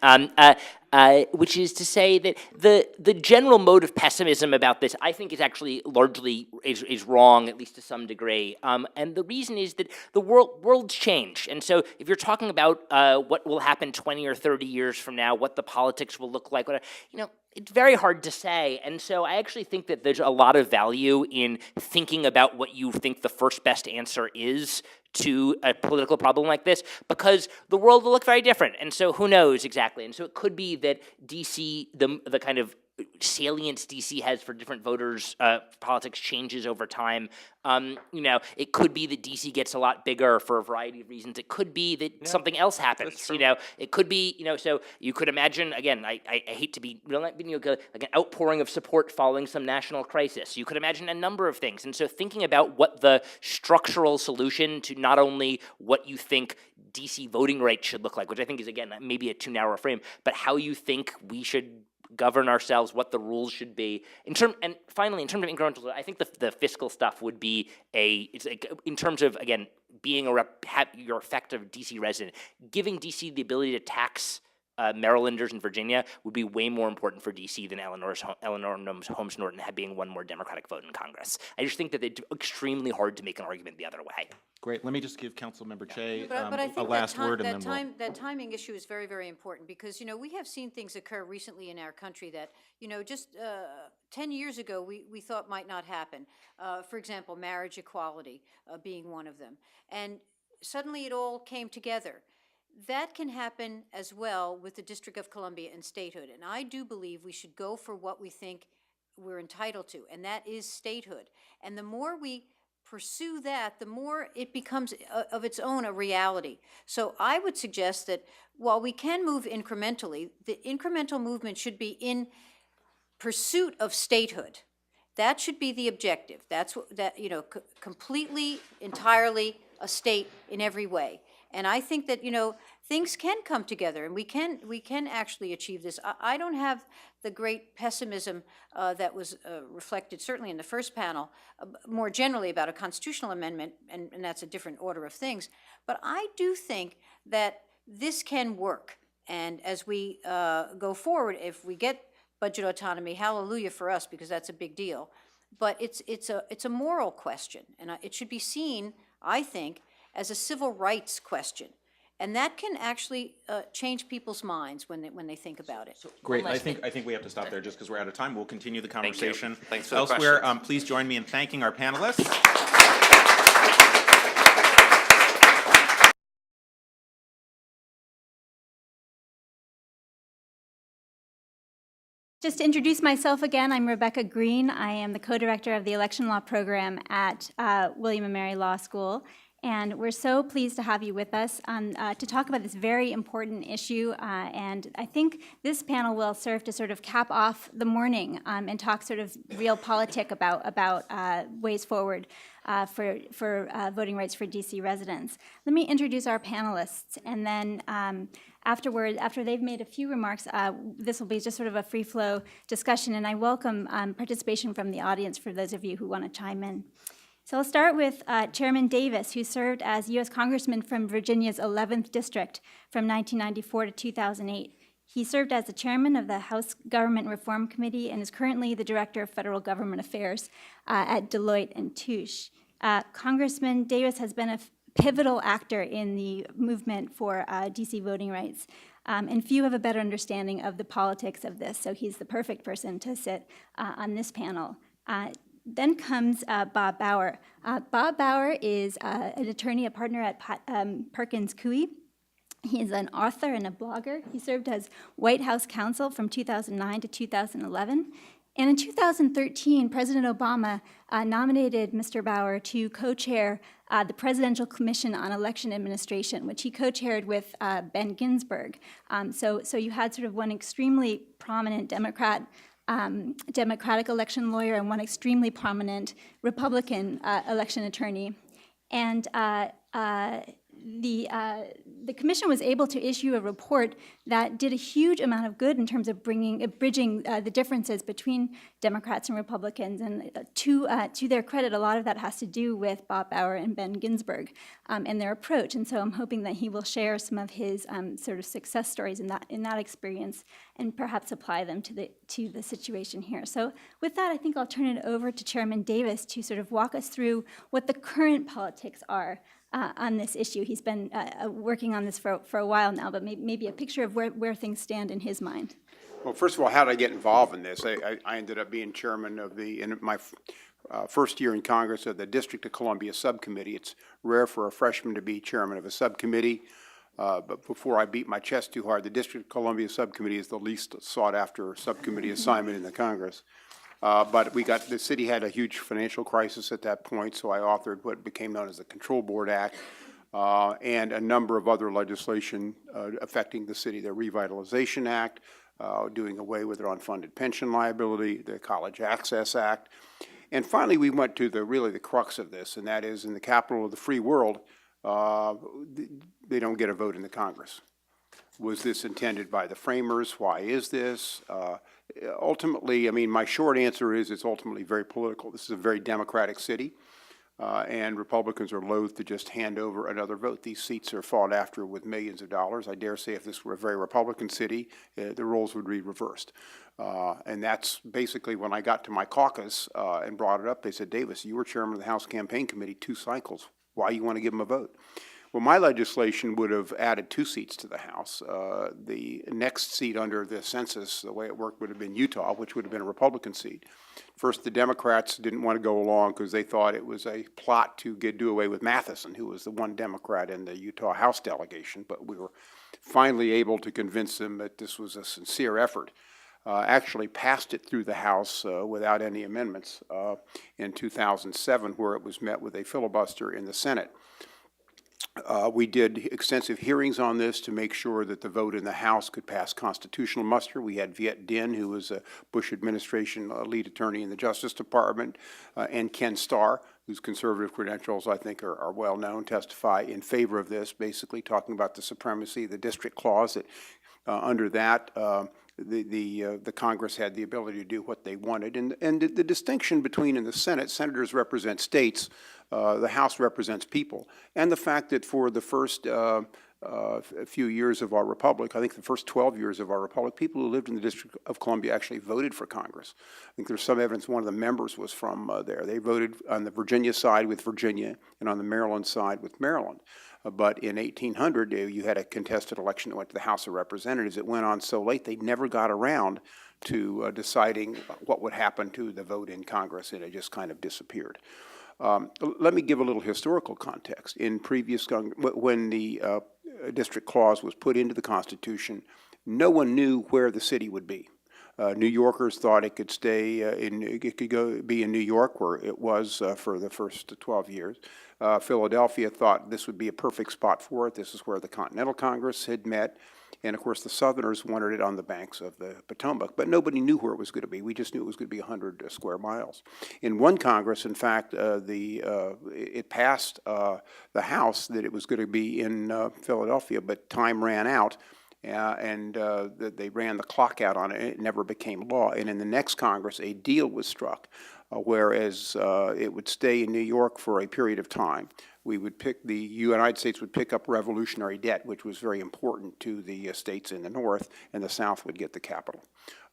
which is to say that the general mode of pessimism about this, I think, is actually largely is wrong, at least to some degree. And the reason is that the world's changed, and so if you're talking about what will happen 20 or 30 years from now, what the politics will look like, it's very hard to say. And so I actually think that there's a lot of value in thinking about what you think the first best answer is to a political problem like this, because the world will look very different. And so who knows exactly? And so it could be that DC, the kind of salience DC has for different voters, politics changes over time. It could be that DC gets a lot bigger for a variety of reasons. It could be that something else happens. It could be, so you could imagine, again, I hate to be like an outpouring of support following some national crisis. You could imagine a number of things. And so thinking about what the structural solution to not only what you think DC voting rights should look like, which I think is, again, maybe a too narrow frame, but how you think we should govern ourselves, what the rules should be. And finally, in terms of incremental, I think the fiscal stuff would be in terms of, again, being your effective DC resident, giving DC the ability to tax Marylanders in Virginia would be way more important for DC than Eleanor Holmes Norton being one more Democratic vote in Congress. I just think that it's extremely hard to make an argument the other way. Great. Let me just give Councilmember Che But I think a last word, and then that timing issue is very, very important, because, we have seen things occur recently in our country that, just 10 years ago we thought might not happen. For example, marriage equality being one of them. And suddenly it all came together. That can happen as well with the District of Columbia and statehood. And I do believe we should go for what we think we're entitled to, and that is statehood. And the more we pursue that, the more it becomes of its own a reality. So I would suggest that while we can move incrementally, the incremental movement should be in pursuit of statehood. That should be the objective. That's completely, entirely a state in every way. And I think that, things can come together, and we can actually achieve this. I don't have the great pessimism that was reflected certainly in the first panel, more generally about a constitutional amendment, and that's a different order of things. But I do think that this can work. And as we go forward, if we get budget autonomy, hallelujah for us, because that's a big deal. But it's a moral question, and it should be seen, I think, as a civil rights question. And that can actually change people's minds when they think about it. Great, I think we have to stop there just because we're out of time. We'll continue the conversation Thanks for the elsewhere. questions. Please join me in thanking our panelists. Just to introduce myself again, I'm Rebecca Green. I am the co-director of the election law program at William & Mary Law School. And we're so pleased to have you with us to talk about this very important issue. And I think this panel will serve to sort of cap off the morning and talk sort of real politic about ways forward for voting rights for DC residents. Let me introduce our panelists, and then afterward, after they've made a few remarks, this will be just sort of a free-flow discussion, and I welcome participation from the audience for those of you who want to chime in. So I'll start with Chairman Davis, who served as U.S. Congressman from Virginia's 11th District from 1994 to 2008. He served as the chairman of the House Government Reform Committee and is currently the Director of Federal Government Affairs at Deloitte & Touche. Congressman Davis has been a pivotal actor in the movement for DC voting rights, and few have a better understanding of the politics of this, so he's the perfect person to sit on this panel. Then comes Bob Bauer. Bob Bauer is an attorney, a partner at Perkins Coie. He is an author and a blogger. He served as White House counsel from 2009 to 2011. And in 2013, President Obama nominated Mr. Bauer to co-chair the Presidential Commission on Election Administration, which he co-chaired with Ben Ginsburg. So you had sort of one extremely prominent Democratic election lawyer and one extremely prominent Republican election attorney. And the commission was able to issue a report that did a huge amount of good in terms of bridging the differences between Democrats and Republicans. And to their credit, a lot of that has to do with Bob Bauer and Ben Ginsburg and their approach. And so I'm hoping that he will share some of his sort of success stories in that experience and perhaps apply them to the situation here. So with that, I think I'll turn it over to Chairman Davis to sort of walk us through what the current politics are on this issue. He's been working on this for a while now, but maybe a picture of where things stand in his mind. Well, first of all, how did I get involved in this? I ended up being chairman of in my first year in Congress of the District of Columbia Subcommittee. It's rare for a freshman to be chairman of a subcommittee, but before I beat my chest too hard, the District of Columbia Subcommittee is the least sought after subcommittee assignment in the Congress. But the city had a huge financial crisis at that point, so I authored what became known as the Control Board Act and a number of other legislation affecting the city, the Revitalization Act, doing away with their unfunded pension liability, the College Access Act. And finally, we went to really the crux of this, and that is in the capital of the free world, they don't get a vote in the Congress. Was this intended by the framers? Why is this? Ultimately, I mean, my short answer is it's ultimately very political. This is a very democratic city, and Republicans are loath to just hand over another vote. These seats are fought after with millions of dollars. I dare say if this were a very Republican city, the roles would be reversed. And that's basically when I got to my caucus and brought it up, they said, Davis, you were chairman of the House Campaign Committee 2 cycles. Why you want to give them a vote? Well, my legislation would have added 2 seats to the House. The next seat under the census, the way it worked, would have been Utah, which would have been a Republican seat. First, the Democrats didn't want to go along because they thought it was a plot to do away with Matheson, who was the one Democrat in the Utah House delegation. But we were finally able to convince them that this was a sincere effort. Actually passed it through the House without any amendments in 2007, where it was met with a filibuster in the Senate. We did extensive hearings on this to make sure that the vote in the House could pass constitutional muster. We had Viet Dinh, who was a Bush administration lead attorney in the Justice Department, and Ken Starr, whose conservative credentials I think are well known, testify in favor of this, basically talking about the supremacy of the district clause. That under that, the Congress had the ability to do what they wanted. And the distinction between in the Senate, senators represent states, the House represents people. And the fact that for the first few years of our republic, I think the first 12 years of our republic, people who lived in the District of Columbia actually voted for Congress. I think there's some evidence one of the members was from there. They voted on the Virginia side with Virginia and on the Maryland side with Maryland. But in 1800, you had a contested election that went to the House of Representatives. It went on so late they never got around to deciding what would happen to the vote in Congress, and it just kind of disappeared. Let me give a little historical context. In previous when the district clause was put into the Constitution, no one knew where the city would be. New Yorkers thought it could stay be in New York, where it was for the first 12 years. Philadelphia thought this would be a perfect spot for it. This is where the Continental Congress had met. And of course, the Southerners wanted it on the banks of the Potomac, but nobody knew where it was going to be. We just knew it was going to be 100 square miles. In one Congress, in fact, it passed the House that it was going to be in Philadelphia, but time ran out. And they ran the clock out on it, and it never became law. And in the next Congress, a deal was struck, whereas it would stay in New York for a period of time. The United States would pick up revolutionary debt, which was very important to the states in the North, and the South would get the capital.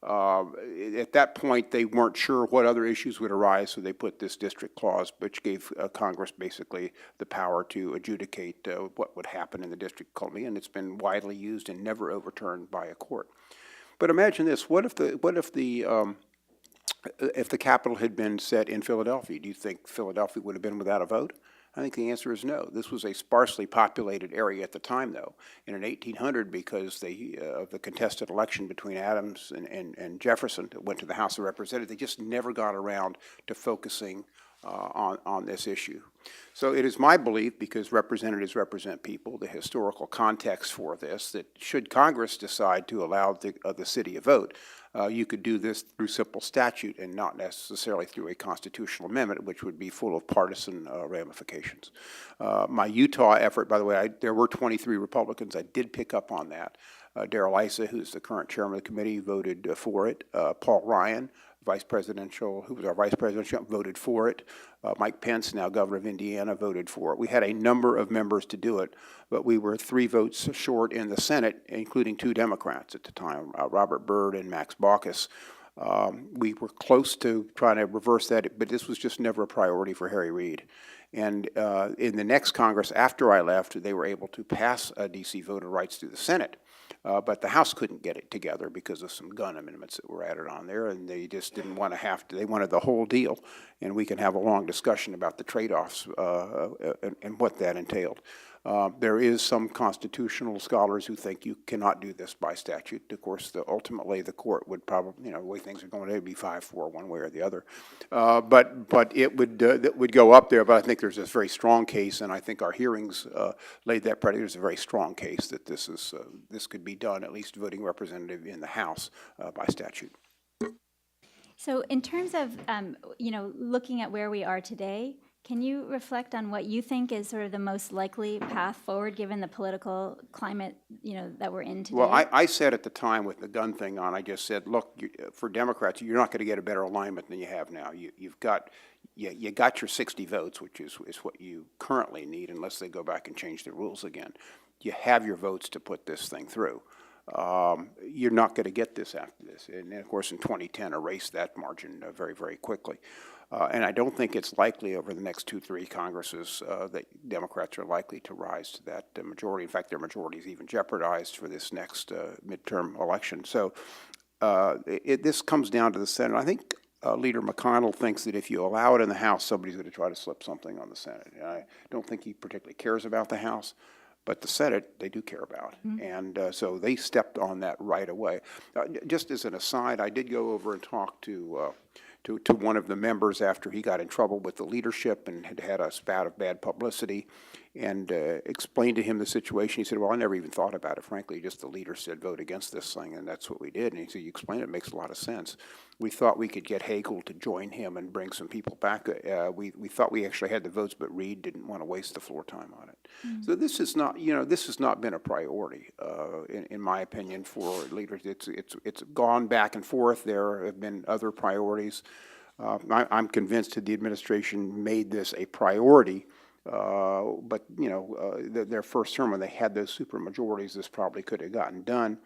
At that point, they weren't sure what other issues would arise, so they put this district clause, which gave Congress basically the power to adjudicate what would happen in the District of Columbia, and it's been widely used and never overturned by a court. But imagine this: what if the capital had been set in Philadelphia? Do you think Philadelphia would have been without a vote? I think the answer is no. This was a sparsely populated area at the time, though. And in 1800, because of the contested election between Adams and Jefferson that went to the House of Representatives, they just never got around to focusing on this issue. So it is my belief, because representatives represent people, the historical context for this, that should Congress decide to allow the city a vote, you could do this through simple statute and not necessarily through a constitutional amendment, which would be full of partisan ramifications. My Utah effort, by the way, there were 23 Republicans. I did pick up on that. Darrell Issa, who's the current chairman of the committee, voted for it. Paul Ryan, who was our vice presidential, voted for it. Mike Pence, now governor of Indiana, voted for it. We had a number of members to do it, but we were 3 votes short in the Senate, including 2 Democrats at the time, Robert Byrd and Max Baucus. We were close to trying to reverse that, but this was just never a priority for Harry Reid. And in the next Congress after I left, they were able to pass D.C. voter rights through the Senate. But the House couldn't get it together because of some gun amendments that were added on there, and they just didn't want to they wanted the whole deal. And we can have a long discussion about the trade-offs and what that entailed. There is some constitutional scholars who think you cannot do this by statute. Of course, ultimately the court would probably, the way things are going, it would be 5-4 one way or the other. But it would go up there. But I think there's a very strong case, and I think our hearings laid that predicate. There's a very strong case that this could be done, at least voting representative in the House by statute. So in terms of, looking at where we are today, can you reflect on what you think is sort of the most likely path forward, given the political climate, that we're in today? Well, I said at the time with the gun thing on, I just said, look, for Democrats, you're not going to get a better alignment than you have now. You got your 60 votes, which is what you currently need, unless they go back and change the rules again. You have your votes to put this thing through. You're not going to get this after this. And of course, in 2010, erased that margin very, very quickly. And I don't think it's likely over the next 2-3 Congresses that Democrats are likely to rise to that majority. In fact, their majority is even jeopardized for this next midterm election. So this comes down to the Senate. I think Leader McConnell thinks that if you allow it in the House, somebody's going to try to slip something on the Senate. And I don't think he particularly cares about the House. But the Senate, they do care about. And so they stepped on that right away. Just as an aside, I did go over and talk to one of the members after he got in trouble with the leadership and had a spat of bad publicity, and explained to him the situation. He said, well, I never even thought about it, frankly. Just the leader said vote against this thing, and that's what we did. And he said, you explain it, makes a lot of sense. We thought we could get Hagel to join him and bring some people back. We thought we actually had the votes, but Reid didn't want to waste the floor time on it. So this is not, this has not been a priority, in my opinion, for leaders. It's gone back and forth. There have been other priorities. I'm convinced that the administration made this a priority, but their first term when they had those supermajorities, this probably could have gotten done.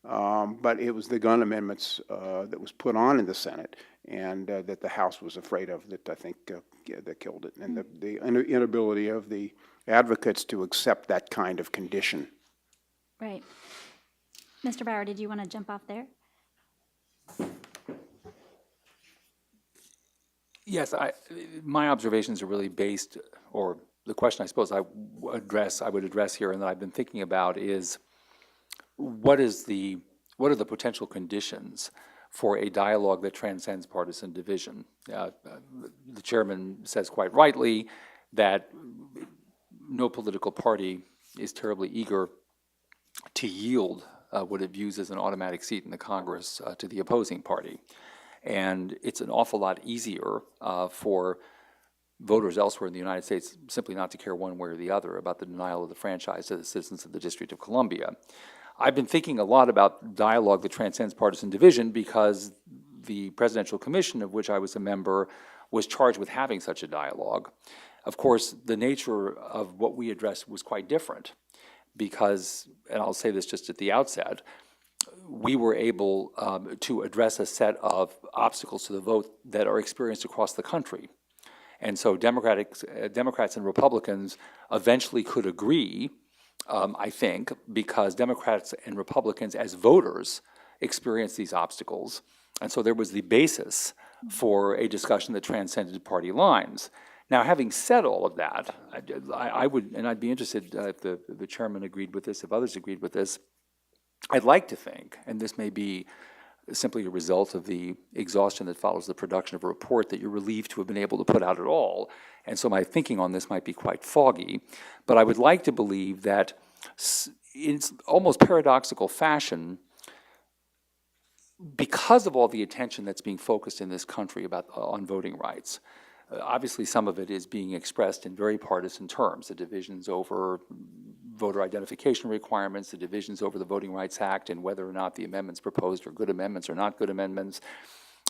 But it was the gun amendments that was put on in the Senate and that the House was afraid of that I think that killed it, and the inability of the advocates to accept that kind of condition. Right. Mr. Bauer, did you want to jump off there? Yes, my observations are really based, or the question I suppose I would address here, and that I've been thinking about is, what are the potential conditions for a dialogue that transcends partisan division? The chairman says quite rightly that no political party is terribly eager to yield what it views as an automatic seat in the Congress to the opposing party. And it's an awful lot easier for voters elsewhere in the United States simply not to care one way or the other about the denial of the franchise to the citizens of the District of Columbia. I've been thinking a lot about dialogue that transcends partisan division because the Presidential Commission, of which I was a member, was charged with having such a dialogue. Of course, the nature of what we addressed was quite different because, and I'll say this just at the outset, we were able to address a set of obstacles to the vote that are experienced across the country. And so Democrats and Republicans eventually could agree, I think, because Democrats and Republicans as voters experience these obstacles. And so there was the basis for a discussion that transcended party lines. Now, having said all of that, I'd be interested if the chairman agreed with this, if others agreed with this, I'd like to think, and this may be simply a result of the exhaustion that follows the production of a report that you're relieved to have been able to put out at all, and so my thinking on this might be quite foggy, but I would like to believe that in almost paradoxical fashion, because of all the attention that's being focused in this country on voting rights, obviously some of it is being expressed in very partisan terms, the divisions over voter identification requirements, the divisions over the Voting Rights Act, and whether or not the amendments proposed are good amendments or not good amendments.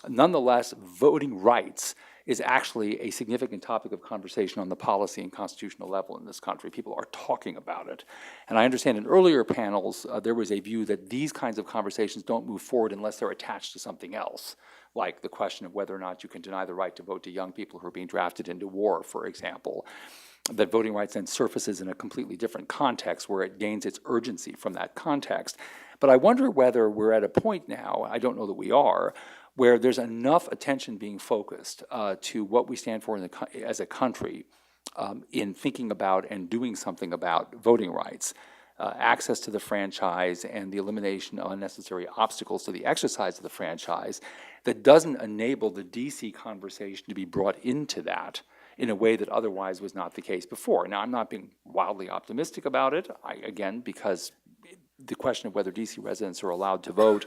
Nonetheless, voting rights is actually a significant topic of conversation on the policy and constitutional level in this country. People are talking about it. And I understand in earlier panels, there was a view that these kinds of conversations don't move forward unless they're attached to something else, like the question of whether or not you can deny the right to vote to young people who are being drafted into war, for example. That voting rights then surfaces in a completely different context where it gains its urgency from that context. But I wonder whether we're at a point now, I don't know that we are, where there's enough attention being focused to what we stand for as a country in thinking about and doing something about voting rights, access to the franchise and the elimination of unnecessary obstacles to the exercise of the franchise, that doesn't enable the DC conversation to be brought into that in a way that otherwise was not the case before. Now, I'm not being wildly optimistic about it, again, because the question of whether DC residents are allowed to vote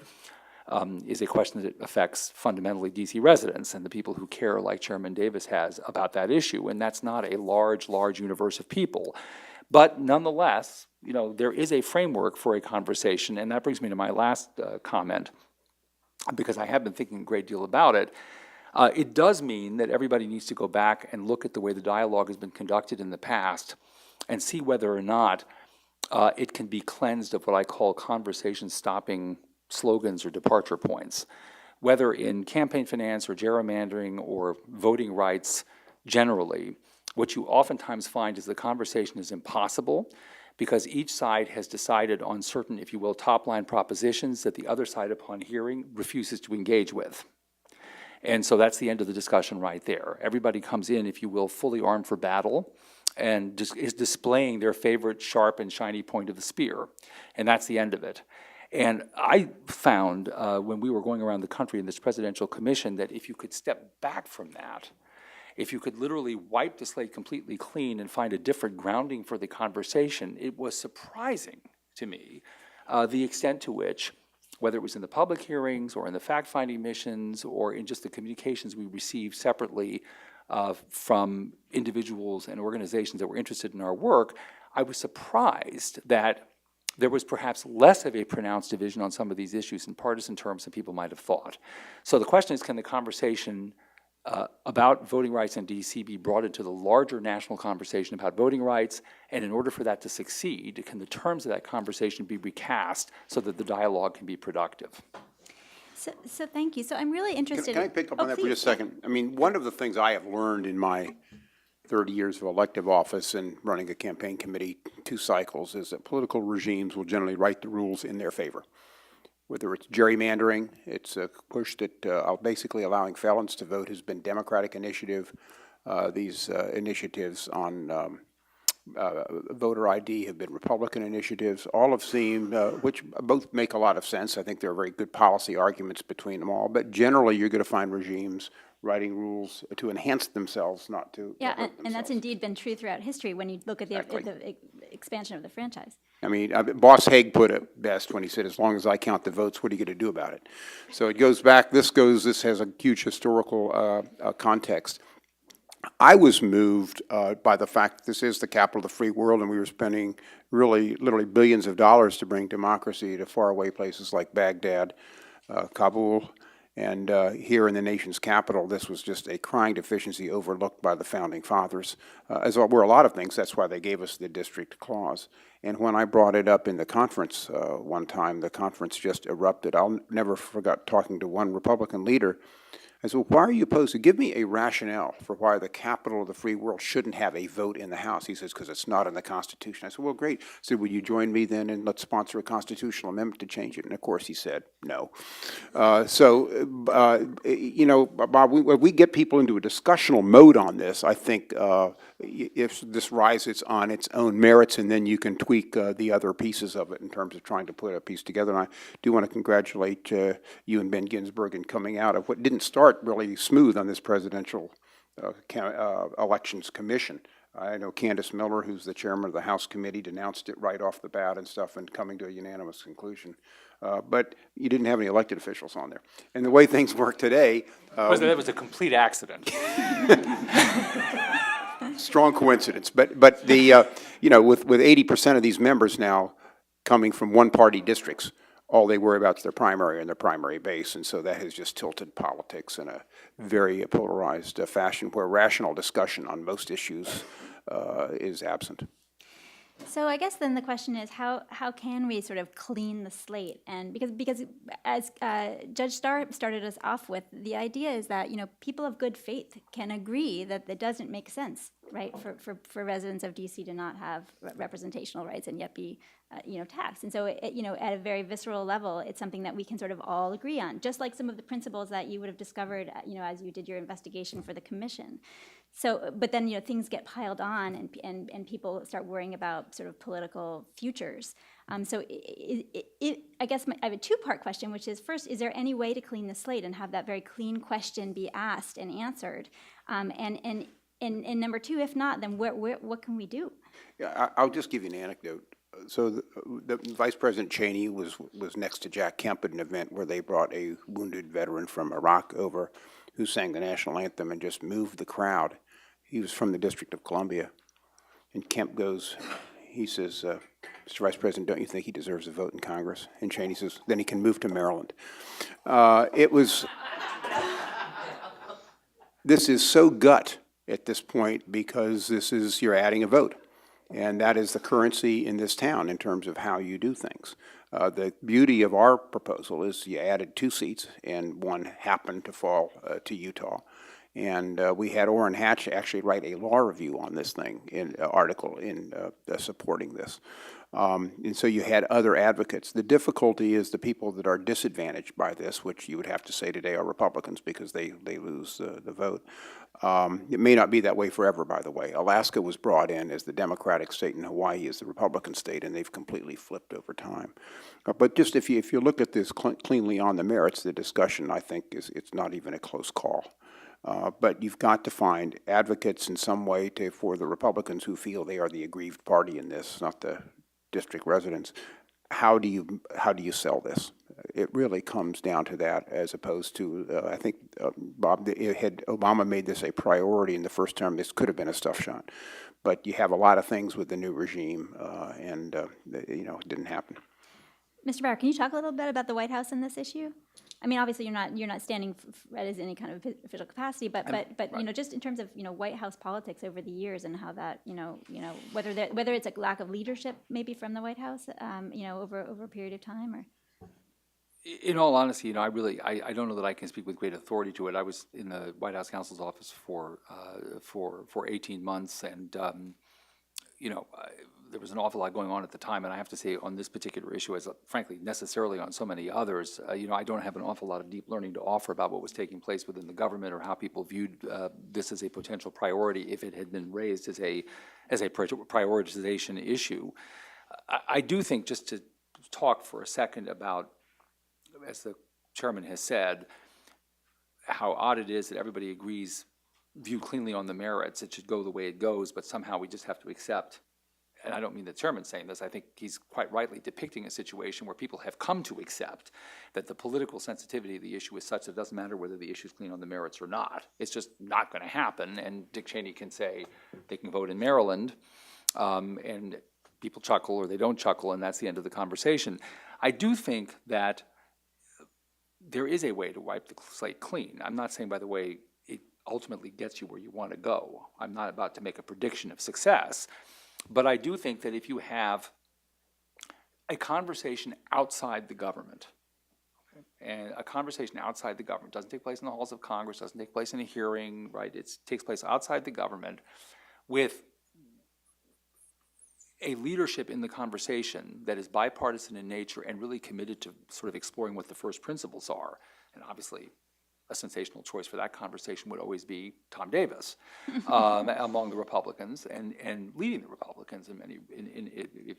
is a question that affects fundamentally DC residents and the people who care, like Chairman Davis has, about that issue, and that's not a large universe of people. But nonetheless, there is a framework for a conversation, and that brings me to my last comment, because I have been thinking a great deal about it. It does mean that everybody needs to go back and look at the way the dialogue has been conducted in the past and see whether or not it can be cleansed of what I call conversation-stopping slogans or departure points. Whether in campaign finance or gerrymandering or voting rights generally, what you oftentimes find is the conversation is impossible because each side has decided on certain, if you will, top-line propositions that the other side, upon hearing, refuses to engage with. And so that's the end of the discussion right there. Everybody comes in, if you will, fully armed for battle and is displaying their favorite sharp and shiny point of the spear. And that's the end of it. And I found when we were going around the country in this presidential commission that if you could step back from that, if you could literally wipe the slate completely clean and find a different grounding for the conversation, it was surprising to me the extent to which, whether it was in the public hearings or in the fact-finding missions or in just the communications we received separately from individuals and organizations that were interested in our work, I was surprised that there was perhaps less of a pronounced division on some of these issues in partisan terms than people might have thought. So the question is, can the conversation about voting rights in DC be brought into the larger national conversation about voting rights? And in order for that to succeed, can the terms of that conversation be recast so that the dialogue can be productive? So thank you. So I'm really interested. Can I pick up on that for just a second? I mean, one of the things I have learned in my 30 years of elective office and running a campaign committee 2 cycles is that political regimes will generally write the rules in their favor. Whether it's gerrymandering, it's a push that basically allowing felons to vote has been Democratic initiative. These initiatives on voter ID have been Republican initiatives. All have seemed, which both make a lot of sense. I think there are very good policy arguments between them all. But generally, you're going to find regimes writing rules to enhance themselves, not to Yeah, hurt and that's indeed been true throughout history when you look at the expansion of the franchise. I mean, Boss Haig put it best when he said, as long as I count the votes, what are you going to do about it? So it goes back, this has a huge historical context. I was moved by the fact that this is the capital of the free world, and we were spending really, literally billions of dollars to bring democracy to faraway places like Baghdad, Kabul, and here in the nation's capital, this was just a crying deficiency overlooked by the Founding Fathers, as were a lot of things. That's why they gave us the district clause. And when I brought it up in the conference one time, the conference just erupted. I'll never forget talking to one Republican leader. I said, well, why are you opposed to? Give me a rationale for why the capital of the free world shouldn't have a vote in the House. He says, because it's not in the Constitution. I said, well, great. I said, would you join me then and let's sponsor a constitutional amendment to change it? And of course he said no. You know, Bob, when we get people into a discussional mode on this, I think if this rises on its own merits, and then you can tweak the other pieces of it in terms of trying to put a piece together. And I do want to congratulate you and Ben Ginsburg in coming out of what didn't start really smooth on this presidential elections commission. I know Candace Miller, who's the chairman of the House committee, denounced it right off the bat and stuff and coming to a unanimous conclusion. But you didn't have any elected officials on there. And the way things work today... that was a complete accident. Strong coincidence. But the, you know, with 80% of these members now coming from one-party districts, all they worry about is their primary and their primary base, and so that has just tilted politics in a very polarized fashion where rational discussion on most issues is absent. So I guess then the question is, how can we sort of clean the slate? And because as Judge Starr started us off with, the idea is that, you know, people of good faith can agree that it doesn't make sense, right, for residents of DC to not have representational rights and yet be you know, taxed. And so, you know, at a very visceral level, it's something that we can sort of all agree on, just like some of the principles that you would have discovered, you know, as you did your investigation for the commission. So, but then, you know, things get piled on and people start worrying about sort of political futures. So I guess I have a two-part question, which is, first, is there any way to clean the slate and have that very clean question be asked and answered? And number two, if not, then what can we do? Yeah, I'll just give you an anecdote. So the Vice President Cheney was next to Jack Kemp at an event where they brought a wounded veteran from Iraq over who sang the national anthem and just moved the crowd. He was from the District of Columbia. And Kemp goes, he says, Mr. Vice President, don't you think he deserves a vote in Congress? And Cheney says, then he can move to Maryland. This is so gut at this point because you're adding a vote. And that is the currency in this town in terms of how you do things. The beauty of our proposal is you added 2 seats, and one happened to fall to Utah. And we had Orrin Hatch actually write a law review on this thing, article in supporting this. And so you had other advocates. The difficulty is the people that are disadvantaged by this, which you would have to say today are Republicans because they lose the vote. It may not be that way forever, by the way. Alaska was brought in as the Democratic state and Hawaii is the Republican state, and they've completely flipped over time. But just if you look at this cleanly on the merits, the discussion, I think, it's not even a close call. But you've got to find advocates in some way for the Republicans who feel they are the aggrieved party in this, not the district residents. How do you sell this? It really comes down to that, as opposed to I think Bob, had Obama made this a priority in the first term, this could have been a stuff shot. But you have a lot of things with the new regime, and you know, it didn't happen. Mr. Bauer, can you talk a little bit about the White House in this issue? I mean, obviously you're not standing as any kind of official capacity, but you know, just in terms of, you know, White House politics over the years and how that, you know whether it's a lack of leadership maybe from the White House, you know, over a period of time, or. In all honesty, I don't know that I can speak with great authority to it. I was in the White House counsel's office for 18 months, and there was an awful lot going on at the time. And I have to say, on this particular issue, as frankly necessarily on so many others, I don't have an awful lot of deep learning to offer about what was taking place within the government or how people viewed this as a potential priority if it had been raised as a prioritization issue. I do think, just to talk for a second about, as the chairman has said, how odd it is that everybody agrees, viewed cleanly on the merits, it should go the way it goes, but somehow we just have to accept, and I don't mean the chairman saying this, I think he's quite rightly depicting a situation where people have come to accept that the political sensitivity of the issue is such that it doesn't matter whether the issue is clean on the merits or not. It's just not going to happen, and Dick Cheney can say they can vote in Maryland, and people chuckle or they don't chuckle, and that's the end of the conversation. I do think that there is a way to wipe the slate clean. I'm not saying, by the way, it ultimately gets you where you want to go. I'm not about to make a prediction of success, but I do think that if you have a conversation outside the government, and a conversation outside the government doesn't take place in the halls of Congress, doesn't take place in a hearing, right? It takes place outside the government with a leadership in the conversation that is bipartisan in nature and really committed to sort of exploring what the first principles are. And obviously, a sensational choice for that conversation would always be Tom Davis among the Republicans and leading the Republicans in many, if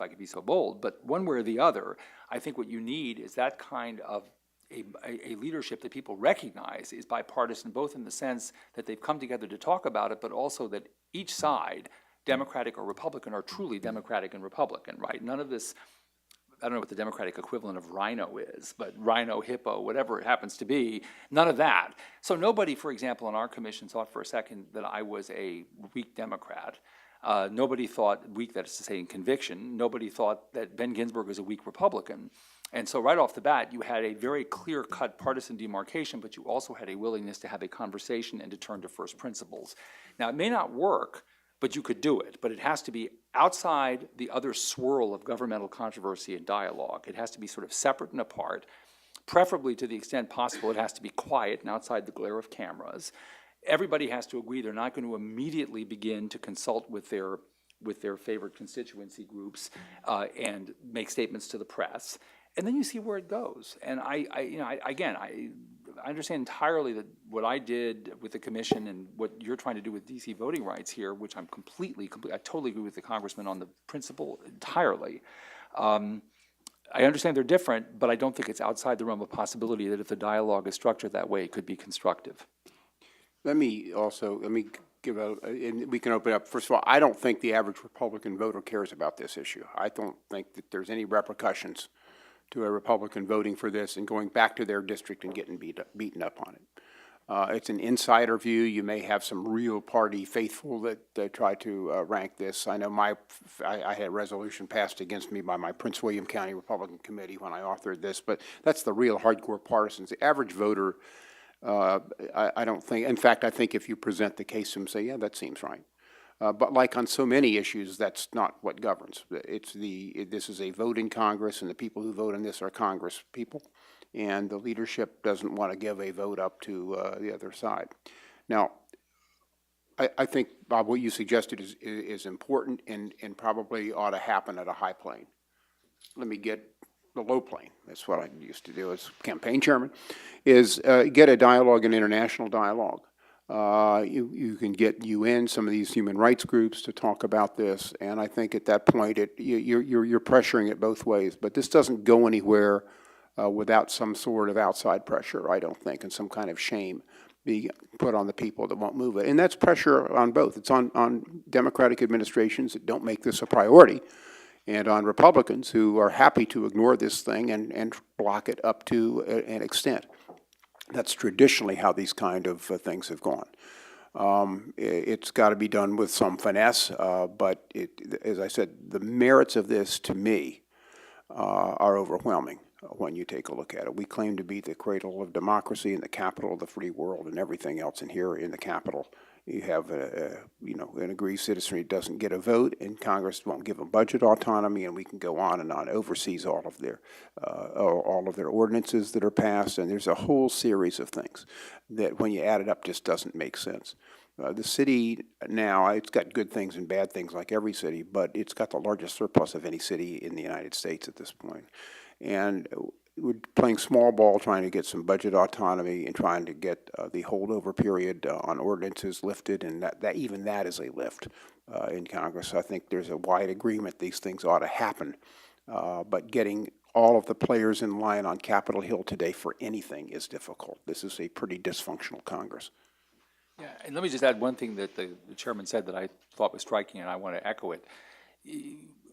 I could be so bold. But one way or the other, I think what you need is that kind of a leadership that people recognize is bipartisan, both in the sense that they've come together to talk about it, but also that each side, Democratic or Republican, are truly Democratic and Republican, right? None of this, I don't know what the Democratic equivalent of rhino is, but rhino, hippo, whatever it happens to be, none of that. So nobody, for example, on our commission thought for a second that I was a weak Democrat. Nobody thought weak, that is to say, in conviction. Nobody thought that Ben Ginsburg was a weak Republican. And so right off the bat, you had a very clear-cut partisan demarcation, but you also had a willingness to have a conversation and to turn to first principles. Now, it may not work, but you could do it. But it has to be outside the other swirl of governmental controversy and dialogue. It has to be sort of separate and apart. Preferably, to the extent possible, it has to be quiet and outside the glare of cameras. Everybody has to agree they're not going to immediately begin to consult with their favorite constituency groups and make statements to the press. And then you see where it goes. And I understand entirely that what I did with the commission and what you're trying to do with DC voting rights here, which I'm I totally agree with the congressman on the principle entirely. I understand they're different, but I don't think it's outside the realm of possibility that if the dialogue is structured that way, it could be constructive. Let me give and we can open up. First of all, I don't think the average Republican voter cares about this issue. I don't think that there's any repercussions to a Republican voting for this and going back to their district and getting beaten up on it. It's an insider view. You may have some real party faithful that try to rank this. I know I had a resolution passed against me by my Prince William County Republican Committee when I authored this, but that's the real hardcore partisans. The average voter, I don't think, in fact, I think if you present the case to them, say, yeah, that seems right. But like on so many issues, that's not what governs. This is a voting Congress, and the people who vote on this are Congress people, and the leadership doesn't want to give a vote up to the other side. Now, I think, Bob, what you suggested is important and probably ought to happen at a high plane. Let me get the low plane. That's what I used to do as campaign chairman, is get a dialogue, an international dialogue. You can get UN, some of these human rights groups, to talk about this, and I think at that point you're pressuring it both ways. But this doesn't go anywhere without some sort of outside pressure, I don't think, and some kind of shame being put on the people that won't move it. And that's pressure on both. It's on Democratic administrations that don't make this a priority, and on Republicans who are happy to ignore this thing and block it up to an extent. That's traditionally how these kind of things have gone. It's got to be done with some finesse, but as I said, the merits of this, to me, are overwhelming when you take a look at it. We claim to be the cradle of democracy and the capital of the free world and everything else in here in the capital. You have an aggrieved citizenry doesn't get a vote, and Congress won't give them budget autonomy, and we can go on and on. Oversees all of their ordinances that are passed, and there's a whole series of things that, when you add it up, just doesn't make sense. The city now, it's got good things and bad things like every city, but it's got the largest surplus of any city in the United States at this point. And we're playing small ball, trying to get some budget autonomy and trying to get the holdover period on ordinances lifted, and even that is a lift in Congress. I think there's a wide agreement these things ought to happen, but getting all of the players in line on Capitol Hill today for anything is difficult. This is a pretty dysfunctional Congress. Yeah, and let me just add one thing that the chairman said that I thought was striking, and I want to echo it.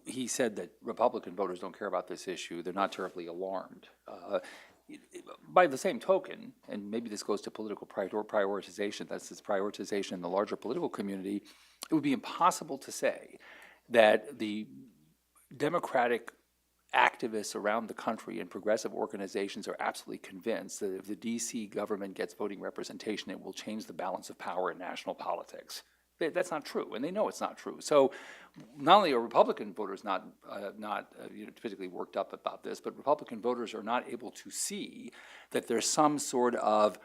He said that Republican voters don't care about this issue. They're not terribly alarmed. By the same token, and maybe this goes to political prioritization, that's this prioritization in the larger political community, it would be impossible to say that the Democratic activists around the country and progressive organizations are absolutely convinced that if the D.C. government gets voting representation, it will change the balance of power in national politics. That's not true, and they know it's not true. So not only are Republican voters not particularly worked up about this, but Republican voters are not able to see that there's some sort of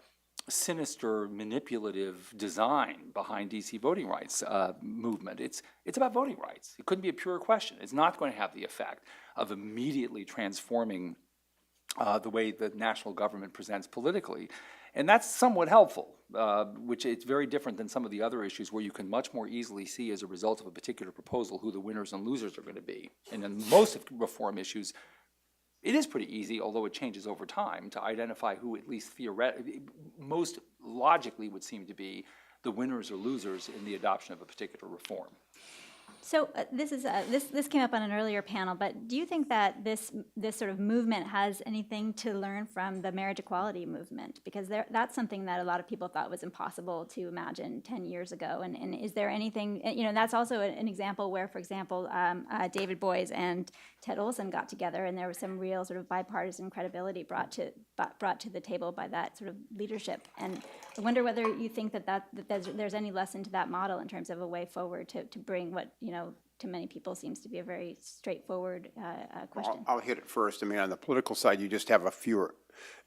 sinister, manipulative design behind D.C. voting rights movement. It's about voting rights. It couldn't be a pure question. It's not going to have the effect of immediately transforming the way the national government presents politically. And that's somewhat helpful, which it's very different than some of the other issues where you can much more easily see as a result of a particular proposal who the winners and losers are going to be. And in most of reform issues, it is pretty easy, although it changes over time, to identify who at least theoretically, most logically would seem to be the winners or losers in the adoption of a particular reform. So this came up on an earlier panel, but do you think that this sort of movement has anything to learn from the marriage equality movement? Because that's something that a lot of people thought was impossible to imagine 10 years ago. And is there anything, that's also an example where, for example, David Boies and Ted Olson got together, and there was some real sort of bipartisan credibility brought to the table by that sort of leadership. And I wonder whether you think that there's any lesson to that model in terms of a way forward to bring what, to many people seems to be a very straightforward question. I'll hit it first. I mean, on the political side, you just have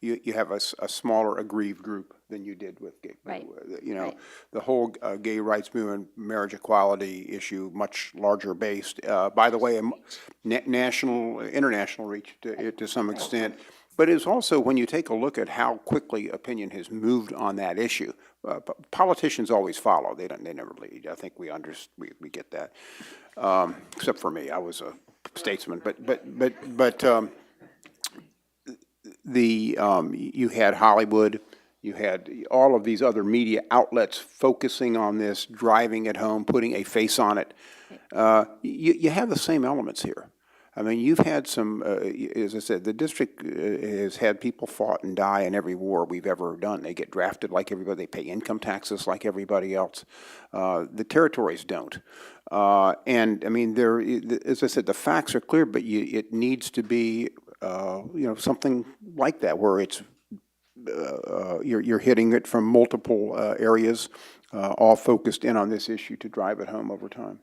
you have a smaller aggrieved group than you did with gay. Right. Right. The whole gay rights movement, marriage equality issue, much larger based. By the way, international reach to some extent. But it's also, when you take a look at how quickly opinion has moved on that issue, politicians always follow. They never lead. I think we get that. Except for me, I was a statesman. You had Hollywood, you had all of these other media outlets focusing on this, driving it home, putting a face on it. You have the same elements here. I mean, you've had some, as I said, the district has had people fought and die in every war we've ever done. They get drafted like everybody. They pay income taxes like everybody else. The territories don't. And, I mean, as I said, the facts are clear, but it needs to be, something like that where it's, you're hitting it from multiple areas, all focused in on this issue to drive it home over time.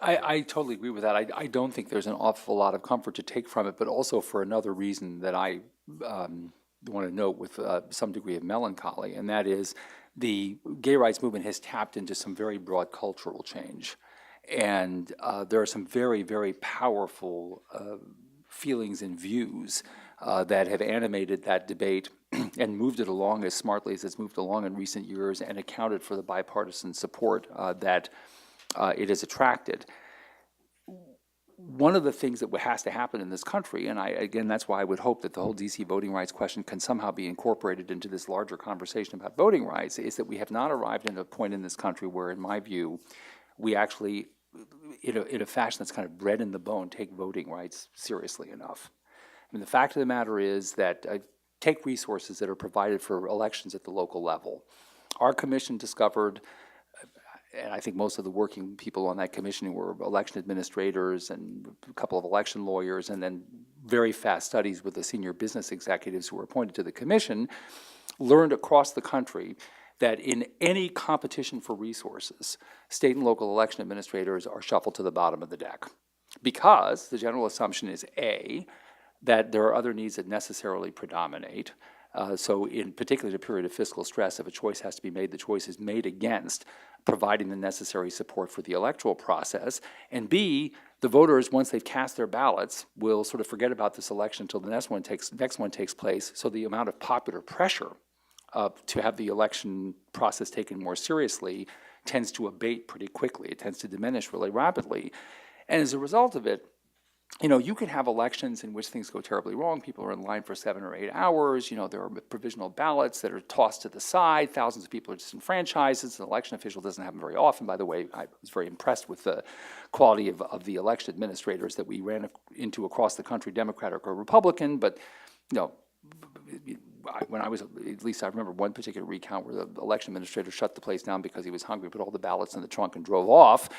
I totally agree with that. I don't think there's an awful lot of comfort to take from it, but also for another reason that I want to note with some degree of melancholy, and that is the gay rights movement has tapped into some very broad cultural change. And there are some very, very powerful feelings and views that have animated that debate and moved it along as smartly as it's moved along in recent years and accounted for the bipartisan support that it has attracted. One of the things that has to happen in this country, and again, that's why I would hope that the whole D.C. voting rights question can somehow be incorporated into this larger conversation about voting rights, is that we have not arrived at a point in this country where, in my view, we actually, in a fashion that's kind of bred in the bone, take voting rights seriously enough. I mean, the fact of the matter is that take resources that are provided for elections at the local level. Our commission discovered, and I think most of the working people on that commission were election administrators and a couple of election lawyers, and then very fast studies with the senior business executives who were appointed to the commission, learned across the country that in any competition for resources, state and local election administrators are shuffled to the bottom of the deck. Because the general assumption is A, that there are other needs that necessarily predominate. So in particularly a period of fiscal stress, if a choice has to be made, the choice is made against providing the necessary support for the electoral process. And B, the voters, once they've cast their ballots, will sort of forget about this election until the next one takes place. So the amount of popular pressure to have the election process taken more seriously tends to abate pretty quickly. It tends to diminish really rapidly. And as a result of it, you can have elections in which things go terribly wrong. People are in line for 7 or 8 hours. There are provisional ballots that are tossed to the side. Thousands of people are disenfranchised. An election official doesn't happen very often. By the way, I was very impressed with the quality of the election administrators that we ran into across the country, Democratic or Republican. But, when I was, at least I remember one particular recount where the election administrator shut the place down because he was hungry, put all the ballots in the trunk and drove off.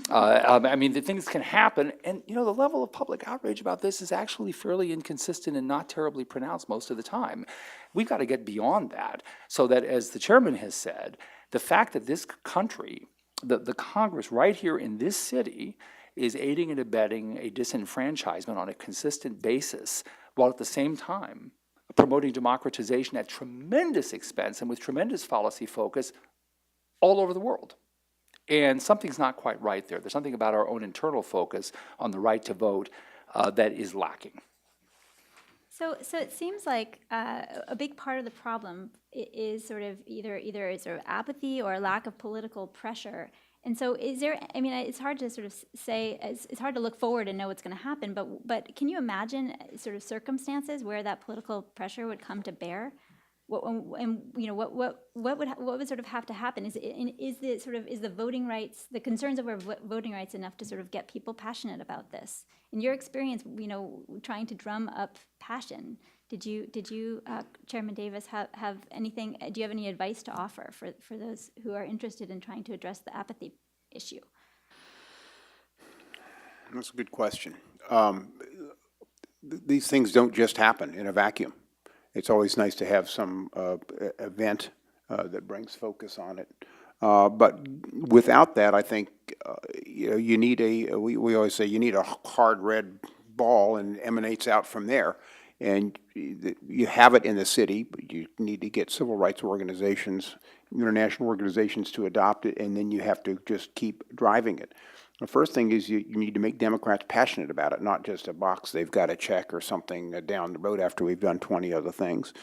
The things can happen. And, the level of public outrage about this is actually fairly inconsistent and not terribly pronounced most of the time. We've got to get beyond that so that, as the chairman has said, the fact that this country, the Congress right here in this city, is aiding and abetting a disenfranchisement on a consistent basis, while at the same time promoting democratization at tremendous expense and with tremendous policy focus all over the world. And something's not quite right there. There's something about our own internal focus on the right to vote that is lacking. So it seems like a big part of the problem is sort of either sort of apathy or a lack of political pressure. And so is there, it's hard to sort of say, it's hard to look forward and know what's going to happen, but can you imagine sort of circumstances where that political pressure would come to bear? What would sort of have to happen? Is the voting rights, the concerns over voting rights enough to sort of get people passionate about this? In your experience, trying to drum up passion, did you, Chairman Davis, have anything? Do you have any advice to offer for those who are interested in trying to address the apathy issue? That's a good question. These things don't just happen in a vacuum. It's always nice to have some event that brings focus on it. But without that, I think you need we always say you need a hard red ball and it emanates out from there. And you have it in the city, but you need to get civil rights organizations, international organizations to adopt it, and then you have to just keep driving it. The first thing is you need to make Democrats passionate about it, not just a box they've got to check or something down the road after we've done 20 other things.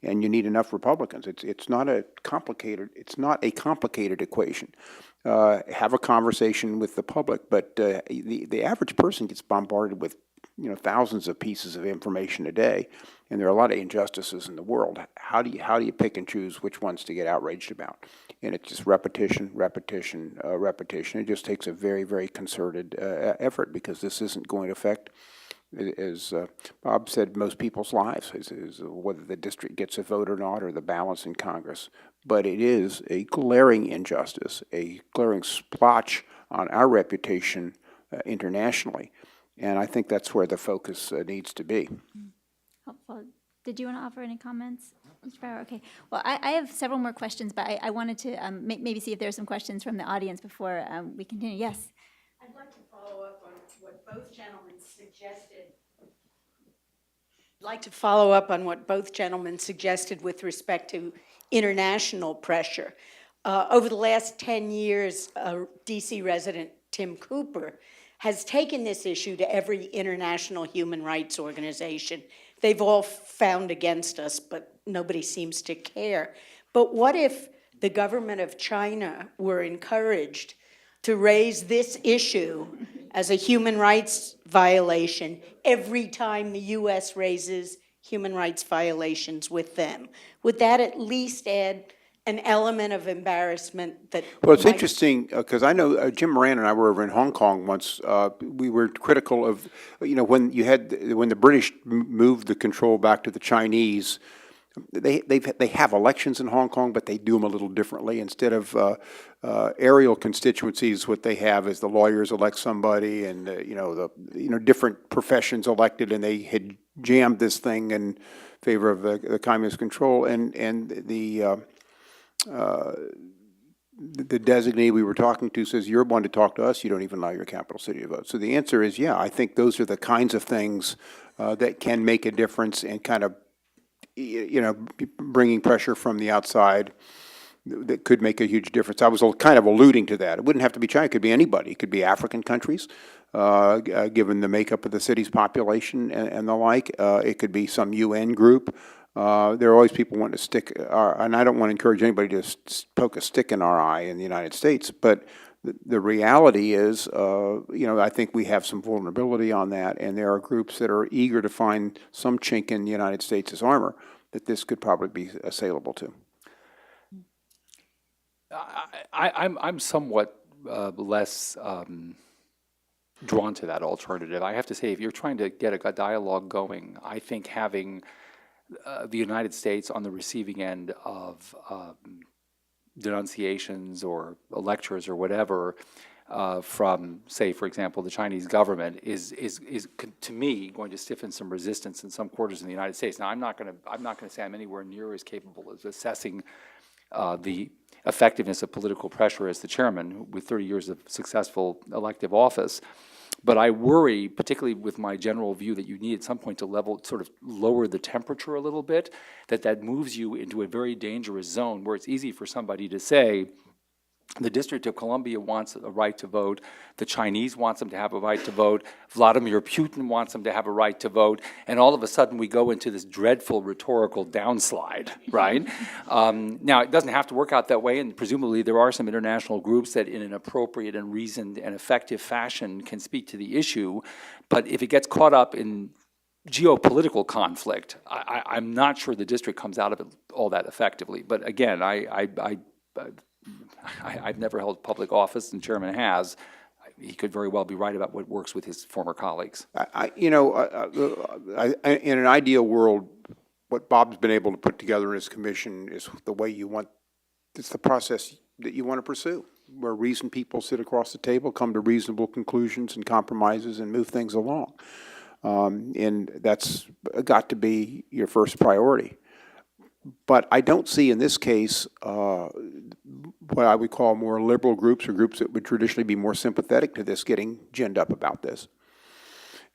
And you need enough Republicans. It's not a complicated equation. Have a conversation with the public, but the average person gets bombarded with thousands of pieces of information a day, and there are a lot of injustices in the world. How do you pick and choose which ones to get outraged about? And it's just repetition. It just takes a very, very concerted effort, because this isn't going to affect, as Bob said, most people's lives, is whether the district gets a vote or not, or the balance in Congress. But it is a glaring injustice, a glaring splotch on our reputation internationally. And I think that's where the focus needs to be. Helpful. Did you want to offer any comments, Mr. Bauer? Okay. Well, I have several more questions, but I wanted to maybe see if there are some questions from the audience before we continue. Yes? I'd like to follow up on what both gentlemen suggested. With respect to international pressure. Over the last 10 years, DC resident Tim Cooper has taken this issue to every international human rights organization. They've all found against us, but nobody seems to care. But what if the government of China were encouraged to raise this issue as a human rights violation every time the U.S. raises human rights violations with them? Would that at least add an element of embarrassment that... Well, it's interesting, because I know Jim Moran and I were over in Hong Kong once. We were critical of, when the British moved the control back to the Chinese, they have elections in Hong Kong, but they do them a little differently. Instead of aerial constituencies, what they have is the lawyers elect somebody, and different professions elected, and they had jammed this thing in favor of the communist control, and the designee we were talking to says, you're one to talk to us, you don't even allow your capital city to vote. So the answer is, yeah, I think those are the kinds of things that can make a difference and kind of, bringing pressure from the outside that could make a huge difference. I was kind of alluding to that. It wouldn't have to be China. It could be anybody. It could be African countries, given the makeup of the city's population and the like. It could be some UN group. There are always people wanting to stick, and I don't want to encourage anybody to poke a stick in our eye in the United States, but the reality is, I think we have some vulnerability on that, and there are groups that are eager to find some chink in the United States' armor that this could probably be assailable to. I'm somewhat less drawn to that alternative. I have to say, if you're trying to get a dialogue going, I think having the United States on the receiving end of denunciations or lectures or whatever from, say, for example, the Chinese government is to me going to stiffen some resistance in some quarters in the United States. Now, I'm not going to say I'm anywhere near as capable as assessing the effectiveness of political pressure as the chairman with 30 years of successful elective office. But I worry, particularly with my general view that you need at some point to sort of lower the temperature a little bit, that moves you into a very dangerous zone where it's easy for somebody to say, the District of Columbia wants a right to vote, the Chinese wants them to have a right to vote, Vladimir Putin wants them to have a right to vote, and all of a sudden we go into this dreadful rhetorical downslide, right? Now, it doesn't have to work out that way, and presumably there are some international groups that in an appropriate and reasoned and effective fashion can speak to the issue, but if it gets caught up in geopolitical conflict, I'm not sure the district comes out of it all that effectively. But again, I've never held public office, and the chairman has. He could very well be right about what works with his former colleagues. In an ideal world, what Bob's been able to put together in his commission is the way you want, it's the process that you want to pursue, where reasoned people sit across the table, come to reasonable conclusions and compromises and move things along. And that's got to be your first priority. But I don't see in this case what I would call more liberal groups or groups that would traditionally be more sympathetic to this getting ginned up about this.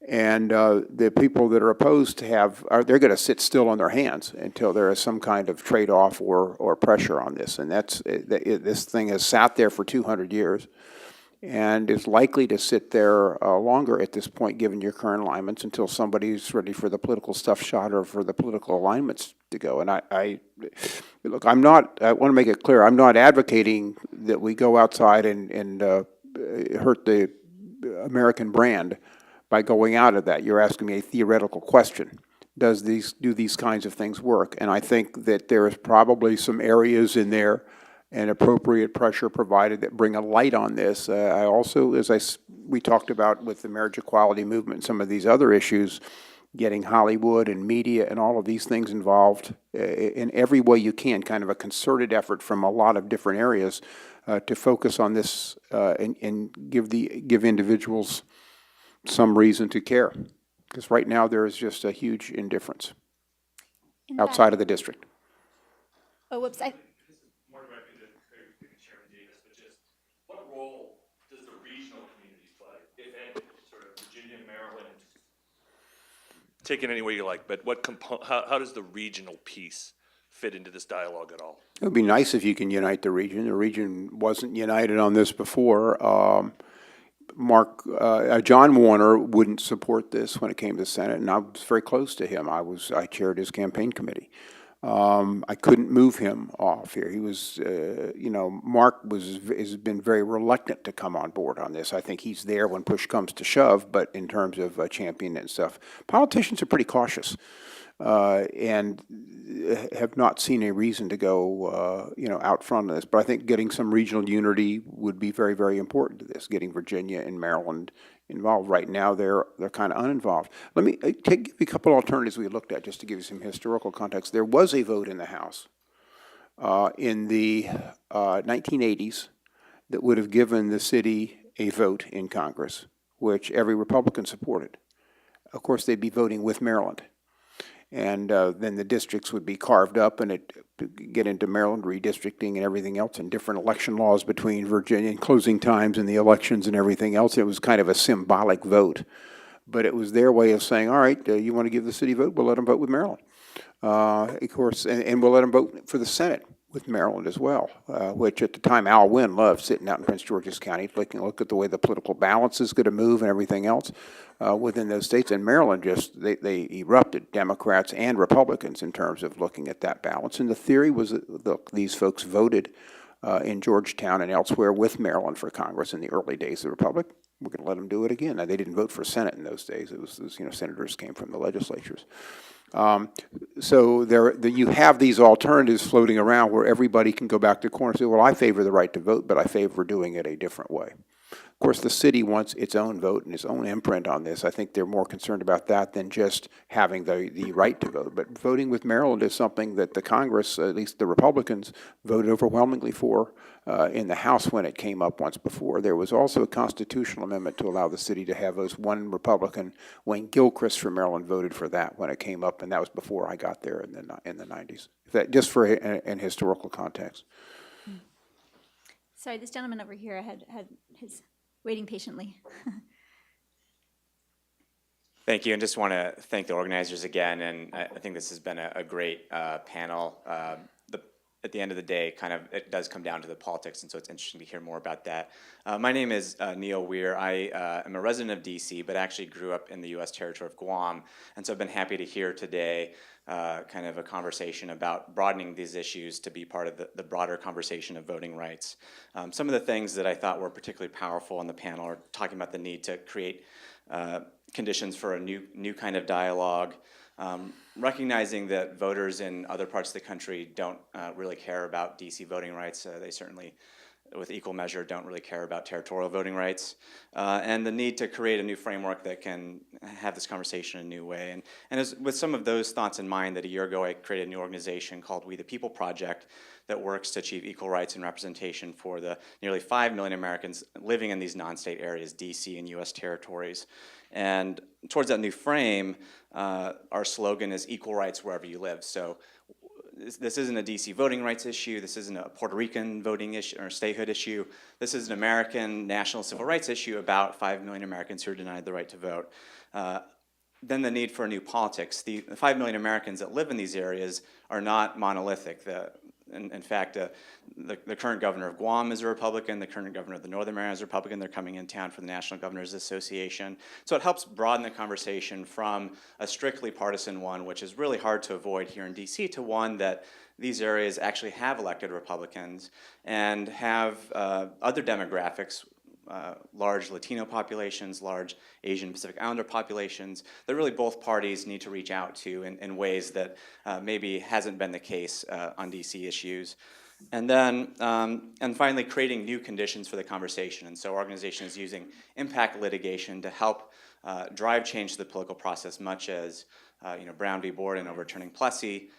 And the people that are opposed they're going to sit still on their hands until there is some kind of trade-off or pressure on this. And this thing has sat there for 200 years and is likely to sit there longer at this point, given your current alignments, until somebody's ready for the political stuff shot or for the political alignments to go. And look, I want to make it clear, I'm not advocating that we go outside and hurt the American brand by going out of that. You're asking me a theoretical question. Do these kinds of things work? And I think that there is probably some areas in there and appropriate pressure provided that bring a light on this. I also, we talked about with the marriage equality movement and some of these other issues, getting Hollywood and media and all of these things involved in every way you can, kind of a concerted effort from a lot of different areas to focus on this and give individuals some reason to care. Because right now there is just a huge indifference outside of the district. Oh, whoops. What role does the regional communities play, if any, sort of Virginia, Maryland? Take it any way you like, but how does the regional piece fit into this dialogue at all? It would be nice if you can unite the region. The region wasn't united on this before. John Warner wouldn't support this when it came to the Senate, and I was very close to him. I chaired his campaign committee. I couldn't move him off here. He was, Mark has been very reluctant to come on board on this. I think he's there when push comes to shove, but in terms of championing and stuff, politicians are pretty cautious and have not seen a reason to go, out front of this. But I think getting some regional unity would be very, very important to this. Getting Virginia and Maryland involved. Right now, they're kind of uninvolved. Let me give you a couple alternatives we looked at just to give you some historical context. There was a vote in the House in the 1980s that would have given the city a vote in Congress, which every Republican supported. Of course, they'd be voting with Maryland. And then the districts would be carved up and get into Maryland redistricting and everything else, and different election laws between Virginia and closing times and the elections and everything else. It was kind of a symbolic vote. But it was their way of saying, all right, you want to give the city vote, we'll let them vote with Maryland. Of course, and we'll let them vote for the Senate with Maryland as well, which at the time Al Wynn loved sitting out in Prince George's County, look at the way the political balance is going to move and everything else within those states. And Maryland just, they erupted, Democrats and Republicans, in terms of looking at that balance. And the theory was that, look, these folks voted in Georgetown and elsewhere with Maryland for Congress in the early days of the Republic. We're going to let them do it again. Now, they didn't vote for Senate in those days. It was, senators came from the legislatures. So you have these alternatives floating around where everybody can go back to the corner and say, well, I favor the right to vote, but I favor doing it a different way. Of course, the city wants its own vote and its own imprint on this. I think they're more concerned about that than just having the right to vote. But voting with Maryland is something that the Congress, at least the Republicans, voted overwhelmingly for in the House when it came up once before. There was also a constitutional amendment to allow the city to have those. One Republican, Wayne Gilchrist from Maryland, voted for that when it came up, and that was before I got there in the 90s. That, just for an historical context. Sorry, this gentleman over here had his waiting patiently. Thank you, and just want to thank the organizers again, and I think this has been a great panel. At the end of the day, it does come down to the politics, and so it's interesting to hear more about that. My name is Neil Weir. I am a resident of DC, but actually grew up in the U.S. territory of Guam, and so I've been happy to hear today kind of a conversation about broadening these issues to be part of the broader conversation of voting rights. Some of the things that I thought were particularly powerful on the panel are talking about the need to create conditions for a new kind of dialogue, recognizing that voters in other parts of the country don't really care about DC voting rights. They certainly, with equal measure, don't really care about territorial voting rights, and the need to create a new framework that can have this conversation in a new way. And as, with some of those thoughts in mind, that a year ago I created a new organization called We the People Project that works to achieve equal rights and representation for the nearly 5 million Americans living in these non-state areas, DC and U.S. territories. And towards that new frame, our slogan is equal rights wherever you live. So this isn't a DC voting rights issue. This isn't a Puerto Rican voting issue or statehood issue. This is an American national civil rights issue about 5 million Americans who are denied the right to vote. Then the need for a new politics. The 5 million Americans that live in these areas are not monolithic. In fact, the current governor of Guam is a Republican. The current governor of the Northern Mariana is a Republican. They're coming in town for the National Governors Association. So it helps broaden the conversation from a strictly partisan one, which is really hard to avoid here in DC, to one that these areas actually have elected Republicans and have other demographics, large Latino populations, large Asian Pacific Islander populations, that really both parties need to reach out to in ways that maybe hasn't been the case on DC issues. And then, and finally, creating new conditions for the conversation. And so our organization is using impact litigation to help drive change to the political process, much as Brown v. Board and overturning Plessy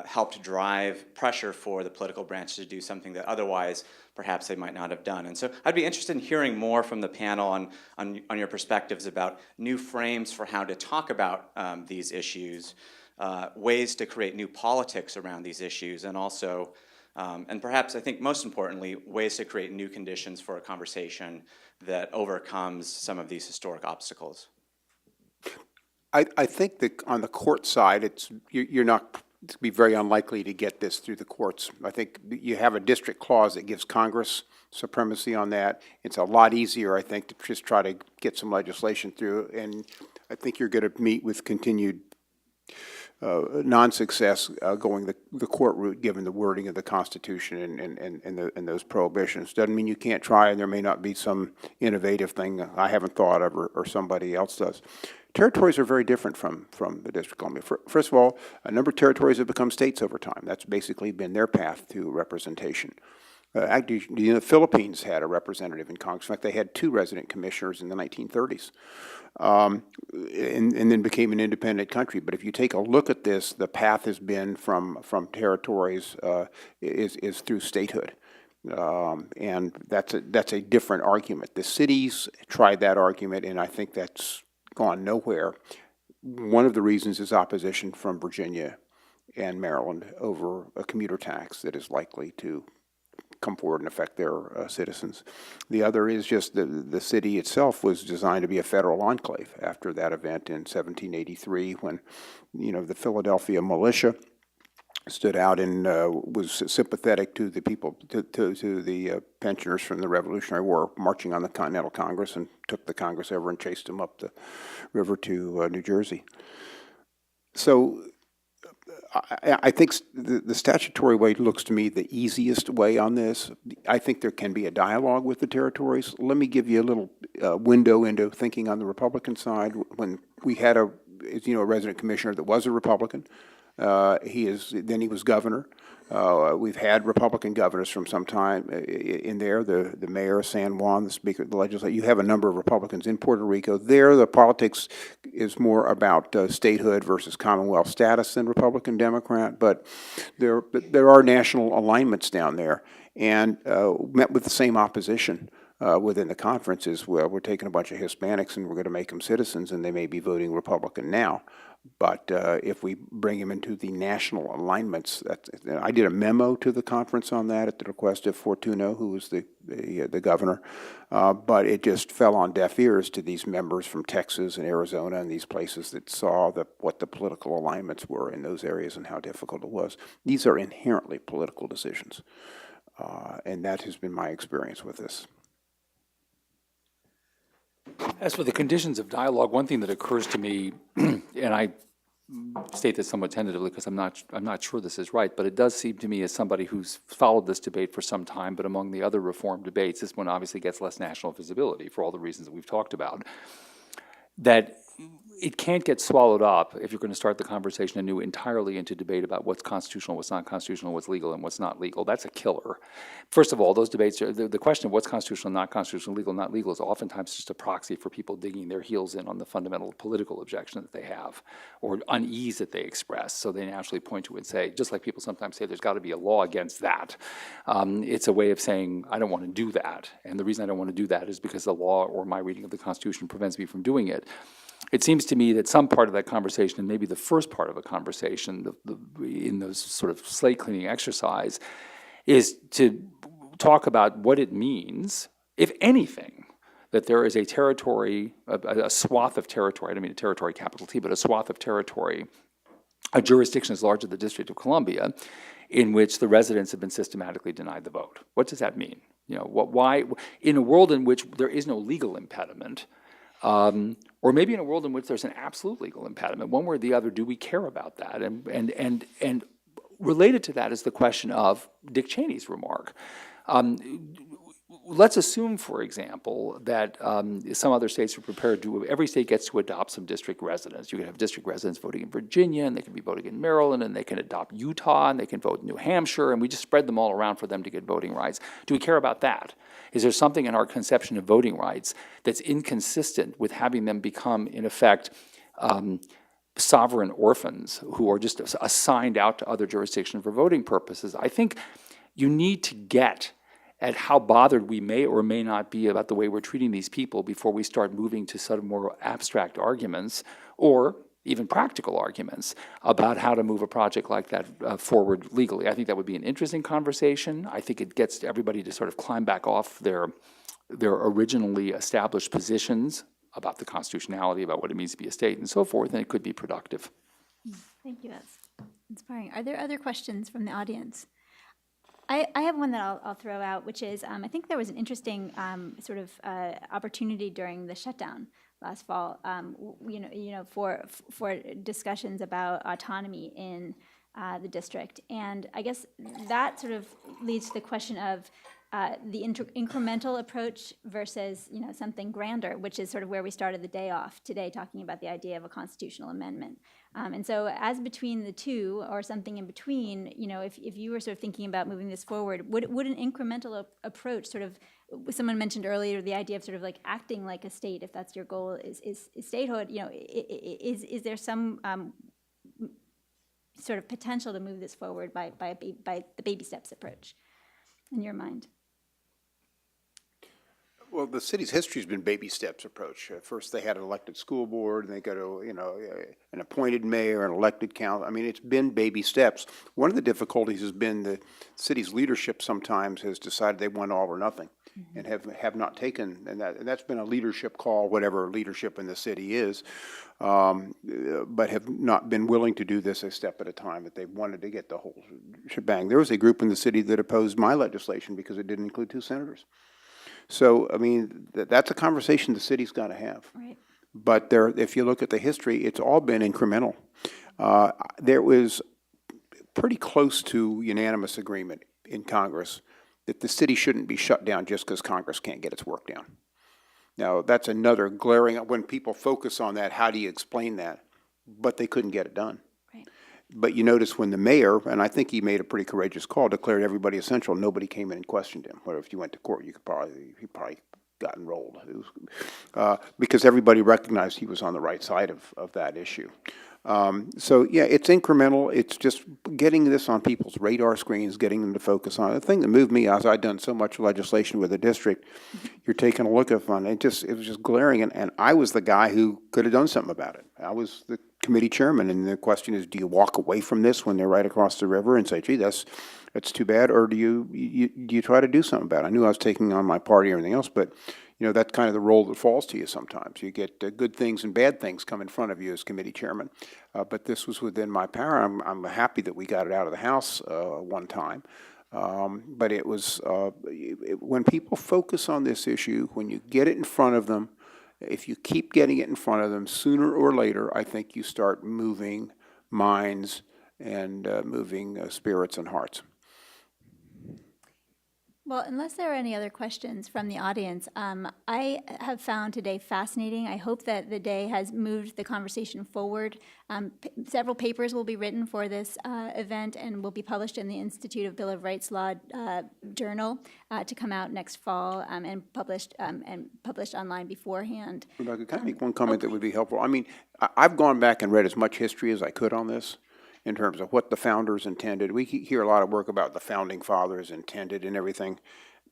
helped drive pressure for the political branch to do something that otherwise perhaps they might not have done. And so I'd be interested in hearing more from the panel on your perspectives about new frames for how to talk about these issues, ways to create new politics around these issues, and also, and perhaps I think most importantly, ways to create new conditions for a conversation that overcomes some of these historic obstacles. I think that on the court side, you're not to be very unlikely to get this through the courts. I think you have a district clause that gives Congress supremacy on that. It's a lot easier, I think, to just try to get some legislation through, and I think you're going to meet with continued non-success going the court route, given the wording of the Constitution and those prohibitions. Doesn't mean you can't try, and there may not be some innovative thing I haven't thought of or somebody else does. Territories are very different from the District of Columbia. First of all, a number of territories have become states over time. That's basically been their path to representation. Actually, the Philippines had a representative in Congress. In fact, they had 2 resident commissioners in the 1930s, and then became an independent country. But if you take a look at this, the path has been from territories is through statehood. And that's a different argument. The cities tried that argument, and I think that's gone nowhere. one of the reasons is opposition from Virginia and Maryland over a commuter tax that is likely to come forward and affect their citizens. The other is just the city itself was designed to be a federal enclave after that event in 1783 when, the Philadelphia militia stood out and was sympathetic to the people, to the pensioners from the Revolutionary War marching on the Continental Congress and took the Congress over and chased them up the river to New Jersey. So I think the statutory way looks to me the easiest way on this. I think there can be a dialogue with the territories. Let me give you a little window into thinking on the Republican side. When we had a resident commissioner that was a Republican, he was governor. We've had Republican governors from some time in there, the mayor of San Juan, the speaker of the legislature. You have a number of Republicans in Puerto Rico. There, the politics is more about statehood versus Commonwealth status than Republican Democrat, but there are national alignments down there, and met with the same opposition within the conference is, well, we're taking a bunch of Hispanics and we're going to make them citizens, and they may be voting Republican now. But if we bring him into the national alignments, I did a memo to the conference on that at the request of Fortuno, who was the governor, but it just fell on deaf ears to these members from Texas and Arizona and these places that saw what the political alignments were in those areas and how difficult it was. These are inherently political decisions, and that has been my experience with this. As for the conditions of dialogue, one thing that occurs to me, and I state this somewhat tentatively because I'm not sure this is right, but it does seem to me, as somebody who's followed this debate for some time, but among the other reform debates, this one obviously gets less national visibility for all the reasons that we've talked about, that it can't get swallowed up if you're going to start the conversation anew entirely into debate about what's constitutional, what's not constitutional, what's legal, and what's not legal. That's a killer. First of all, those debates, the question of what's constitutional, not constitutional, legal, not legal is oftentimes just a proxy for people digging their heels in on the fundamental political objection that they have or unease that they express. So they naturally point to it and say, just like people sometimes say, there's got to be a law against that. It's a way of saying, I don't want to do that. And the reason I don't want to do that is because the law or my reading of the Constitution prevents me from doing it. It seems to me that some part of that conversation, and maybe the first part of a conversation in those sort of slate cleaning exercise, is to talk about what it means, if anything, that there is a territory, a swath of territory, I don't mean a territory capital T, but a swath of territory, a jurisdiction as large as the District of Columbia, in which the residents have been systematically denied the vote. What does that mean? Why, in a world in which there is no legal impediment, or maybe in a world in which there's an absolute legal impediment, one way or the other, do we care about that? And related to that is the question of Dick Cheney's remark. Let's assume, for example, that some other states are prepared to, every state gets to adopt some district residents. You can have district residents voting in Virginia, and they can be voting in Maryland, and they can adopt Utah, and they can vote in New Hampshire, and we just spread them all around for them to get voting rights. Do we care about that? Is there something in our conception of voting rights that's inconsistent with having them become, in effect, sovereign orphans who are just assigned out to other jurisdictions for voting purposes? I think you need to get at how bothered we may or may not be about the way we're treating these people before we start moving to sort of more abstract arguments or even practical arguments about how to move a project like that forward legally. I think that would be an interesting conversation. I think it gets everybody to sort of climb back off their originally established positions about the constitutionality, about what it means to be a state and so forth, and it could be productive. Thank you, that's inspiring. Are there other questions from the audience? I have one that I'll throw out, which is I think there was an interesting sort of opportunity during the shutdown last fall, for discussions about autonomy in the district, and I guess that sort of leads to the question of the incremental approach versus something grander, which is sort of where we started the day off today, talking about the idea of a constitutional amendment. And so as between the two, or something in between, if you were sort of thinking about moving this forward, would an incremental approach sort of, someone mentioned earlier the idea of sort of like acting like a state, if that's your goal, is statehood, is there some sort of potential to move this forward by the baby steps approach in your mind? Well, the city's history's been baby steps approach. First, they had an elected school board, and they go to, an appointed mayor, an elected council. I mean, it's been baby steps. One of the difficulties has been the city's leadership sometimes has decided they want all or nothing, and have not taken, and that's been a leadership call, whatever leadership in the city is, but have not been willing to do this a step at a time, that they wanted to get the whole shebang. There was a group in the city that opposed my legislation because it didn't include 2 senators. So, I mean, that's a conversation the city's got to have. Right. But if you look at the history, it's all been incremental. There was pretty close to unanimous agreement in Congress that the city shouldn't be shut down just because Congress can't get its work done. Now, that's another glaring, when people focus on that, how do you explain that? But they couldn't get it done. Right. But you notice when the mayor, and I think he made a pretty courageous call, declared everybody essential, nobody came in and questioned him. Or if you went to court, he probably got enrolled. It was, because everybody recognized he was on the right side of that issue. So yeah, it's incremental. It's just getting this on people's radar screens, getting them to focus on it. The thing that moved me, as I'd done so much legislation with the district, you're taking a look at it, it was just glaring, and I was the guy who could have done something about it. I was the committee chairman, and the question is, do you walk away from this when they're right across the river and say, gee, that's too bad, or do you try to do something about it? I knew I was taking on my party and everything else, but that's kind of the role that falls to you sometimes. You get good things and bad things come in front of you as committee chairman. But this was within my power. I'm happy that we got it out of the House one time. But it was, when people focus on this issue, when you get it in front of them, if you keep getting it in front of them, sooner or later, I think you start moving minds and moving spirits and hearts. Well, unless there are any other questions from the audience, I have found today fascinating. I hope that the day has moved the conversation forward. Several papers will be written for this event and will be published in the Institute of Bill of Rights Law journal to come out next fall and published online beforehand. Rebecca, can I make one comment that would be helpful? I mean, I've gone back and read as much history as I could on this, in terms of what the founders intended. We hear a lot of work about the founding fathers intended and everything.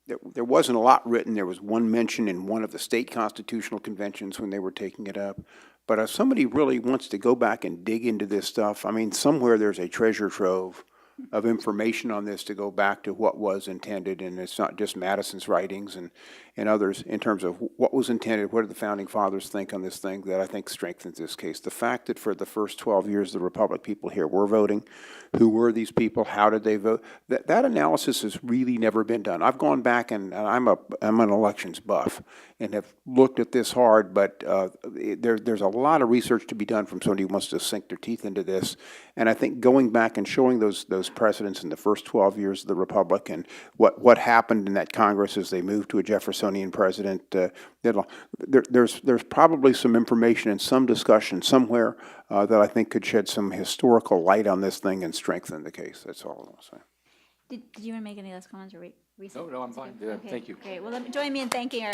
There wasn't a lot written. There was one mention in one of the state constitutional conventions when they were taking it up. But if somebody really wants to go back and dig into this stuff, I mean, somewhere there's a treasure trove of information on this to go back to what was intended, and it's not just Madison's writings and others in terms of what was intended, what did the founding fathers think on this thing, that I think strengthens this case. The fact that for the first 12 years of the Republic, people here were voting. Who were these people? How did they vote? That analysis has really never been done. I've gone back and I'm an elections buff and have looked at this hard, but there's a lot of research to be done from somebody who wants to sink their teeth into this. And I think going back and showing those precedents in the first 12 years of the Republic and what happened in that Congress as they moved to a Jeffersonian president, there's probably some information and some discussion somewhere that I think could shed some historical light on this thing and strengthen the case. That's all I want to say. Did you want to make any last comments or reset? No, I'm fine. Yeah, Okay, thank you. Great. Well, join me in thanking our